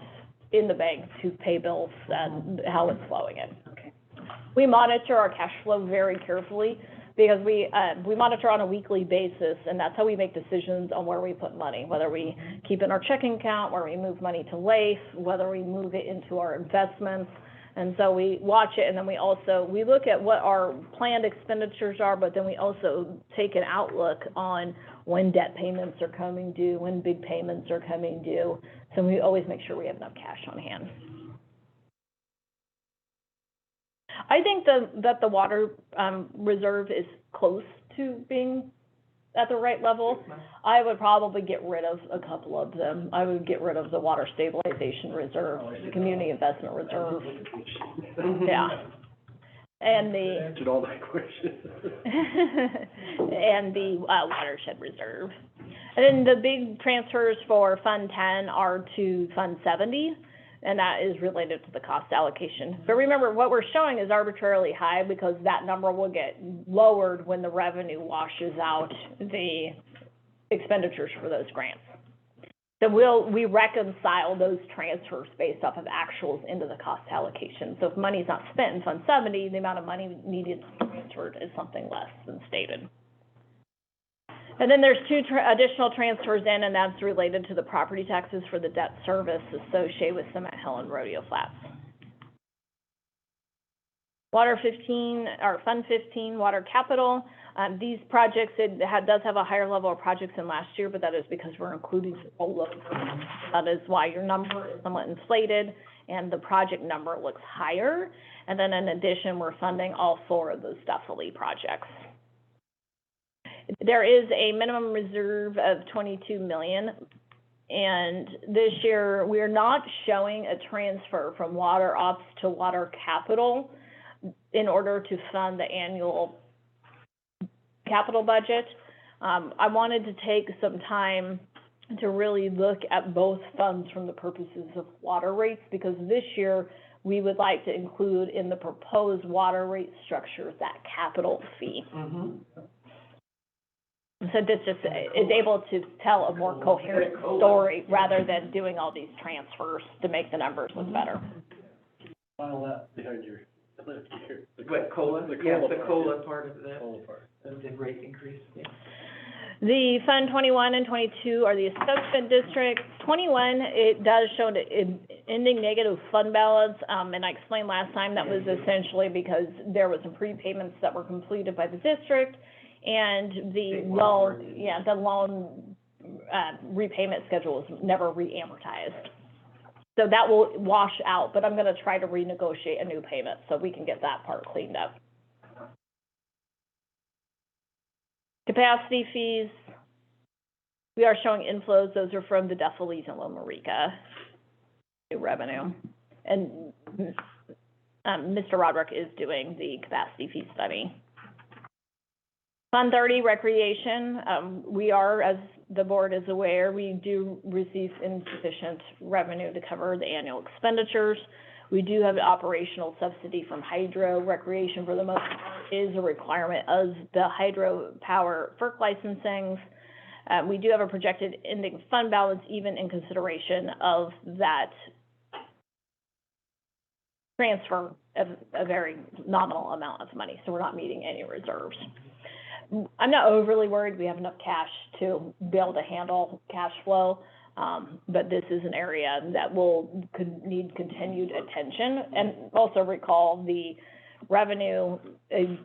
in the bank to pay bills and how it's flowing in. Okay. We monitor our cash flow very carefully, because we monitor on a weekly basis, and that's how we make decisions on where we put money, whether we keep in our checking account, where we move money to LAIF, whether we move it into our investments. And so we watch it, and then we look at what our planned expenditures are, but then we also take an outlook on when debt payments are coming due, when big payments are coming due. So we always make sure we have enough cash on hand. I think that the water reserve is close to being at the right level. I would probably get rid of a couple of them. I would get rid of the water stabilization reserve, the community investment reserve. Yeah. And the. Answered all my questions. And the watershed reserve. And then the big transfers for Fund 10 are to Fund 70, and that is related to the cost allocation. But remember, what we're showing is arbitrarily high, because that number will get lowered when the revenue washes out the expenditures for those grants. So we reconcile those transfers based off of actuals into the cost allocation. So if money's not spent in Fund 70, the amount of money needed to be transferred is something less than stated. And then there's 2 additional transfers in, and that's related to the property taxes for the debt service associated with Cement Hill and Rodeo Flats. Fund 15, water capital. These projects, does have a higher level of projects than last year, but that is because we're including rollover. That is why your number is somewhat inflated, and the project number looks higher. And then in addition, we're funding all 4 of those Duffley projects. There is a minimum reserve of 22 million, and this year we're not showing a transfer from water ops to water capital in order to fund the annual capital budget. I wanted to take some time to really look at both funds from the purposes of water rates, because this year, we would like to include in the proposed water rate structure that capital fee. Mm-hmm. So this just is able to tell a more coherent story rather than doing all these transfers to make the numbers look better. File that behind your, What, COLA? The Yeah, COLA the part, COLA yeah. part of that, Whole part. of the rate increase, yeah. The Fund 21 and 22 are the assessment districts. 21, it does show an ending negative fund balance, and I explained last time that was essentially because there was some prepayments that were completed by the district, and the loan repayment schedule was never re-amortized. So that will wash out, but I'm gonna try to renegotiate a new payment so we can get that part cleaned up. Capacity fees, we are showing inflows, those are from the Defalees and Loma Rica, new revenue. And, Mr. Roderick is doing the capacity fee study. Fund 30, recreation, we are, as the board is aware, we do receive insufficient revenue to cover the annual expenditures. We do have an operational subsidy from hydro. Recreation, for the most part, is a requirement of the hydropower FERC licensings. We do have a projected ending fund balance, even in consideration of that transfer of a very nominal amount of money, so we're not meeting any reserves. I'm not overly worried. We have enough cash to be able to handle cash flow, but this is an area that could need continued attention. And also recall the revenue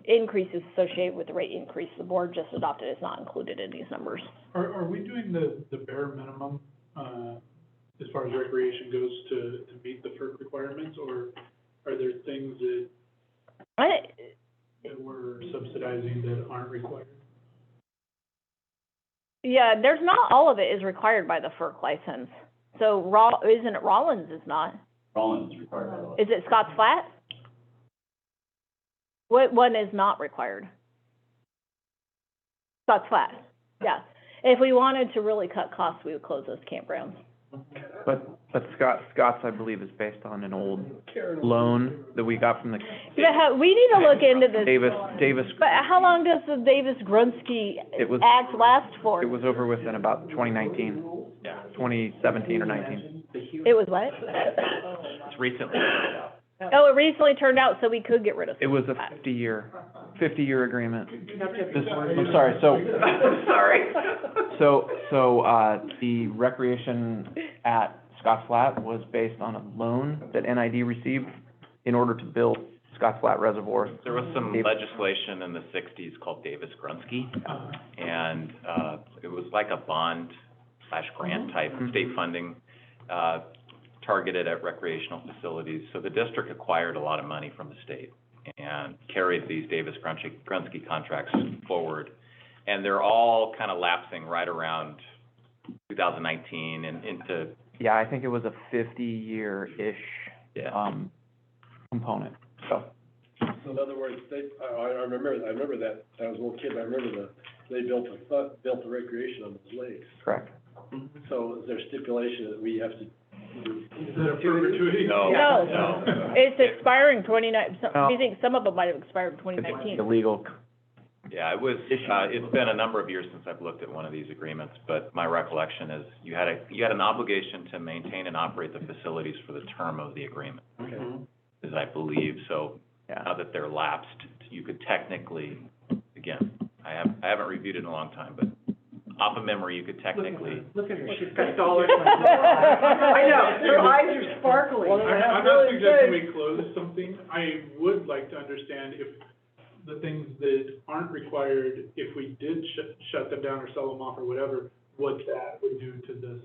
increases associated with the rate increase the board just adopted is not included in these numbers. Are we doing the bare minimum, as far as recreation goes to meet the FERC requirements, or are there things that we're subsidizing that aren't required? Yeah, there's not all of it is required by the FERC license. So isn't it Rollins is not? Rollins is required by law. Is it Scotts Flat? What one is not required? Scotts Flat, yeah. If we wanted to really cut costs, we would close those campgrounds. But Scott's, I believe, is based on an old loan that we got from the We need to look into this. Davis. But how long does the Davis-Grunsky Act last for? It was over with in about 2019, 2017 or 19. It was what? It's recently turned out. Oh, it recently turned out, so we could get rid of it. It was a 50-year agreement. I'm sorry, so. Sorry. So, the recreation at Scotts Flat was based on a loan that NID received in order to build Scotts Flat Reservoir. There was some legislation in the 60s called Davis-Grunsky, and it was like a bond/grant type state funding targeted at recreational facilities. So the district acquired a lot of money from the state and carried these Davis-Grunsky contracts forward. And they're all kind of lapsing right around 2019 and into... Yeah, I think it was a 50-year-ish component, so. So in other words, I remember that, I was a little kid, I remember they built the recreation on those lakes. Correct. So is there stipulation that we have to? Is that a perpetuity? No. It's expiring No. we think some of them might have expired in 2019. It's illegal. Yeah, it's been a number of years since I've looked at one of these agreements, but my recollection is you had an obligation to maintain and operate the facilities for the term of the agreement, as I believe. So now that they're lapsed, you could technically, again, I haven't reviewed it in a long time, but off of memory, you could technically. Look at her, she's got dollars. I know, her eyes are sparkling. I'm not suggesting we close something. I would like to understand if the things that aren't required, if we did shut them down or sell them off or whatever, what that would do to this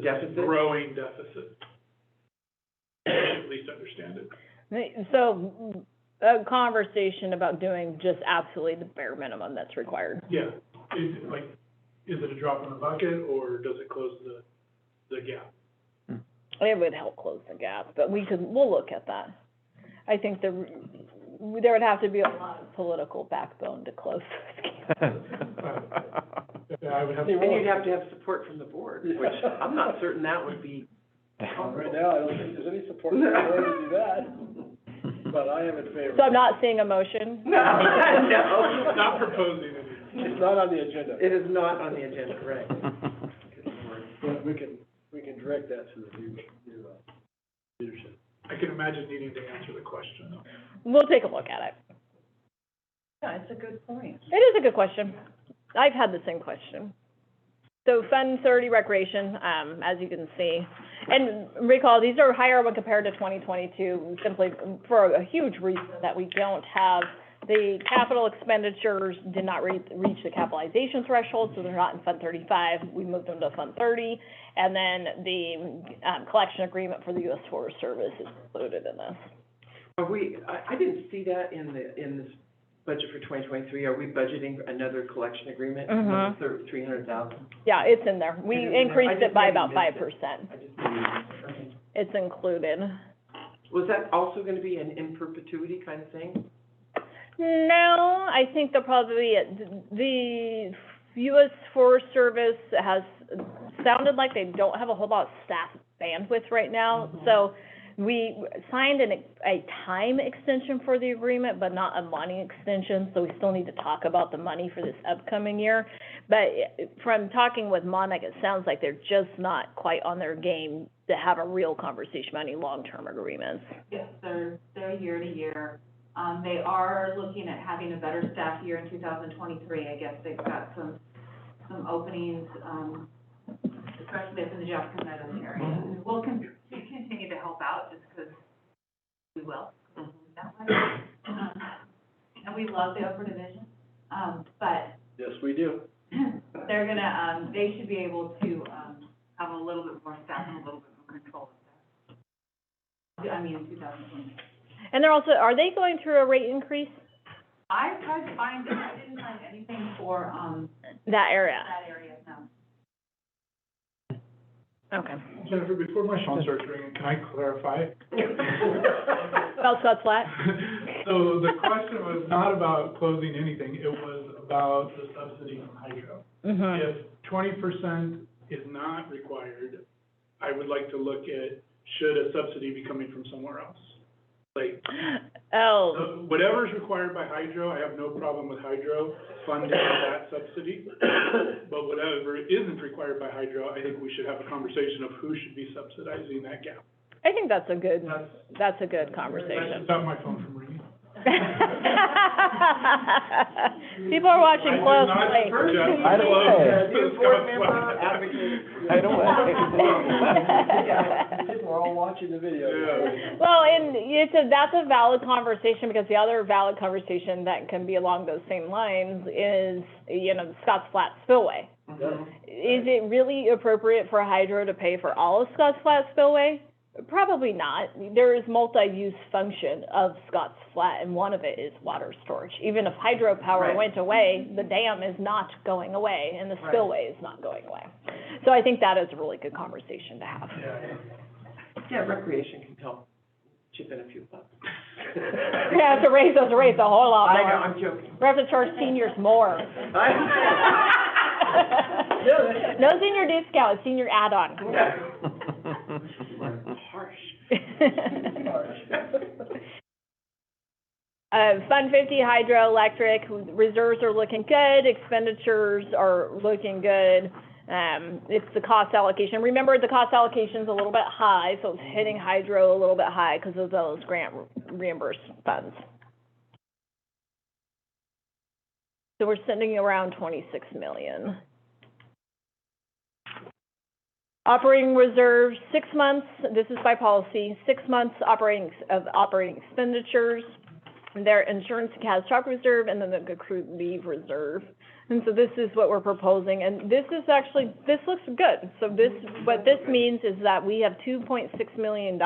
Deficit? growing deficit. At least understand it. So, a conversation about doing just absolutely the bare minimum that's required. Yeah, is it a drop in the bucket, or does it close the gap? It would help close the gap, but we'll look at that. I think there would have to be a lot of political backbone to close this gap. I would have. And you'd have to have support from the board, which I'm not certain that would be. Right now, I don't think there's any support for the board to do that, but I am in favor. So I'm not seeing a motion. No. Not proposing it. It's not on the agenda. It is not on the agenda, right? But we can direct that to the new leadership. I can imagine needing to answer the question. We'll take a look at it. Yeah, it's a good point. It is a good question. I've had the same question. So Fund 30 Recreation, as you can see, and recall, these are higher when compared to 2022, simply for a huge reason that we don't have, the capital expenditures did not reach the capitalization threshold, so they're not in Fund 35. We moved them to Fund 30, and then the collection agreement for the U.S. Forest Service is included in this. Are we, I didn't see that in this budget for 2023. Are we budgeting another collection agreement? Mhm. Another 300,000? Yeah, it's in there. We It is in there. increased I it just by maybe about missed 5%. I just didn't, okay. It's included. Was that also gonna be an in perpetuity kind of thing? No, I think they'll probably, the U.S. Forest Service has sounded like they don't have a whole lot of staff bandwidth right now. So we signed a time extension for the agreement, but not a money extension, so we still need to talk about the money for this upcoming year. But from talking with Monarch, it sounds like they're just not quite on their game to have a real conversation about any long-term agreements. Yes, they're year to year. They are looking at having a better staff year in 2023. I guess they've got some openings, especially up in the Jefferson Meadows area. And we'll continue to help out just because we will, that way. And we love the Upper Division, but Yes, we do. they're gonna, they should be able to, have a little bit more staff and a little bit more control of that. I mean, in 2020. And they're also, are they going through a rate increase? I tried to find, I didn't find anything for, That area? that area, no. Okay. Jennifer, before my phone starts ringing, can I clarify? About Scotts Flat? So the question was not about closing anything, it was about the subsidy from hydro. Mm-hmm. If 20% is not required, I would like to look at, should a subsidy be coming from somewhere else? Like, Oh, whatever's required by hydro, I have no problem with hydro funding that subsidy. But whatever isn't required by hydro, I think we should have a conversation of who should be subsidizing that gap. I think that's a good conversation. Stop my phone from ringing. People are watching closely. I don't know. New board member advocate. I don't We're all watching the video. Yeah. Well, and that's a valid conversation, because the other valid conversation that can be along those same lines is, the Scotts Flat spillway. Is it really appropriate for hydro to pay for all of Scotts Flat spillway? Probably not. There is multi-use function of Scotts Flat, and one of it is water storage. Even if hydropower went away, the dam is not going away, and the spillway is not going away. So I think that is a really good conversation to have. Yeah, recreation can help chip in a few bucks. Yeah, to raise those rates a whole lot I know, more. I'm joking. We have to charge seniors more. No senior discount, senior add-on. Harsh. Fund 50 hydroelectric, reserves are looking good, expenditures are looking good. It's the cost allocation. Remember, the cost allocation's a little bit high, so it's hitting hydro a little bit high because of those grant reimbursed funds. So we're sitting around 26 million. Operating reserves, 6 months, this is by policy, 6 months operating expenditures. Their insurance and catastrophic reserve, and then the accrued leave reserve. And so this is what we're proposing, and this is actually, this looks good. So what this means is that we have $2.6 million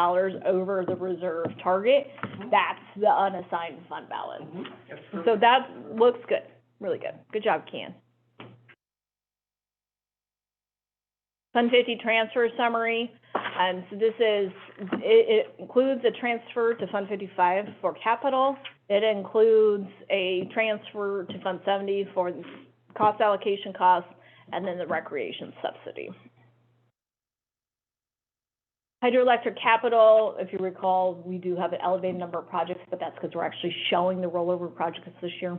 over the reserve target. That's the unassigned fund balance. So that looks good, really good. Good job, Ken. Fund 50 transfer summary, and so this is, it includes a transfer to Fund 55 for capital, It includes a transfer to Fund 70 for cost allocation costs, and then the recreation subsidy. Hydroelectric capital, if you recall, we do have an elevated number of projects, but that's because we're actually showing the rollover projects this year.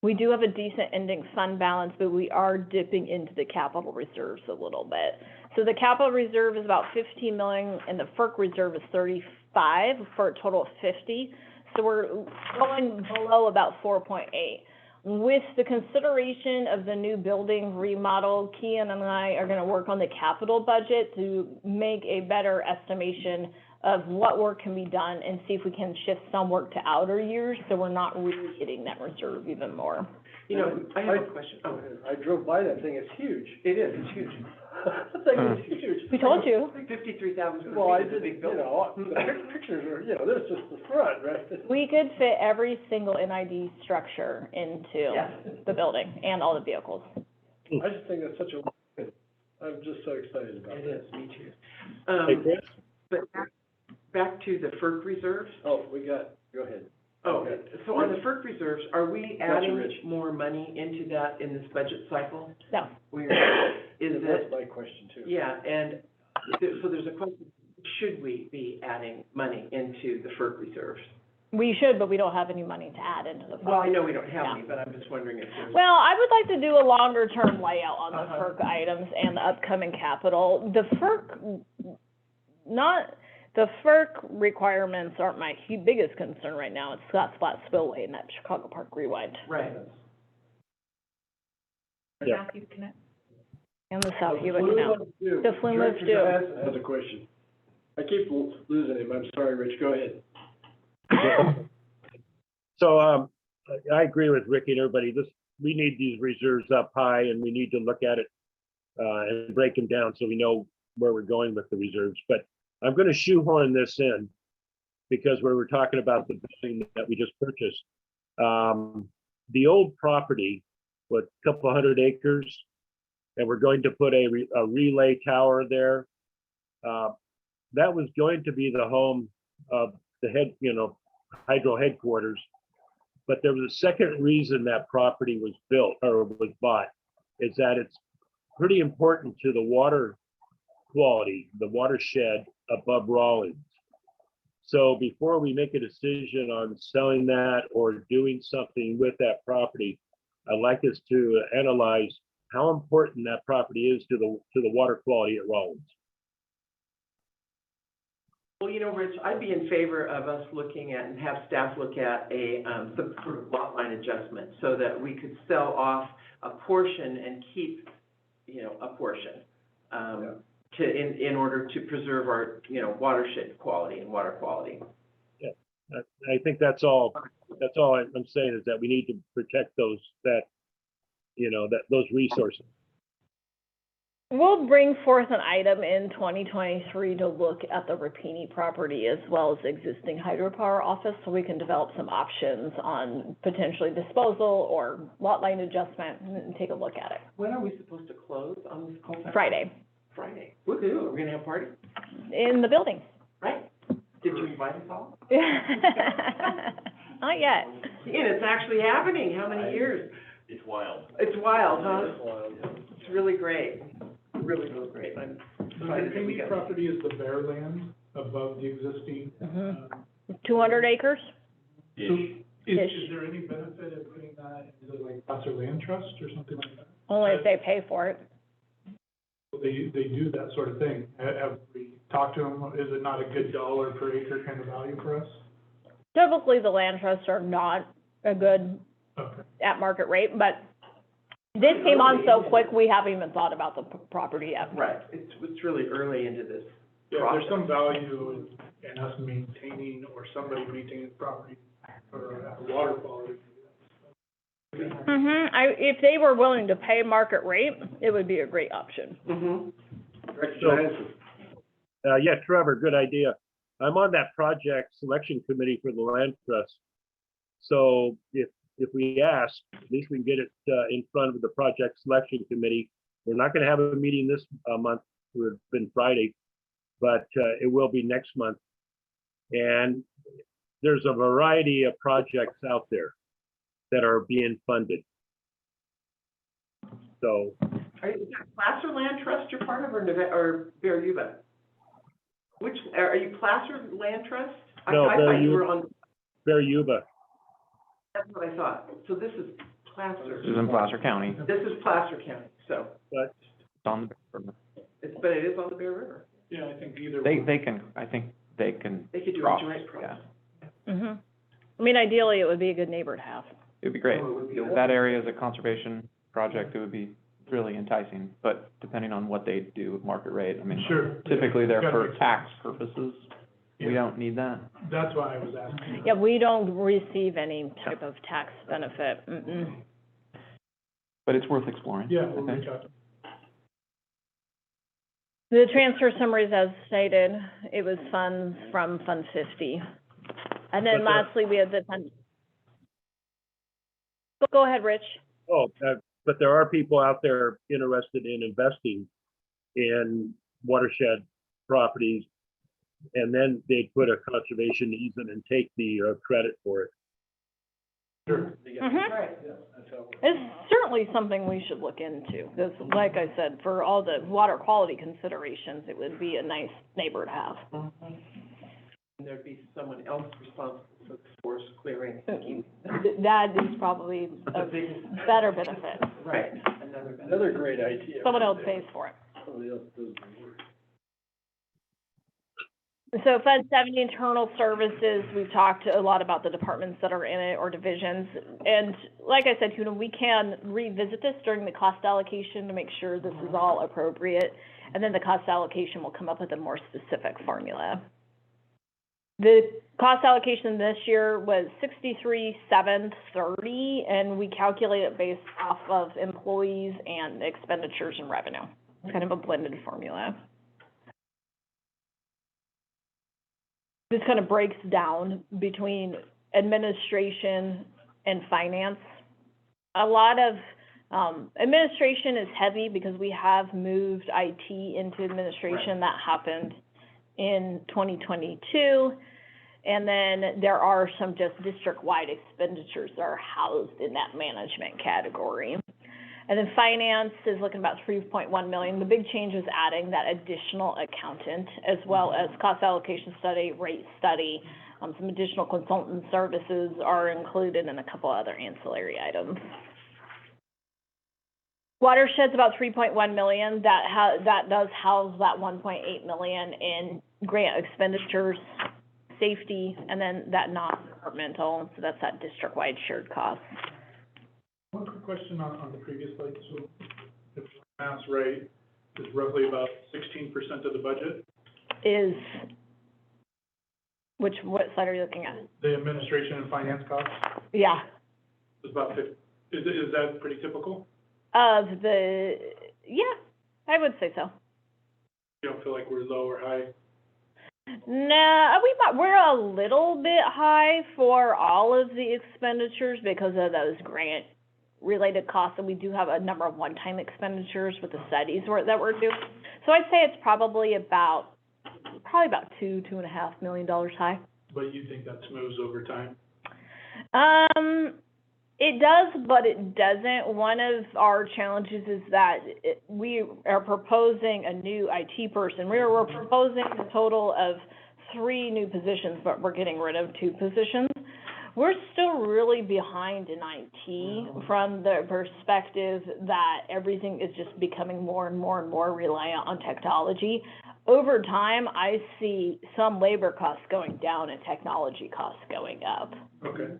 We do have a decent ending fund balance, but we are dipping into the capital reserves a little bit. So the capital reserve is about 15 million, and the FERC reserve is 35, for a total of 50. So we're going below about 4.8. With the consideration of the new building remodel, Kian and I are gonna work on the capital budget to make a better estimation of what work can be done and see if we can shift some work to outer years, so we're not really hitting that reserve even more. You know, I have a question. Oh, I drove by that thing, it's huge. it is, it's huge. That thing is huge. We told you. 53,000 Well, I square feet is a did, big you building. know, the pictures are, you know, there's just the front, right? We could fit every single NID structure into Yeah. the building and all the vehicles. I just think that's such a, I'm just so excited about It it. is, me too. Hey, Chris? But back to the FERC reserves. Oh, go ahead. Oh, Okay. so on the FERC reserves, are we Gotcha, adding Rich. more money into that in this budget cycle? No. Is That's it, my question too. yeah, and so there's a question, should we be adding money into the FERC reserves? We should, but we don't have any money to add into the fund. Well, I know we don't have Yeah. any, but I'm just wondering if there's. Well, I would like to do a longer term layout on the Uh-huh. FERC items and the upcoming capital. The FERC requirements aren't my biggest concern right now. It's Scotts Flat Spillway and that Chicago Park Rewind Right. Yeah. Matthew, can I? and the South Hewitt Canal. The Flume Lift Director do. Johansson has a question. I keep losing him, I'm sorry, Rich, go ahead. So, I agree with Ricky and everybody. We need these reserves up high, and we need to look at it, and break them down so we know where we're going with the reserves. But I'm gonna shoehorn this in, because we were talking about the building that we just purchased. The old property, with a couple hundred acres, and we're going to put a relay tower there. That was going to be the home of the hydro headquarters. But there was a second reason that property was built or was bought, is that it's pretty important to the water quality, the watershed above Rawlins. So before we make a decision on selling that or doing something with that property, I'd like us to analyze how important that property is to the water quality at Rawlins. Well, you know, Rich, I'd be in favor of us looking at and have staff look at some sort of lot line adjustment so that we could sell off a portion and keep, you know, a portion. In order to preserve our, you know, watershed quality and water quality. Yeah, I think that's all I'm saying, is that we need to protect those resources. We'll bring forth an item in 2023 to look at the Rapini property as well as the existing hydropower office, so we can develop some options on potentially disposal or lot line adjustment and take a look at it. When are we supposed to close on this cul Friday, Friday. Woo-hoo, are we gonna have a party? in the building. Right? Did you invite us all? Not yet. And it's actually happening, how many years? It's wild. It's wild, huh? That's wild. It's really great, really, really great. I'm So excited that we the got. property is the bare land above the existing. Mhm. 200 acres? So Ish. is there any benefit of putting that into like Placer Land Trust or something like that? Only if they pay for it. They do that sort of thing. Have we talked to them? Is it not a good dollar per acre kind of value for us? Typically, the land trusts are not a good Okay. at market rate, but this came on so quick, we haven't even thought about the property yet. Right, it's really early into this Yeah, process. there's some value in us maintaining or somebody maintaining the property for water quality. If they were willing to pay market rate, it would be a great option. Mm-hmm. Director So- Johansson. Yeah, Trevor, good idea. I'm on that project selection committee for the land trust. So if we ask, at least we can get it in front of the project selection committee. We're not gonna have a meeting this month, it would have been Friday, but it will be next month. And there's a variety of projects out there that are being funded. So, Is that Placer Land Trust you're part of, or Bear Yuba? Which, are you Placer Land Trust? No, I Bear thought you Yuba. were on, Bear Yuba, that's what I thought. So this is Placer. This is in Placer County, This is Placer County, so, but it's on the river. but it is on the Bear River. Yeah, I think either They, one. they can, I think they can They could do a cross, joint yeah. project. Mhm. I mean, ideally, it would be a good neighbor to have. It'd be great. Oh, it would be If that area is a conservation project, it would be really enticing, but depending on what they do with market rate, I mean, Sure. typically they're Gotta for make sense. tax purposes. We Yeah. don't need that. That's why I was asking. Yeah, we don't receive any type of tax benefit, mm-mm. But it's worth exploring. Yeah, I we'll think. reach out. The transfer summaries as stated, it was funds from Fund 50. And then But lastly, we had the fund. Go ahead, Rich. but there are people out there interested in investing in watershed properties. And then they put a conservation easement and take the credit for it. Sure. Mhm. Right. Yeah, that's how it works. It's certainly something we should look into, because like I said, for all the water quality considerations, it would be a nice neighbor to have. And there'd be someone else responsible for the forest clearing. That is probably a better benefit. Right, another benefit. Another great idea. Someone else pays for it. Somebody else does the work. So Fund 70 internal services, we've talked a lot about the departments that are in it or divisions. And like I said, we can revisit this during the cost allocation to make sure this is all appropriate. And then the cost allocation will come up with a more specific formula. The cost allocation this year was 63,730, and we calculate it based off of employees and expenditures and revenue. It's kind of a blended formula. This kind of breaks down between administration and finance. A lot of administration is heavy because we have moved IT into administration. That happened in 2022. And then there are some just district-wide expenditures that are housed in that management category. And then finance is looking about 3.1 million. The big change is adding that additional accountant, as well as cost allocation study, rate study. Some additional consultant services are included in a couple other ancillary items. Watershed's about 3.1 million. That does house that 1.8 million in grant expenditures, safety, and then that non-departmental, so that's that district-wide shared cost. One quick question on the previous slide. So if math's right, is roughly about 16% of the budget, Is, what slide are you looking at? the administration and finance costs Yeah, is about 50. Is that pretty typical? yeah, I would say so. You don't feel like we're low or high? Nah, we're a little bit high for all of the expenditures because of those grant-related costs, and we do have a number of one-time expenditures with the studies that we're doing. So I'd say it's probably about $2.5 million high. But you think that smooths over time? It does, but it doesn't. One of our challenges is that we are proposing a new IT person. We're proposing a total of 3 new positions, but we're getting rid of 2 positions. We're still really behind in IT from the perspective that everything is just becoming more and more and more reliant on technology. Over time, I see some labor costs going down and technology costs going up. Okay.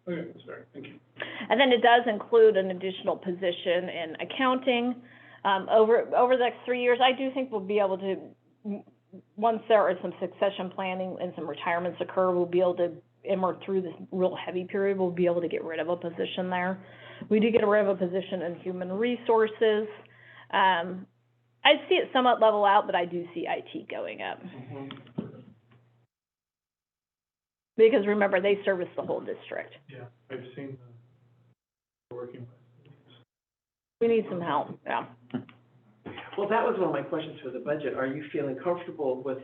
Okay, that's fair. Thank you. And then it does include an additional position in accounting. Over the next 3 years, I do think we'll be able to, once there is some succession planning and some retirements occur, we'll be able to, and we're through this real heavy period, we'll be able to get rid of a position there. We do get rid of a position in human resources. I see it somewhat level out, but I do see IT going up. Because remember, they service the whole district. Yeah, I've seen the working with. We need some help, yeah. Well, that was one of my questions for the budget. Are you feeling comfortable with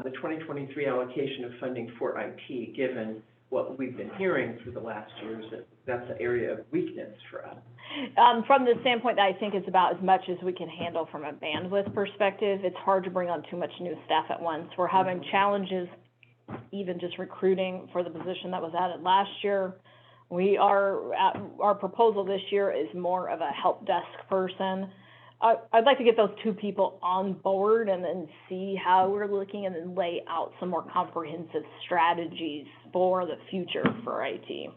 the 2023 allocation of funding for IT, given what we've been hearing through the last years, that that's an area of weakness for us. From the standpoint that I think it's about as much as we can handle from a bandwidth perspective, it's hard to bring on too much new staff at once. We're having challenges, even just recruiting for the position that was added last year. Our proposal this year is more of a help desk person. I'd like to get those two people on board and then see how we're looking and then lay out some more comprehensive strategies for the future for IT.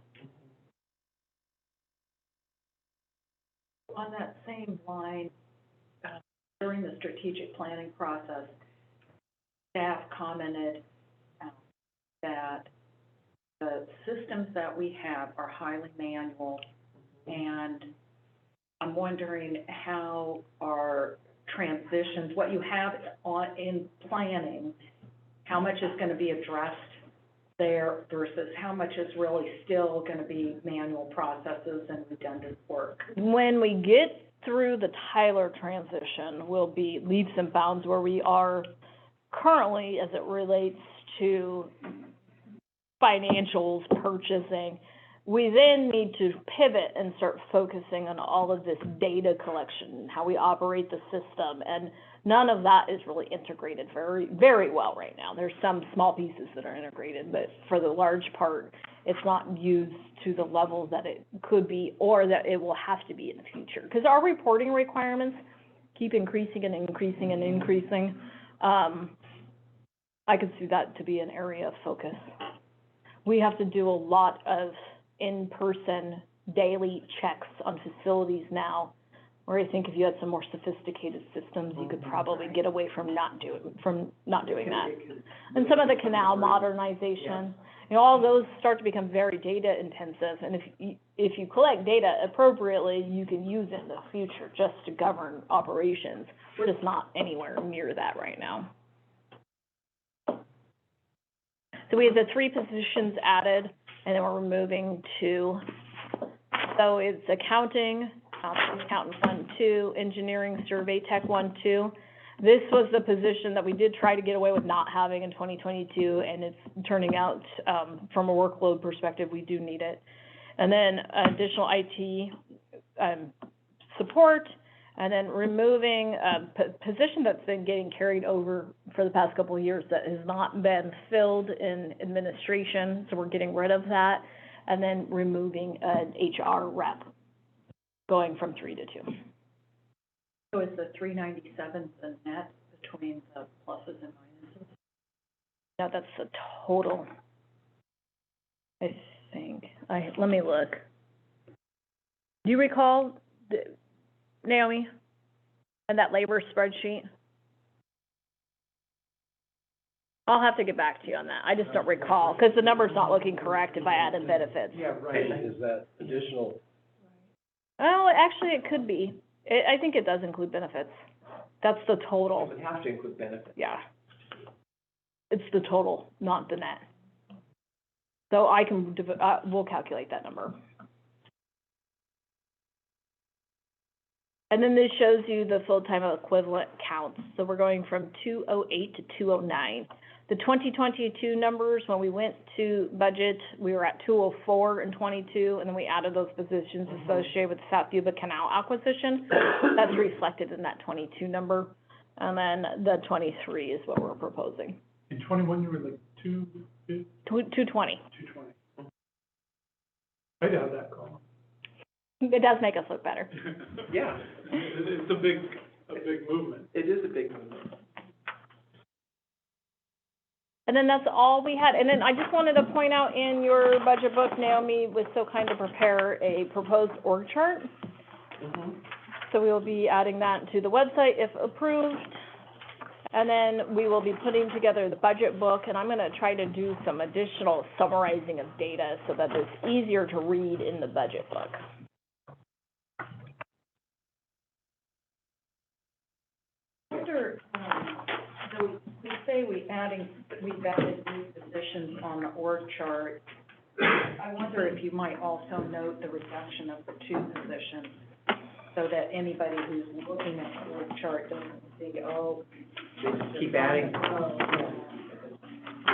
On that same line, during the strategic planning process, staff commented that the systems that we have are highly manual, and I'm wondering how our transitions, what you have in planning, how much is going to be addressed there versus how much is really still going to be manual processes and redundant work. When we get through the Tyler transition, we'll be leaps and bounds where we are currently as it relates to financials, purchasing. We then need to pivot and start focusing on all of this data collection, how we operate the system, and none of that is really integrated very, very well right now. There's some small pieces that are integrated, but for the large part, it's not used to the level that it could be or that it will have to be in the future. Because our reporting requirements keep increasing and increasing and increasing. I could see that to be an area of focus. We have to do a lot of in-person daily checks on facilities now, where I think if you had some more sophisticated systems, you could probably get away from not doing that. And some of the canal modernization, you know, all those start to become very data intensive, and if you collect data appropriately, you can use it in the future just to govern operations. We're just not anywhere near that right now. So we have the 3 positions added, and then we're removing 2. So it's accounting, accountant 1, 2, engineering, survey tech 1, 2. This was the position that we did try to get away with not having in 2022, and it's turning out, from a workload perspective, we do need it. And then additional IT support, and then removing a position that's been getting carried over for the past couple of years that has not been filled in administration, so we're getting rid of that, and then removing an HR rep, going from 3 to 2. So is the 397 the net between the pluses and minuses? No, that's the total, I think. Let me look. Do you recall, Naomi, and that labor spreadsheet? I'll have to get back to you on that. I just don't recall, because the number's not looking correct if I added benefits. Yeah, right. Is that additional? Oh, actually, it could be. I think it does include benefits. That's the total. It would have to include benefits. Yeah. It's the total, not the net. So I can, we'll calculate that number. And then this shows you the full-time equivalent counts. So we're going from 208 to 209. The 2022 numbers, when we went to budget, we were at 204 in 22, and then we added those positions associated with the South Yuba Canal acquisition. That's reflected in that 22 number. And then the 23 is what we're proposing. In 21, you were like 220? 220. 220. I'd add that column. It does make us look better. Yeah. It's a big movement. It is a big movement. And then that's all we had. And then I just wanted to point out in your budget book, Naomi was so kind to prepare a proposed org chart. So we will be adding that to the website if approved. And then we will be putting together the budget book, and I'm going to try to do some additional summarizing of data so that it's easier to read in the budget book. After, so we say we've added new positions on the org chart. I wonder if you might also note the reduction of the 2 positions, so that anybody who's looking at the org chart doesn't think, oh. They just keep adding. Oh, yeah.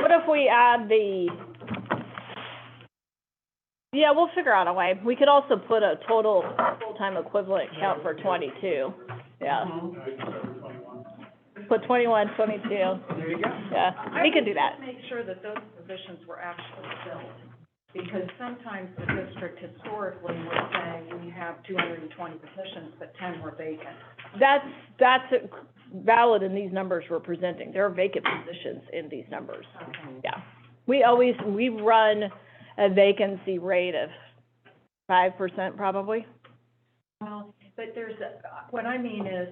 What if we add yeah, we'll figure out a way. We could also put a total full-time equivalent count for 22. Yeah, Mhm. I can start with 21. put 21, 22. There you go. Yeah, we could do that. I would make sure that those positions were actually filled, because sometimes the district historically would say, we have 220 positions, but 10 were vacant. That's valid in these numbers we're presenting. There are vacant positions in these numbers. Yeah. We run a vacancy rate of 5% probably. Well, but what I mean is,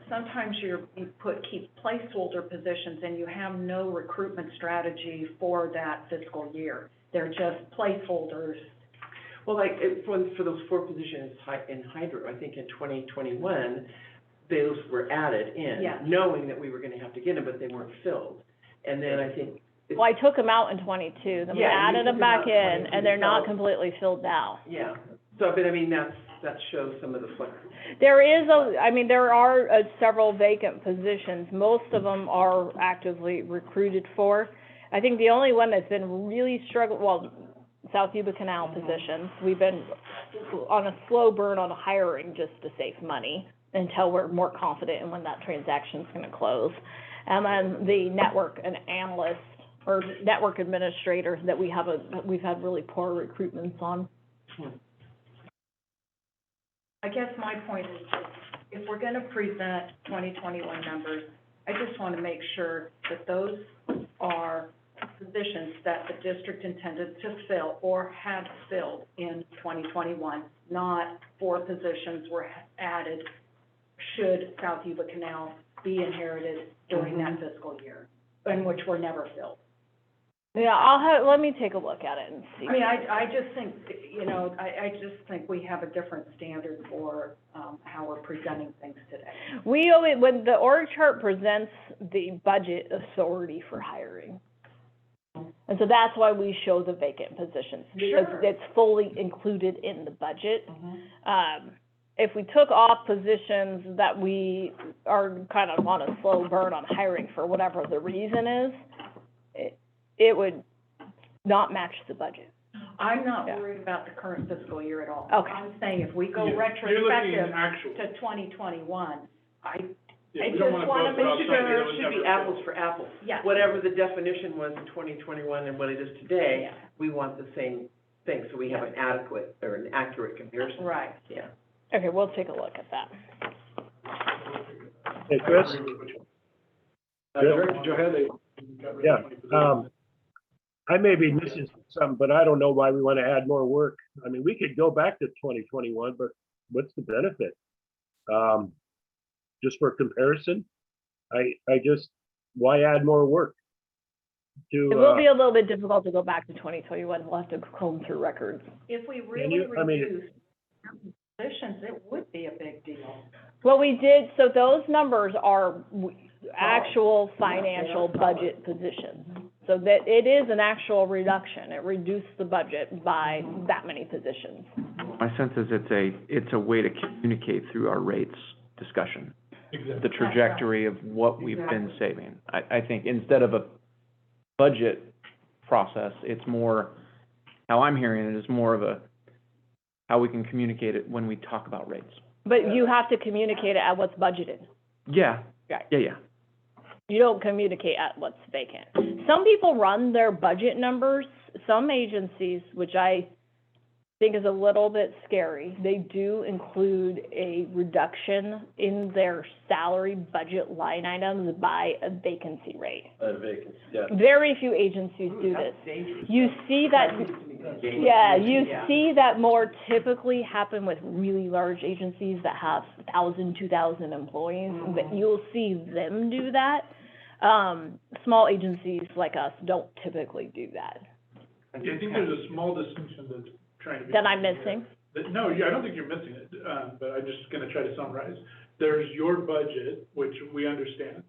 sometimes you keep placeholder positions and you have no recruitment strategy for that fiscal year. They're just placeholders. Well, like, for those 4 positions in hydro, I think in 2021, those were added in, Yeah. knowing that we were gonna have to get them, but they weren't filled. And then I think. Well, I took them out in 22, then we Yeah, you added took them them back out in in, 22, and they're not so- completely filled now. Yeah, so, but I mean, that shows some of the flex. There are several vacant positions. Most of them are actively recruited for. I think the only one that's been really South Yuba Canal positions. We've been on a slow burn on hiring just to save money until we're more confident in when that transaction's gonna close. And then the network and analyst or network administrator that we've had really poor recruitments on. I guess my point is, if we're gonna present 2021 numbers, I just wanna make sure that those are positions that the district intended to fill or had filled in 2021, not 4 positions were added should South Yuba Canal be inherited during that fiscal year, and which were never filled. Yeah, let me take a look at it and see. I mean, I just think, I just think we have a different standard for, how we're presenting things today. When the org chart presents the budget authority for hiring. And so that's why we show the vacant positions, because Sure. it's fully included in the budget. If we took off positions that we are kind of on a slow burn on hiring for whatever the reason is, it would not match the budget. I'm not Yeah. worried about the current fiscal year at all. Okay. I'm saying if we go You're looking retrospective actual. to 2021, Yeah, I we don't just wanna wanna boast make about It something that was should never be filled. apples for apples. Yeah. Whatever the definition was in 2021 and what it is today, Yeah. we want the same thing, so we have an adequate or an accurate comparison. Right. Yeah. Okay, we'll take a look at that. Hey, Chris? Director Johanna, Yeah, I may be missing some, but I don't know why we want to add more work. I mean, we could go back to 2021, but what's the benefit? Just for comparison, why add more work? It will be a little bit difficult to go back to 2021. We'll have to comb through records. If we Can really you- I mean- reduce positions, it would be a big deal. Well, we did, so those numbers are actual financial budget positions. So that it is an actual reduction. It reduced the budget by that many positions. My sense is it's a way to communicate through our rates discussion, Exactly. the trajectory of what we've been saving. I think instead of a budget process, it's more, how I'm hearing it is more of how we can communicate it when we talk about rates. But you have to communicate it at what's budgeted. Yeah. Right. Yeah. You don't communicate at what's vacant. Some people run their budget numbers, some agencies, which I think is a little bit scary, they do include a reduction in their salary budget line items by a vacancy rate. vacancy, yeah. Very few agencies do this. That's dangerous. You see that, Yeah, you see that more typically happen with really large agencies that have 1,000, 2,000 employees, but you'll see them do that. Small agencies like us don't typically do that. Yeah, I think there's a small distinction that's trying to be. That I'm missing? No, I don't think you're missing it, but I'm just gonna try to summarize. There's your budget, which we understand,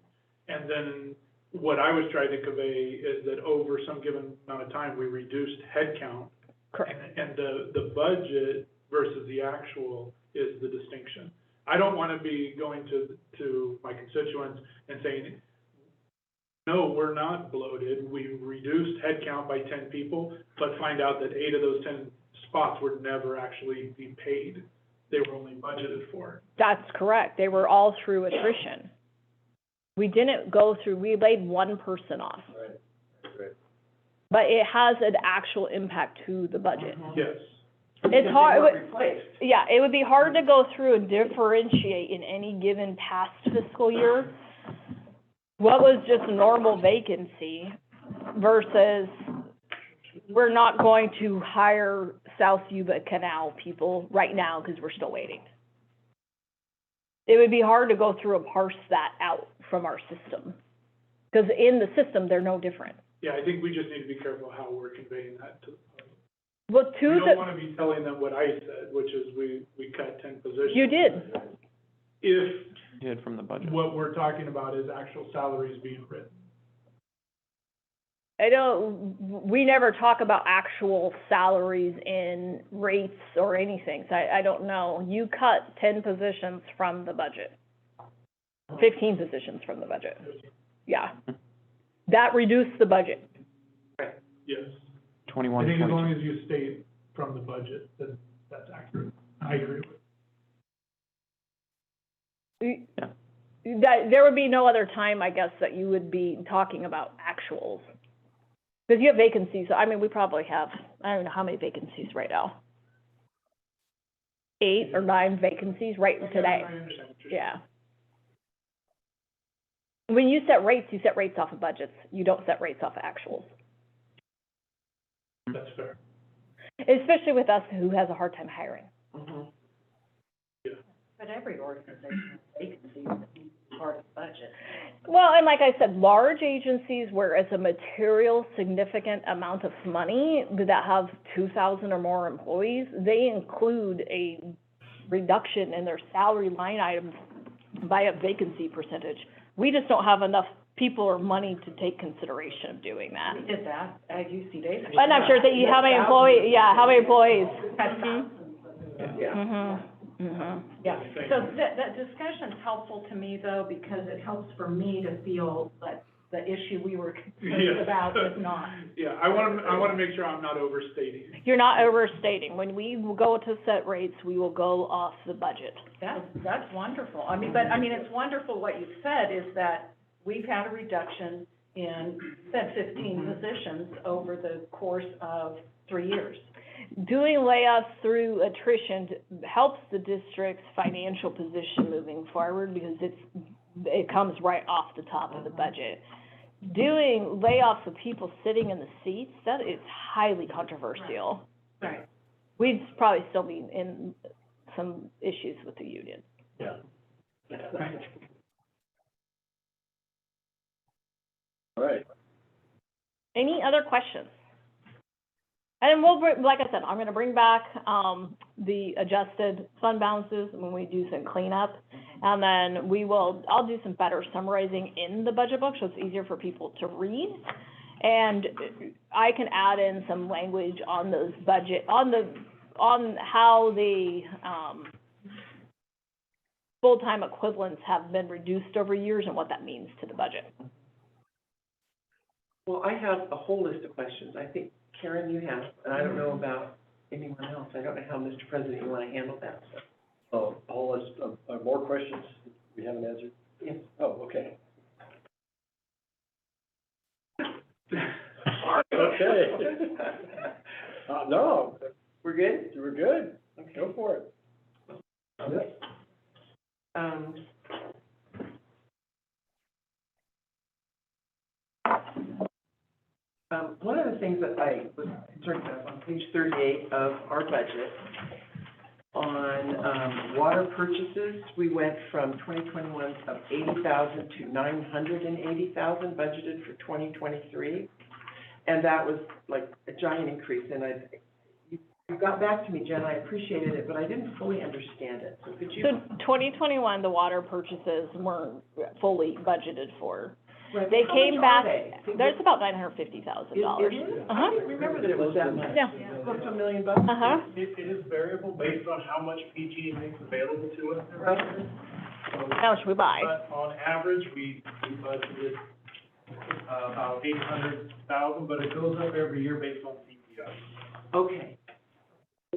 and then what I was trying to convey is that over some given amount of time, we reduced headcount. Correct. And the budget versus the actual is the distinction. I don't wanna be going to my constituents and saying, no, we're not bloated. We reduced headcount by 10 people, but find out that 8 of those 10 spots were never actually be paid. They were only budgeted for. That's correct. They were all through attrition. We didn't go through, we laid one person off. Right, right. But it has an actual impact to the budget. Yes. It's hard, Replaced. yeah, it would be hard to go through and differentiate in any given past fiscal year what was just a normal vacancy versus we're not going to hire South Yuba Canal people right now because we're still waiting. It would be hard to go through and parse that out from our system. Because in the system, they're no different. Yeah, I think we just need to be careful how we're conveying that to the public. Well, We don't want to be telling them what I said, which is we cut 10 positions. You did. If Did from the budget. what we're talking about is actual salaries being written. we never talk about actual salaries in rates or anything, so I don't know. You cut 10 positions from the budget. 15 positions from the budget. Yeah. That reduced the budget. Yes. 21, I think as 22. long as you state from the budget, then that's accurate. I agree with There would be no other time, I guess, that you would be talking about actuals. Because you have vacancies, I mean, we probably have, I don't know how many vacancies right now. 8 or 9 vacancies right today. I understand what you're saying. Yeah. When you set rates off of budgets. You don't set rates off of actuals. That's fair. Especially with us who has a hard time hiring. But every organization has vacancies, that's part of the budget. Well, and like I said, large agencies where it's a material significant amount of money that have 2,000 or more employees, they include a reduction in their salary line items by a vacancy percentage. We just don't have enough people or money to take consideration of doing that. We did that at UC Davis. I'm not sure that you, how many employees, how many employees? Yeah, so that discussion's helpful to me, though, because it helps for me to feel that the issue we were concerned about is not. Yeah, I want to make sure I'm not overstating. You're not overstating. When we go to set rates, we will go off the budget. That's wonderful. I mean, it's wonderful what you've said is that we've had a reduction in, said 15 positions over the course of 3 years. Doing layoffs through attrition helps the district's financial position moving forward because it comes right off the top of the budget. Doing layoffs of people sitting in the seats, that is highly controversial. Right. We'd probably still be in some issues with the union. Yeah. Right. All right. Any other questions? And we'll bring, like I said, I'm gonna bring back, the adjusted fund balances when we do some cleanup. And then I'll do some better summarizing in the budget book, so it's easier for people to read. And I can add in some language on those on how the, full-time equivalents have been reduced over years and what that means to the budget. Well, I have a whole list of questions. I think, Karen, you have, and I don't know about anyone else. I don't know how, Mr. President, you want to handle that, so. Oh, a whole list of more questions we haven't answered? Yes. Oh, okay. Okay. No, We're good? we're good. Okay. Go for it. Yep. One of the things that I was concerned about on page 38 of our budget, on, water purchases, we went from 2021 of 80,000 to 980,000 budgeted for 2023. And that was like a giant increase, and you got back to me, Jen, I appreciated it, but I didn't fully understand it, so could you? So 2021, the water purchases weren't fully budgeted for. Right, They how came much back, are they? there's about $950,000. It is? I Uh-huh. didn't remember that it was that much. Yeah. Close to $1 million. Uh-huh. It is variable based on how much PG makes available to us. Right. So, How much we buy? but on average, we budgeted about 800,000, but it goes up every year based on CPI. Okay.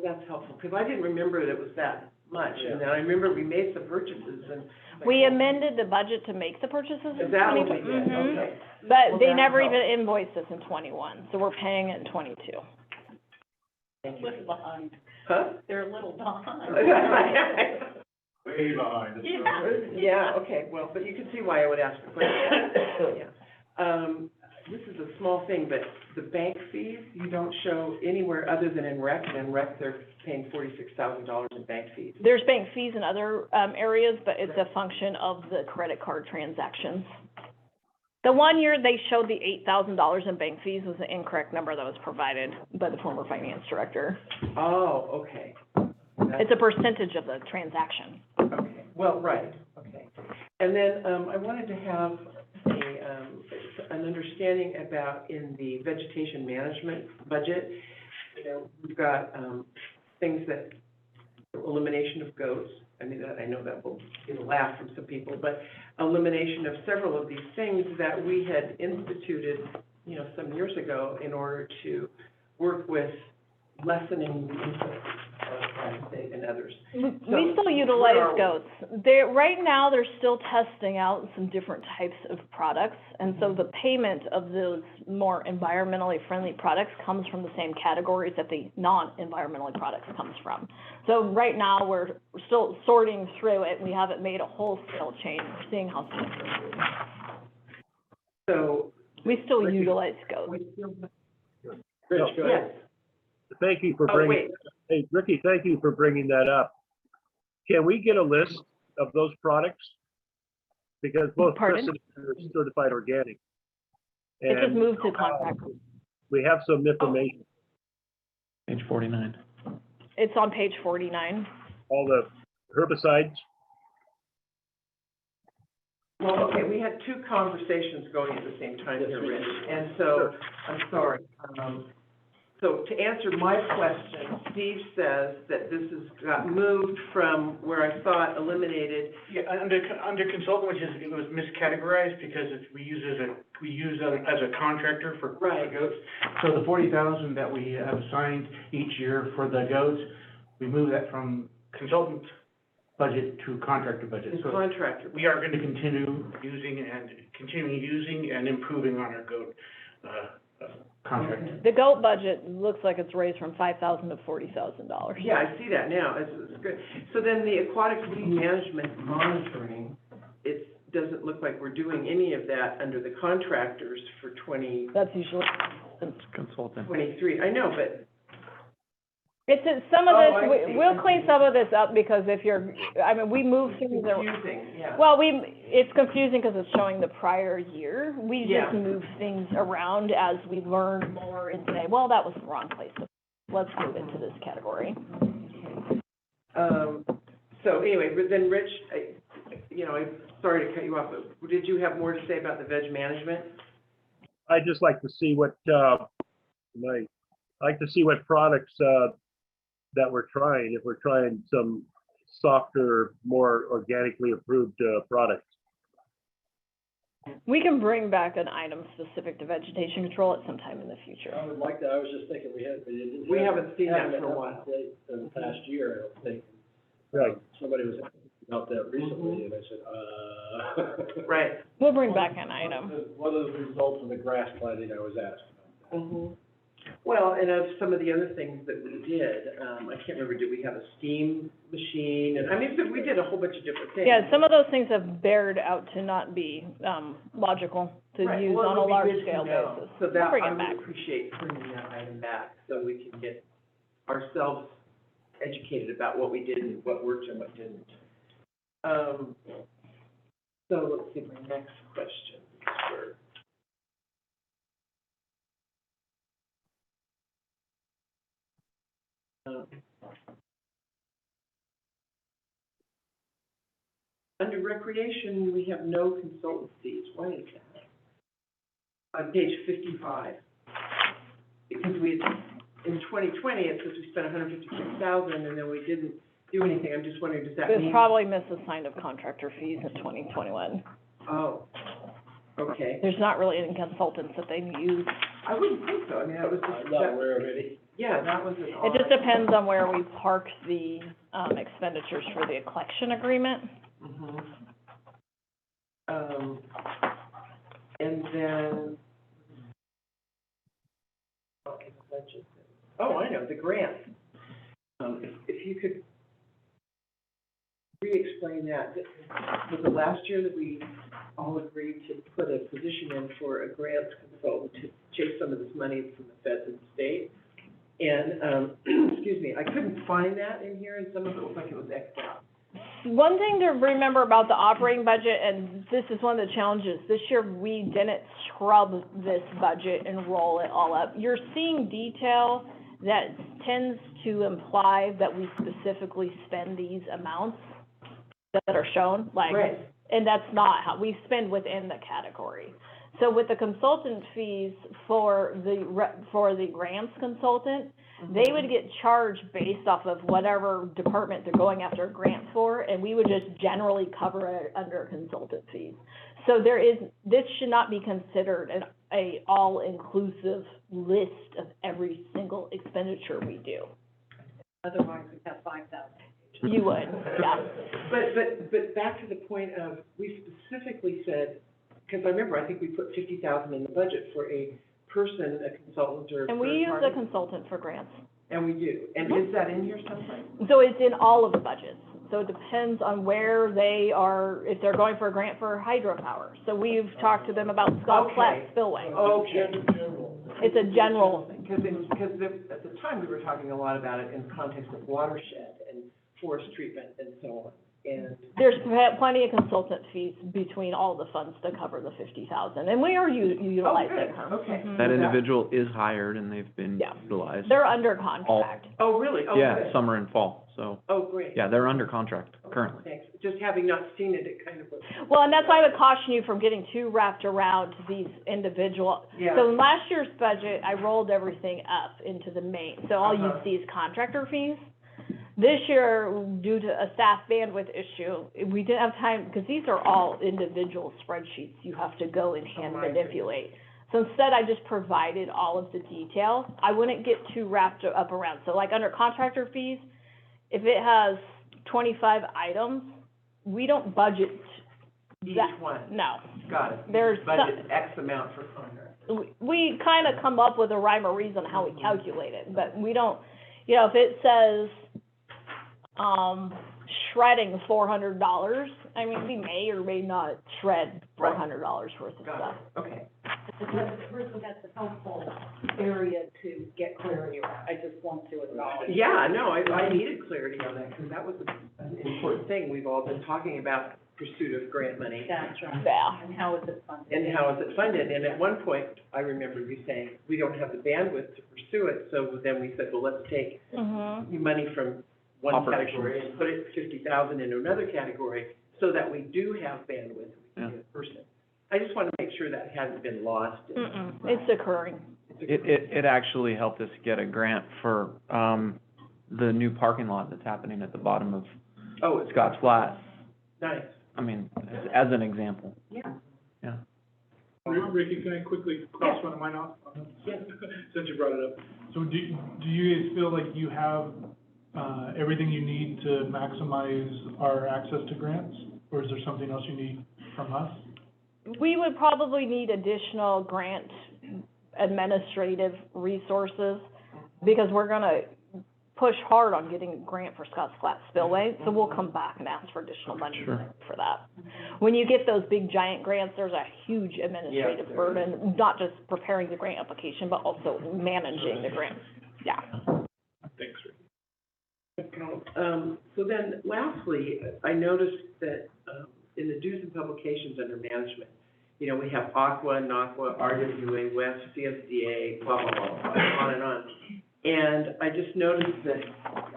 That's helpful, because I didn't remember that it was that much, and then I remember we made some purchases and. We amended the budget to make the purchases in Is that what we 2020. did? Mhm. Okay. But Well, they that never helps. even invoiced us in 21, so we're paying it in 22. Thank you. Little behind. Huh? They're a little behind. Way behind. It's Yeah, okay, well, but you can see why I would ask the question. Yeah. This is a small thing, but the bank fees, you don't show anywhere other than in rec, and in rec, they're paying $46,000 in bank fees. There's bank fees in other, areas, but it's a function of the credit card transactions. The one year they showed the $8,000 in bank fees was the incorrect number that was provided by the former finance director. Oh, okay. It's a percentage of the transaction. Okay, well, right, okay. And then, I wanted to have an understanding about in the vegetation management budget, you know, we've got, things that, elimination of goats. I mean, I know that will get a laugh from some people, but elimination of several of these things that we had instituted, you know, some years ago in order to work with lessening the input of glyphosate and others. We still utilize goats. Right now, they're still testing out some different types of products, and so the payment of those more environmentally friendly products comes from the same categories that the non-environmentally products comes from. So right now, we're still sorting through it. We haven't made a wholesale change. We're seeing how things are. So. We still utilize goats. Rich, go ahead. Yes. Thank you for Oh, bringing, wait. hey, Ricky, thank you for bringing that up. Can we get a list of those products? Because both Chris Pardon? and I are certified organic. It just And moved to contract. we have some information, Page 49. It's on page 49. all the herbicides. Well, okay, we had two conversations going at the same time here, Rich, and so, Sure. I'm sorry. So to answer my question, Steve says that this has got moved from where I thought eliminated. Yeah, under consultant, which is, it was miscategorized because we use as a contractor for Right. goats. So the 40,000 that we have assigned each year for the goats, we move that from consultant budget to contractor budget. In So contractor. we are going to continue using and improving on our goat, contract. The goat budget looks like it's raised from $5,000 to $40,000. Yeah, I see that now, it's good. So then the aquatic weed management monitoring, it doesn't look like we're doing any of that under the contractors for That's usually, Consultant. 2023. I know, but, some of Oh, I this, see. we'll clean some of this up because if you're, I mean, we move things around. confusing, yeah. Well, it's confusing because it's showing the prior year. We Yeah. just move things around as we learn more and say, well, that was the wrong place. Let's move it to this category. So anyway, but then Rich, I'm sorry to cut you off, but did you have more to say about the veg management? I'd just like to see what, I'd like to see what products, that we're trying, if we're trying some softer, more organically approved, products. We can bring back an item specific to vegetation control at some time in the future. I would like that, I was just thinking, We haven't seen that haven't for a been while. up to date in the past year, I don't think. Right. Somebody was asking about that recently, and I said, Right. We'll bring back an item. What are the results of the grass planting, I was asked about that. Mhm. Well, and of some of the other things that we did, I can't remember, did we have a steam machine? And I mean, so we did a whole bunch of different things. Yeah, some of those things have bared out to not be, logical to Right, use well, it on a would be large good to scale know. basis. So We'll that, bring I it would back. appreciate bringing that item back, so we can get ourselves educated about what we did and what worked and what didn't. So let's see, my next question for. Under recreation, we have no consultant fees, why is that? On page 55. Because in 2020, it says we spent $156,000 and then we didn't do anything, I'm just wondering, does that It was mean? probably misassigned of contractor fees in 2021. Oh, Okay, There's not really any consultants that they use. I wouldn't think so, I mean, that was just, I'm not aware of any. yeah, that was an It just depends on where we park the, expenditures for the collection agreement. Mhm. And then, oh, I know, the grant. If you could re-explain that, was it last year that we all agreed to put a position in for a grants consultant to chase some of this money from the feds and state? And, excuse me, I couldn't find that in here, and some of it looked like it was Xed out. One thing to remember about the operating budget, and this is one of the challenges, this year we didn't scrub this budget and roll it all up. You're seeing detail that tends to imply that we specifically spend these amounts that are shown, like, Right. and that's not how, we spend within the category. So with the consultant fees for the grants consultant, they would get charged based off of whatever department they're going after grants for, and we would just generally cover it under consultant fees. So this should not be considered a all-inclusive list of every single expenditure we do. Otherwise, we have 5,000. You would, yeah. But back to the point of, we specifically said, because I remember, I think we put 50,000 in the budget for a person, a consultant or a And we third use party. a consultant for grants. And we do, and is that in here someplace? So it's in all of the budgets. So it depends on where they are, if they're going for a grant for hydropower. So we've talked to them about Scott Flat Okay. Spillway. Okay. It's a general, Because at the time, we were talking a lot about it in the context of watershed and forest treatment and so on. And there's plenty of consultant fees between all the funds to cover the 50,000, and we are utilizing her. Okay. Mhm. That individual is hired and they've been Yeah. utilized. They're under contract. Oh, really? Oh, Yeah, good. summer and fall, so, Oh, great. yeah, they're under contract currently. Thanks. Just having not seen it, it kind of was. Well, and that's why I would caution you from getting too wrapped around these individual. Yeah. So in last year's budget, I rolled everything up into the main, so all you Uh-huh. see is contractor fees. This year, due to a staff bandwidth issue, we didn't have time, because these are all individual spreadsheets you have to go and hand my manipulate. So instead, I just provided all of the detail. I wouldn't get too wrapped up around. So like under contractor fees, if it has 25 items, we don't budget Each that. one. No. Got it. There's Budget X amount for contract. We kind of come up with a rhyme or reason how we calculate it, but we don't, if it says, shredding $400, I mean, we may or may not shred $400 worth of Got stuff. it. Okay. That's a helpful area to get clarity around. I just want to acknowledge. Yeah, no, I needed clarity on that, because that was an important thing. We've all been talking about pursuit of grant money. That's right. Yeah. And how is it funded? And how is it funded? And at one point, I remember you saying, we don't have the bandwidth to pursue it, so then we said, well, let's take Mm-hmm. money from one Operations. category and put it 50,000 into another category, so that we do have bandwidth, we Yeah. can get a person. I just want to make sure that hasn't been lost. It's occurring. It actually helped us get a grant for, the new parking lot that's happening at the bottom of Oh, it's Scott's Flat. nice. I mean, as an example. Yeah. Yeah. Ricky, can I quickly cross one of mine off? Yeah. Since you brought it up. So do you guys feel like you have, everything you need to maximize our access to grants? Or is there something else you need from us? We would probably need additional grant administrative resources, because we're gonna push hard on getting a grant for Scotts Flat Spillway, so we'll come back and ask for additional money Sure. for that. When you get those big giant grants, there's a huge administrative there burden, not just preparing the grant application, but also managing the grant. Yeah. Thanks, Ricky. So then, lastly, I noticed that, in the dues and publications under management, we have Aqua, NAQUA, RWA, West, CSDA, blah, blah, blah, blah, on and on. And I just noticed that,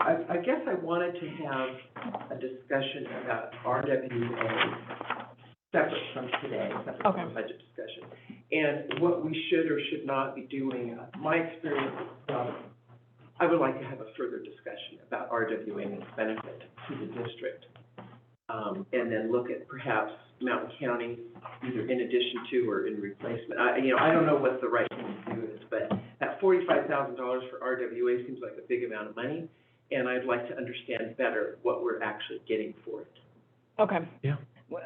I guess I wanted to have a discussion about RWA separate from today, separate from Okay. the budget discussion. And what we should or should not be doing. My experience, I would like to have a further discussion about RWA and its benefit to the district. And then look at perhaps Mountain County, either in addition to or in replacement. I don't know what the right thing to do is, but that $45,000 for RWA seems like a big amount of money, and I'd like to understand better what we're actually getting for it. Okay. Yeah.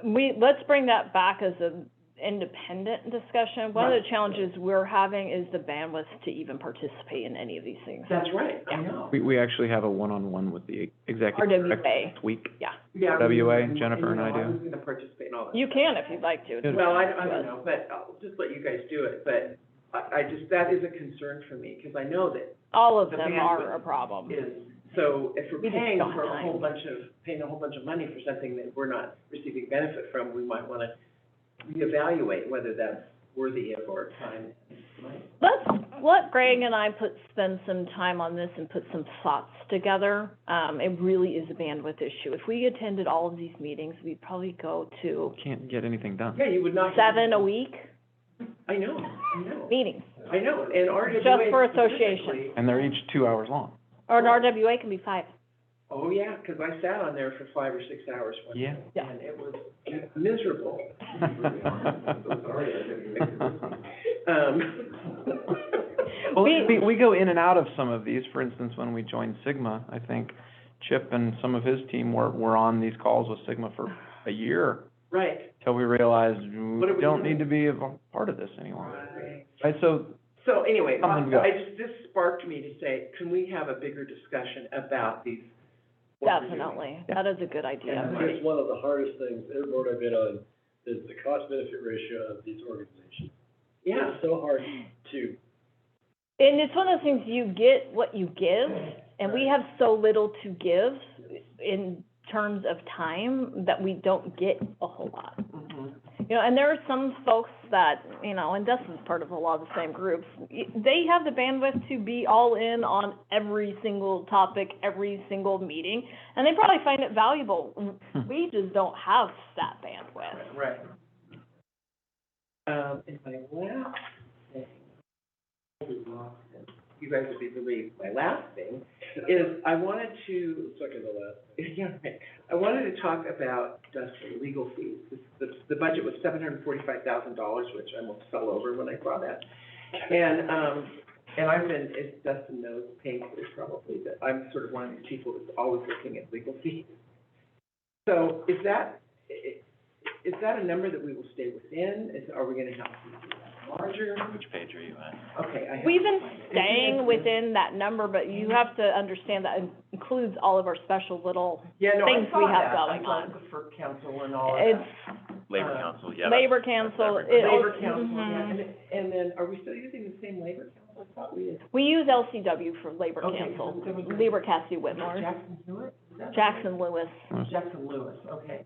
Let's bring that back as an independent discussion. One of the challenges we're having is the bandwidth to even participate in any of these things. That's right, I know. We actually have a one-on-one with the executive director RWA. this week. Yeah. Yeah, RWA, Jennifer and I do. I was gonna participate in all that. You can if you'd like to. Good. Well, I don't know, but I'll just let you guys do it, but I just, that is a concern for me, because I know that All of the them bandwidth are a problem. is, so if we're We just paying don't for have a whole bunch of money for something that we're not receiving benefit from, we might wanna reevaluate whether that's worthy of our time. Let's let Greg and I spend some time on this and put some thoughts together. It really is a bandwidth issue. If we attended all of these meetings, we'd probably go to Can't get anything done. Yeah, you would not. 7 a week I know, meetings, and RWA just for specifically- association. And they're each 2 hours long. Or an RWA can be 5. Oh, yeah, because I sat on there for 5 or 6 hours one Yeah. day, Yeah. and it was miserable. Well, we go in and out of some of these. For instance, when we joined Sigma, I think Chip and some of his team were on these calls with Sigma for a year, Right. till we realized What are we we don't doing? need to be a part of this anymore. Right, so, So anyway, Something to go. this sparked me to say, can we have a bigger discussion about these? what we're doing? Definitely. That is a good idea. I think it's one of the hardest things, every board I've been on, is the cost benefit ratio of these organizations. Yeah. It's so hard to, And it's one of those things, you get what you give, and we have so little to give in terms of time that we don't get a whole lot. Mhm. You know, and there are some folks that, you know, and Dustin's part of a lot of the same groups, they have the bandwidth to be all in on every single topic, every single meeting, and they probably find it valuable. We just don't have that bandwidth. Right. And my last thing, you guys would be relieved, my last thing is I wanted to, second to last. yeah, right. I wanted to talk about Dustin, legal fees. The budget was $745,000, which I almost fell over when I saw that. And I've been, as Dustin knows, painfully probably, that I'm sort of one of these people that's always looking at legal fees. So is that a number that we will stay within? Are we gonna have to do that larger? Which page are you at? Okay, I have. We've been to find it. staying within that number, but you have to understand that includes all of our special little Yeah, no, things I saw we have that. going I saw on. the FERC council and all of It's that. Labor Council, yeah. Labor that's Council. everybody. Labor council, yeah, Mhm. and then, are we still using the same labor council? I thought we did. We use LCW for Labor Okay, Council, so there was- Labor Cassie Whitmore, Jackson Hewitt? Is that- Jackson Lewis. Jackson Lewis, okay.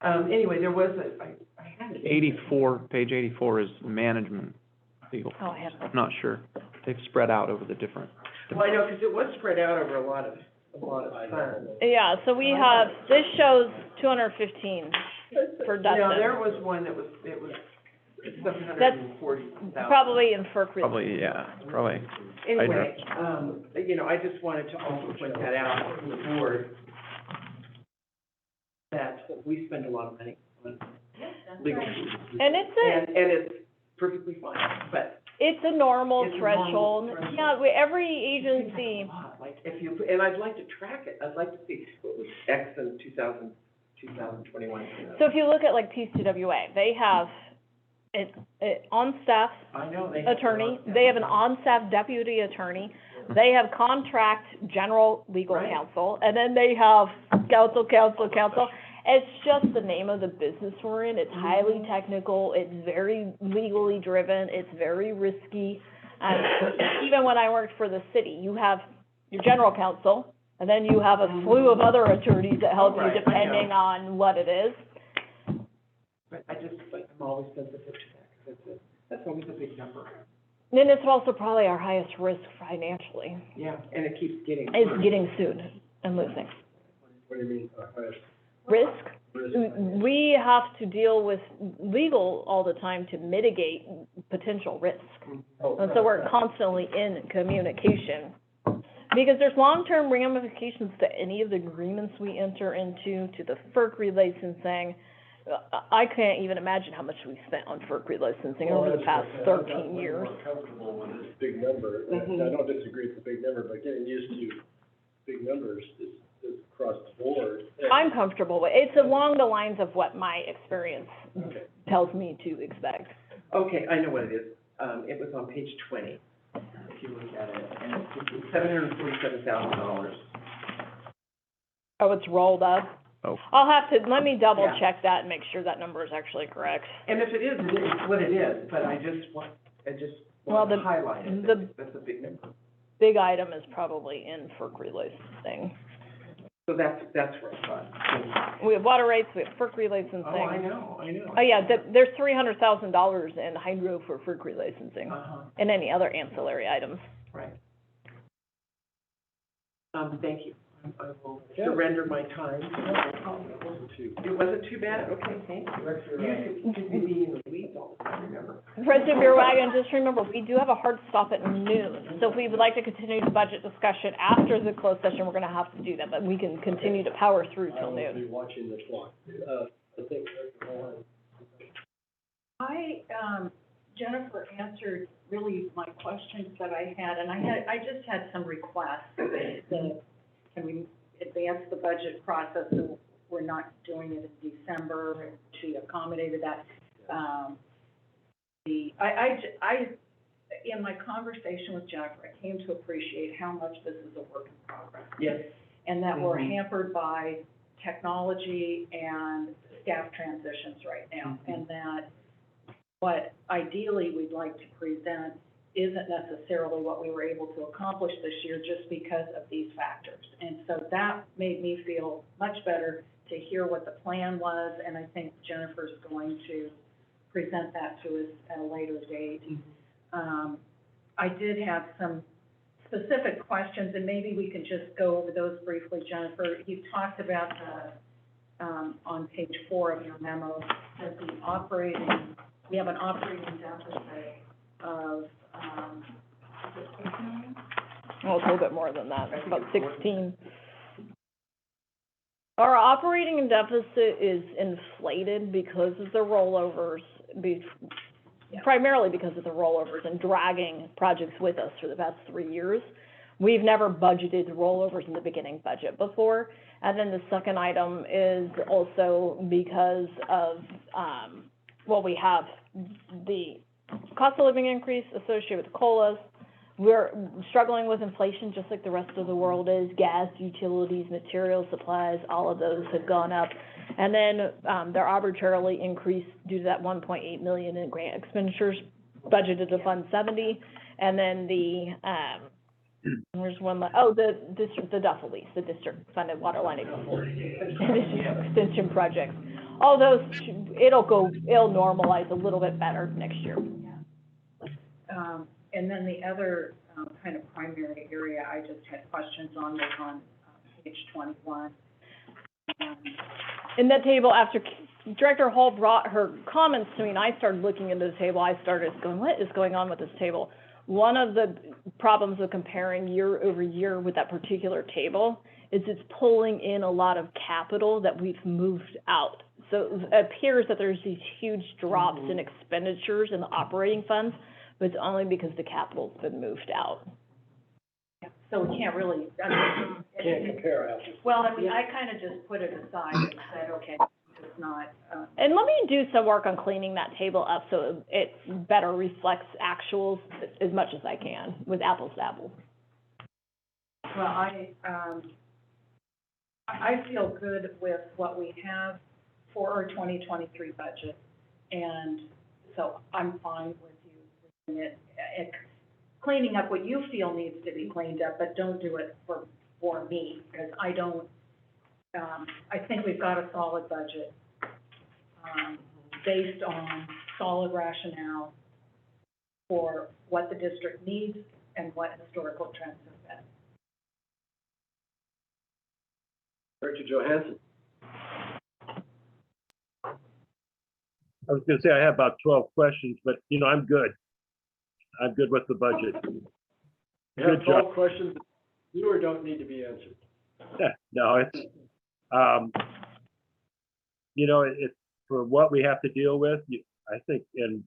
Anyway, there was I had it. 84, page 84 is management legal. Oh, I have I'm not sure. They've spread out over the different. Well, I know, because it was spread out over a lot of funds. Yeah, so we have, this shows 215 for Dustin. No, there was one that was, it was 740,000. Probably in FERC. Probably, yeah, probably. Anyway, I just wanted to also point that out to the board, that we spend a lot of money on legal fees. And it's And it's perfectly fine, but it's a normal It's a normal threshold. threshold. Yeah, every agency, it's a lot, like, if you, and I'd like to track it, I'd like to see what was X in 2021. so if you look at like PCWA, they have an on-staff I know they. attorney, they have an on-staff deputy attorney, they have contract general legal Right. counsel, and then they have counsel. It's just the name of the business we're in. It's highly technical, it's very legally driven, it's very risky. And even when I worked for the city, you have your general counsel, and then you have a slew of other attorneys that help you Right, I know. depending on what it is. But I just, like, I'm always sensitive to that, because that's always a big number. And it's also probably our highest risk financially, Yeah, and it keeps getting. is getting sued and losing. What do you mean, highest Risk, risk? we have to deal with legal all the time to mitigate potential risk. And so we're constantly in communication. Because there's long-term ramifications to any of the agreements we enter into, to the FERC licensing, I can't even imagine how much we spent on FERC relicensing over the past 13 years. I'm more comfortable with this big number. Mhm. I don't disagree with the big number, but getting used to big numbers is across the board. I'm comfortable with, it's along the lines of what my experience Okay. tells me to expect. Okay, I know what it is. It was on page 20, if you look at it, and it's $747,000. Oh, it's rolled up? Oh. I'll have to, let me double Yeah. check that and make sure that number is actually correct. And if it is what it is, but I just want Well, to highlight it, the- that's a big number. Big item is probably in FERC relicensing. So that's where it's on. We have water rates, we have FERC relicensing. Oh, I know. Oh, yeah, there's $300,000 in hydro for FERC relicensing, Uh-huh, and any other ancillary items. right. Thank you. I will surrender my time. It wasn't too bad? Okay, thank you. You could be in the weeds all the time, remember? President Bureauwagon, just remember, we do have a hard stop at noon, so if we would like to continue the budget discussion after the closed session, we're gonna have to do that, but we can continue to power through till I will noon. be watching the clock. I think, Jennifer answered really my questions that I had, and I just had some requests that, can we advance the budget process, so we're not doing it in December, and she accommodated that. In my conversation with Jennifer, I came to appreciate how much this is a work in progress. Yes. And that we're hampered by technology and staff transitions right now, and that what ideally we'd like to present isn't necessarily what we were able to accomplish this year just because of these factors. And so that made me feel much better to hear what the plan was, and I think Jennifer's going to present that to us at a later date. I did have some specific questions, and maybe we can just go over those briefly, Jennifer. You talked about the, on page 4 of your memo, that we have an operating deficit of, Well, it's a little bit more than that, it's about 16. Our operating deficit is inflated because of the rollovers, primarily because of the rollovers and dragging projects with us for the past 3 years. We've never budgeted rollovers in the beginning budget before. And then the second item is also because of, we have the cost of living increase associated with COLAs. We're struggling with inflation just like the rest of the world is. Gas, utilities, materials, supplies, all of those have gone up. And then, they're arbitrarily increased due to that 1.8 million in grant expenditures budgeted to fund 70. And then there's one, the Duffel lease, the district funded water line extension projects. All those, it'll normalize a little bit better next year. and then the other, kind of primary area I just had questions on was on, page 21. In that table, after Director Hall brought her comments to me and I started looking into the table, I started going, what is going on with this table? One of the problems with comparing year over year with that particular table is it's pulling in a lot of capital that we've moved out. So it appears that there's these huge drops in expenditures in the operating funds, but it's only because the capital's been moved out. So we can't really, can't compare apples. well, I mean, I kind of just put it aside and said, okay, it's not, And let me do some work on cleaning that table up so it better reflects actuals as much as I can with apples to apples. well, I feel good with what we have for our 2023 budget, and so I'm fine with you doing it, cleaning up what you feel needs to be cleaned up, but don't do it for me, because I don't, I think we've got a solid budget, based on solid rationale for what the district needs and what historical trends have been. Director Johansson. I was gonna say I have about 12 questions, but I'm good. I'm good with the budget. You have Good job. 12 questions, do or don't need to be answered. No, it's, for what we have to deal with, I think, and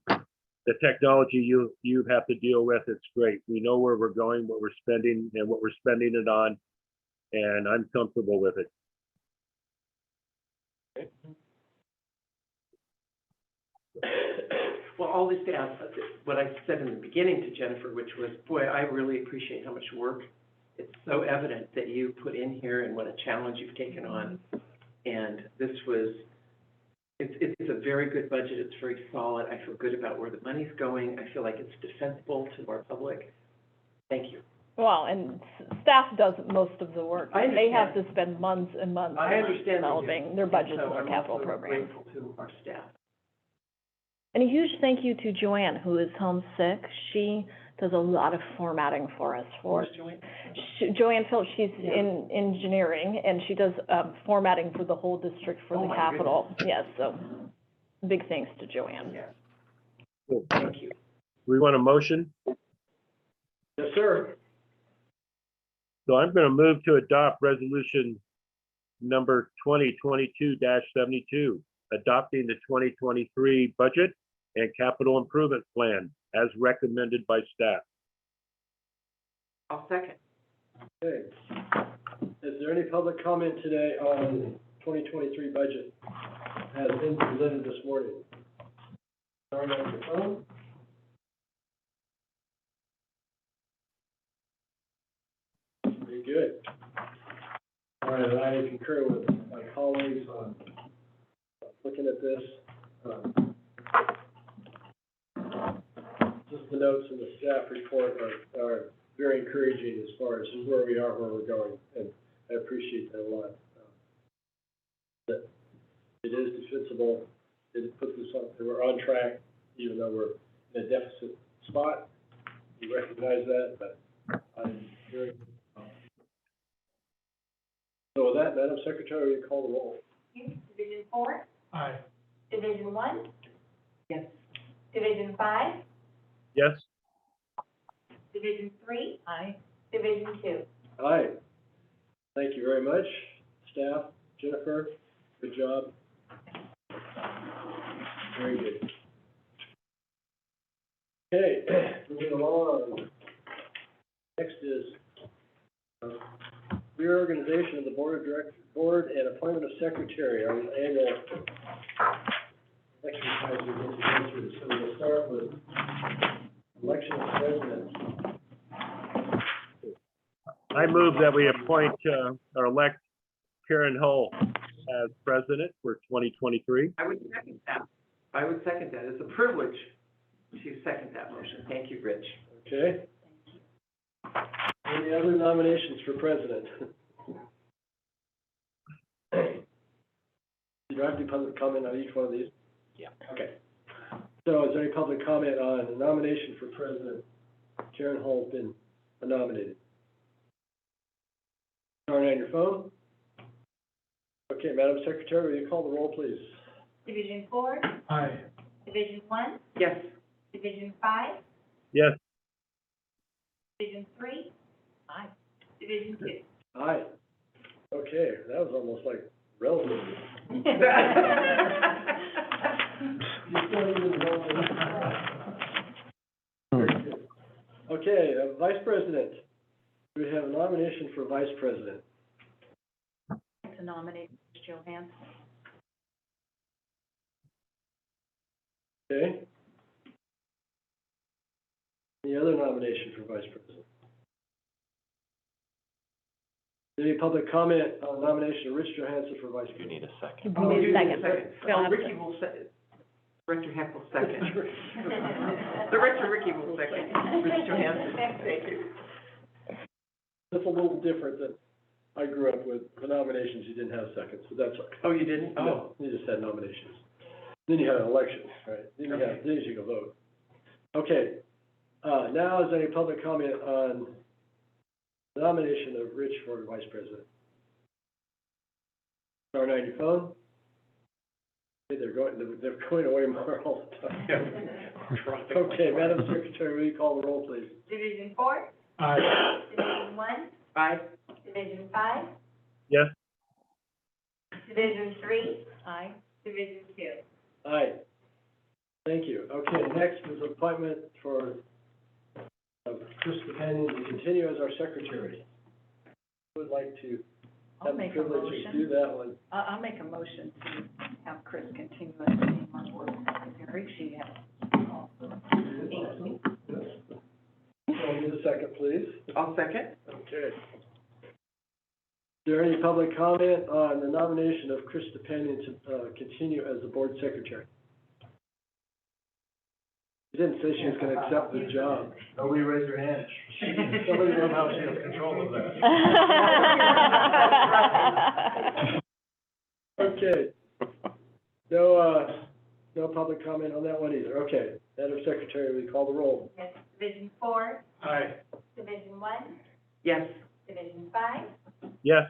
the technology you have to deal with, it's great. We know where we're going, what we're spending, and what we're spending it on, and I'm comfortable with it. Well, all this down, what I said in the beginning to Jennifer, which was, boy, I really appreciate how much work. It's so evident that you put in here and what a challenge you've taken on. And this was, it's a very good budget. It's very solid. I feel good about where the money's going. I feel like it's defensible to our public. Thank you. Well, and staff does most of the work. I They have understand. to spend months and months I understand. developing their budgets So and their I'm capital also programs. grateful to our staff. And a huge thank you to Joanne, who is homesick. She does a lot of formatting for us. Joanne Phillips, she's in engineering, and she does formatting for the whole district for Oh, the my capital. Yes, so big thanks to Joanne. Yes, Cool. thank you. We want a motion? Yes, sir. So I'm going to move to adopt resolution number 2022-72, adopting the 2023 budget and capital improvement plan as recommended by staff. I'll second. Okay. Is there any public comment today on 2023 budget as been presented this morning? Sorry, on your phone? Very good. All right, and I concur with my colleagues on looking at this. Just the notes in the staff report are very encouraging as far as where we are, where we're going, and I appreciate that a lot. That it is defensible, it puts us on, we're on track, even though we're in a deficit spot. We recognize that, but I'm very. So with that, Madam Secretary, will you call the roll? Division 4, Aye. Division 1, Yes. Division 5, Yes? Division 3, Aye. Division 2. Aye. Thank you very much, staff. Jennifer, good job. Very good. Okay, moving along. Next is reorganization of the board and appointment of secretary, our annual exercise we're going to go through. So we'll start with election of president. I move that we appoint or elect Karen Hull as president for 2023. I would second that. I would second that. It's a privilege to second that motion. Thank you, Rich. Okay? Any other nominations for president? Do I have to do public comment on each one of these? Yeah. Okay. So is there any public comment on the nomination for president? Karen Hall's been nominated. Starting on your phone? Okay, Madam Secretary, will you call the roll, please? Division 4, Aye. Division 1, Yes. Division 5, Yes? Division 3, Division 2. Aye. Okay, that was almost like relative. Okay, Vice President. We have a nomination for Vice President. To nominate Joanne. Okay. Any other nomination for Vice President? Any public comment on nomination of Rich Johansson for Vice You President? need a second. Oh, you need a Second. second. We don't have Ricky will second. Director Heck will second. Director Ricky will second. Rich Johansson, thank you. That's a little different than I grew up with. The nominations, you didn't have seconds, but that's okay. Oh, you didn't? No, you just had nominations. Then you had elections, right? Then you go vote. Okay, now is there any public comment on the nomination of Rich for Vice President? Star 9 your phone. Okay, they're going away more all the time. Okay, Madam Secretary, will you call the roll, please? Division 4, Aye. Division 1, Aye. Division 5, Yes? Division 3, Aye. Division two. Aye. Thank you. Okay, next is appointment for Chris Companion to continue as our secretary. Who would like to I'll have the make a privilege to motion. do that one? I'll make a motion to have Chris continue as being our board secretary. She has inked me. I'll need a second, please. I'll second. Okay. Is there any public comment on the nomination of Chris Companion to continue as the board secretary? She didn't say she was gonna accept the job. Nobody raise their hand. Somebody somehow she has control of that. Okay. No public comment on that one either. Okay. Madam Secretary, will you call the roll? Yes, Division four, Aye. Division one, Yes. Division five, Yes,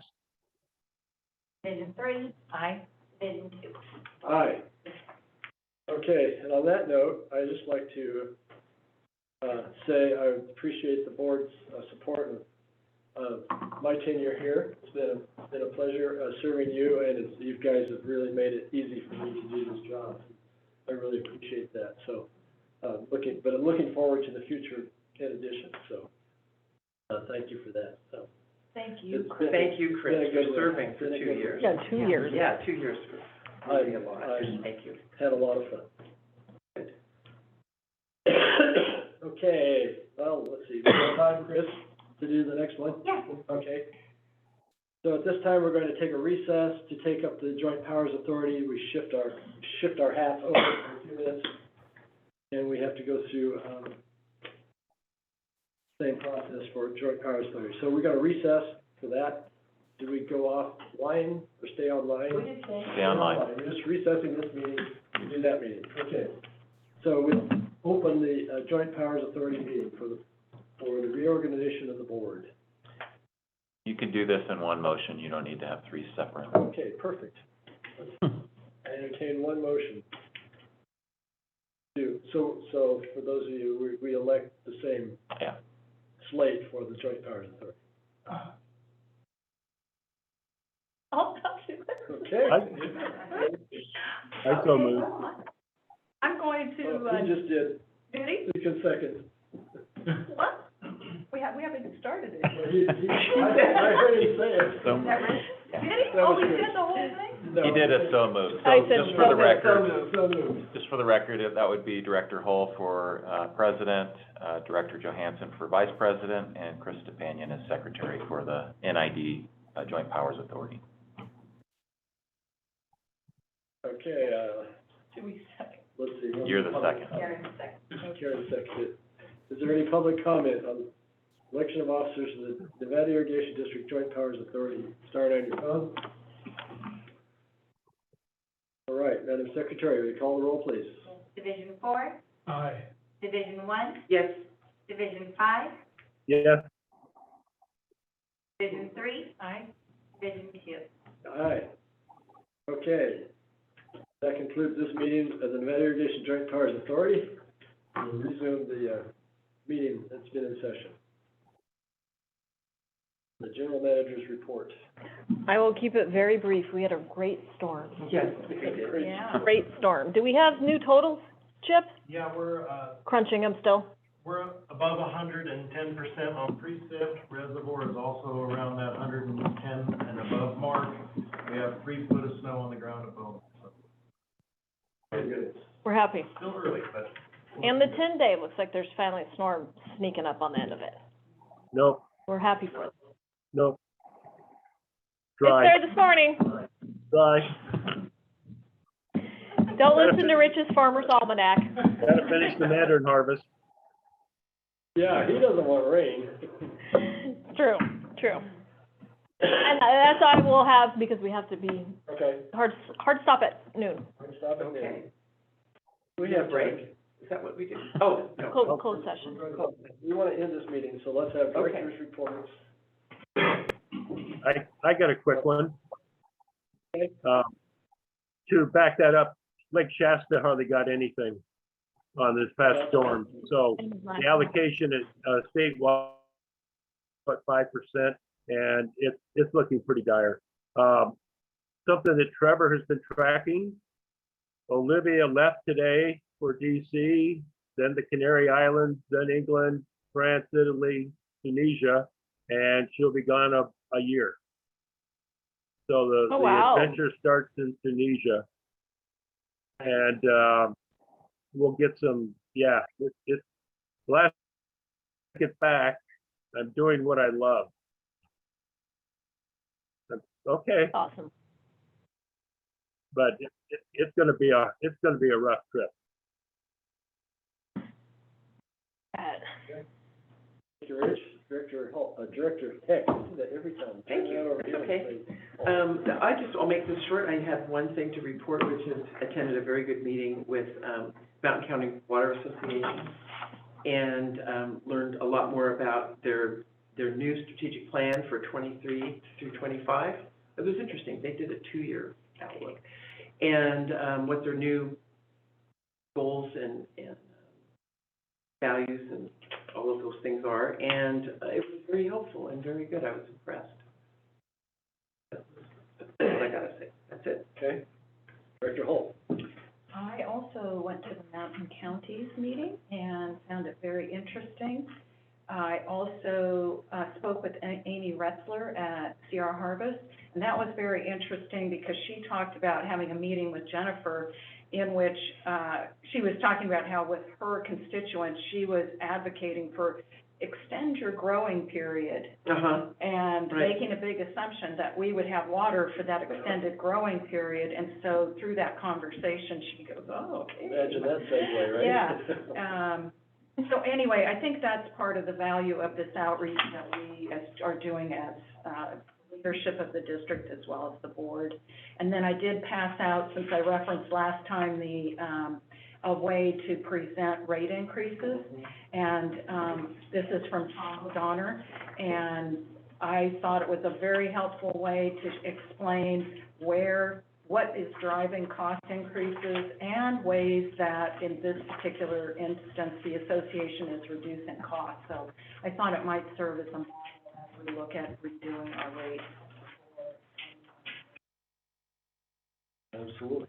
Division three, Aye. Division two. Aye. Okay, and on that note, I'd just like to, say I appreciate the board's, support of, my tenure here. It's been a pleasure, serving you, and you guys have really made it easy for me to do this job. I really appreciate that, so, I'm looking forward to the future in addition, so, thank you for that, so. Thank you, It's Chris. been- Thank you, Chris, been a for good one. serving for Been a 2 good one. years. Yeah, 2 years. Yeah, 2 years. I- Really a lot. I- Thank you. Had a lot of fun. Okay, well, let's see, we have time, Chris, to do the next one? Yeah. Okay. So at this time, we're going to take a recess to take up the Joint Powers Authority. We shift our hats over for a few minutes, and we have to go through, same process for Joint Powers Authority. So we're gonna recess for that. Do we go offline or stay online? We just say. Stay online. We're just recessing this meeting to do that meeting. Okay. So we open the, Joint Powers Authority meeting for the reorganization of the board. You can do this in one motion, you don't need to have 3 separate. Okay, perfect. I entertain one motion. So for those of you, we elect the same Yeah. slate for the Joint Powers Authority. I'll do it. Okay. I so moved. I'm going to, He just did. did he? You can second. What? We haven't even started it. I heard him say it. So, Did he? That Oh, was he good. did the whole thing? No. he did a so moved. I So said just for the so record, So moved. just for the record, that would be Director Hull for, President, Director Johansson for Vice President, and Chris Stepanian as Secretary for the NID, Joint Powers Authority. Okay, Should we second? let's see. You're the second. Karen, second. Karen seconded. Is there any public comment on election of officers of the Nevada Irrigation District Joint Powers Authority? Start on your phone. All right, Madam Secretary, will you call the roll, please? Division four, Aye. Division one, Yes. Division five, Yes, Division three, Aye. Division two. Aye. Okay. That concludes this meeting of the Nevada Irrigation Joint Powers Authority. We'll resume the, meeting that's been in session. The General Manager's report. I will keep it very brief. We had a great storm. Yes. Great. Yeah. Great storm. Do we have new totals, Chip? Yeah, we're Crunching them still? above 110% on precip. Reservoir is also around that 110 and above mark. We have 3 foot of snow on the ground above, so Very good. We're happy. still early, but. And the 10-day looks like there's finally a storm sneaking up on the end of it. no, We're happy for it. no. It's Dry, there this morning. dry. Don't listen to Rich's Farmer's Almanac. Gotta finish the Mandarin harvest. Yeah, he doesn't want rain. True. And that's all we'll have because we have to be Okay. hard stop at noon. Stop it Okay. there. We have break. Is that what we do? Oh, no. Closed session. We want to end this meeting, so let's have director's reports. I got a quick one. To back that up, Lake Shasta hardly got anything on this past storm. So the allocation is, statewide, what, 5%, and it's looking pretty dire. Something that Trevor has been tracking Olivia left today for DC, then the Canary Islands, then England, France, Italy, Tunisia, and she'll be gone a year. So Oh, wow. the adventure starts in Tunisia. And, we'll get some, yeah, it's glad to get back. I'm doing what I love. Okay, Awesome. but it's gonna be a rough trip. Director Heck, I do that every time. Thank you. That's okay. I'll make this short. I have one thing to report, which is attended a very good meeting with, Mountain County Water Association, and, learned a lot more about their new strategic plan for 23 through 25. It was interesting. They did a 2-year outlook. And, what their new goals and values and all of those things are, and it was very helpful and very good. I was impressed. That's what I gotta say. That's it. Okay. Director Holt. I also went to the Mountain Counties meeting and found it very interesting. I also spoke with Amy Retzler at CR Harvest, and that was very interesting because she talked about having a meeting with Jennifer in which she was talking about how with her constituents, she was advocating for extend your growing period. And Right. making a big assumption that we would have water for that extended growing period. And so through that conversation, she goes, oh, okay. Imagine that segue, right? Yeah. So anyway, I think that's part of the value of this outreach that we are doing as leadership of the district as well as the board. And then I did pass out, since I referenced last time, a way to present rate increases. And this is from Tom O'Donnell, and I thought it was a very helpful way to explain what is driving cost increases and ways that, in this particular instance, the association is reducing costs. So I thought it might serve as a model as we look at redoing our rates. Absolutely.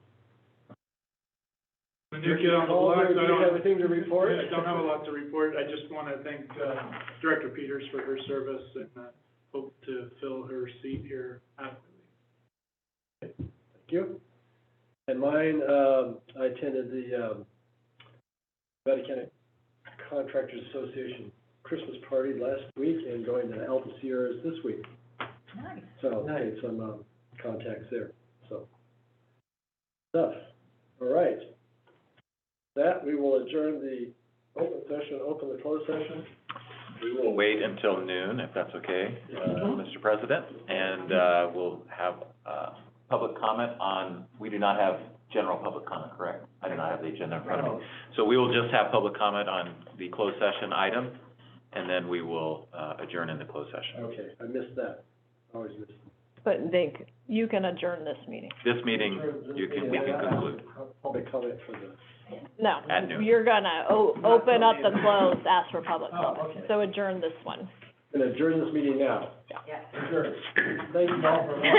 When you get on the block, Do you have anything to report? I don't have a lot to report. I just want to thank Director Peters for her service and hope to fill her seat here adequately. Thank you. And mine, I attended the Nevada County Contractors Association Christmas party last week and going to Alta Sierras this week. Nice. So made some contacts there, so. Stuff. All right. That, we will adjourn the open session, open the closed session. We will wait until noon, if that's okay, Mr. President, and we'll have public comment on, we do not have general public comment, correct? I do not have the agenda in front of me. So we will just have public comment on the closed session item, and then we will adjourn in the closed session. Okay, I missed that. Always miss it. But you can adjourn this meeting. This meeting, we can conclude. Public comment for the. No, At noon. you're gonna open up the closed, ask for public Oh, comment. okay. So adjourn this one. Gonna adjourn this meeting now. Yeah. Adjourn. Thank you all for.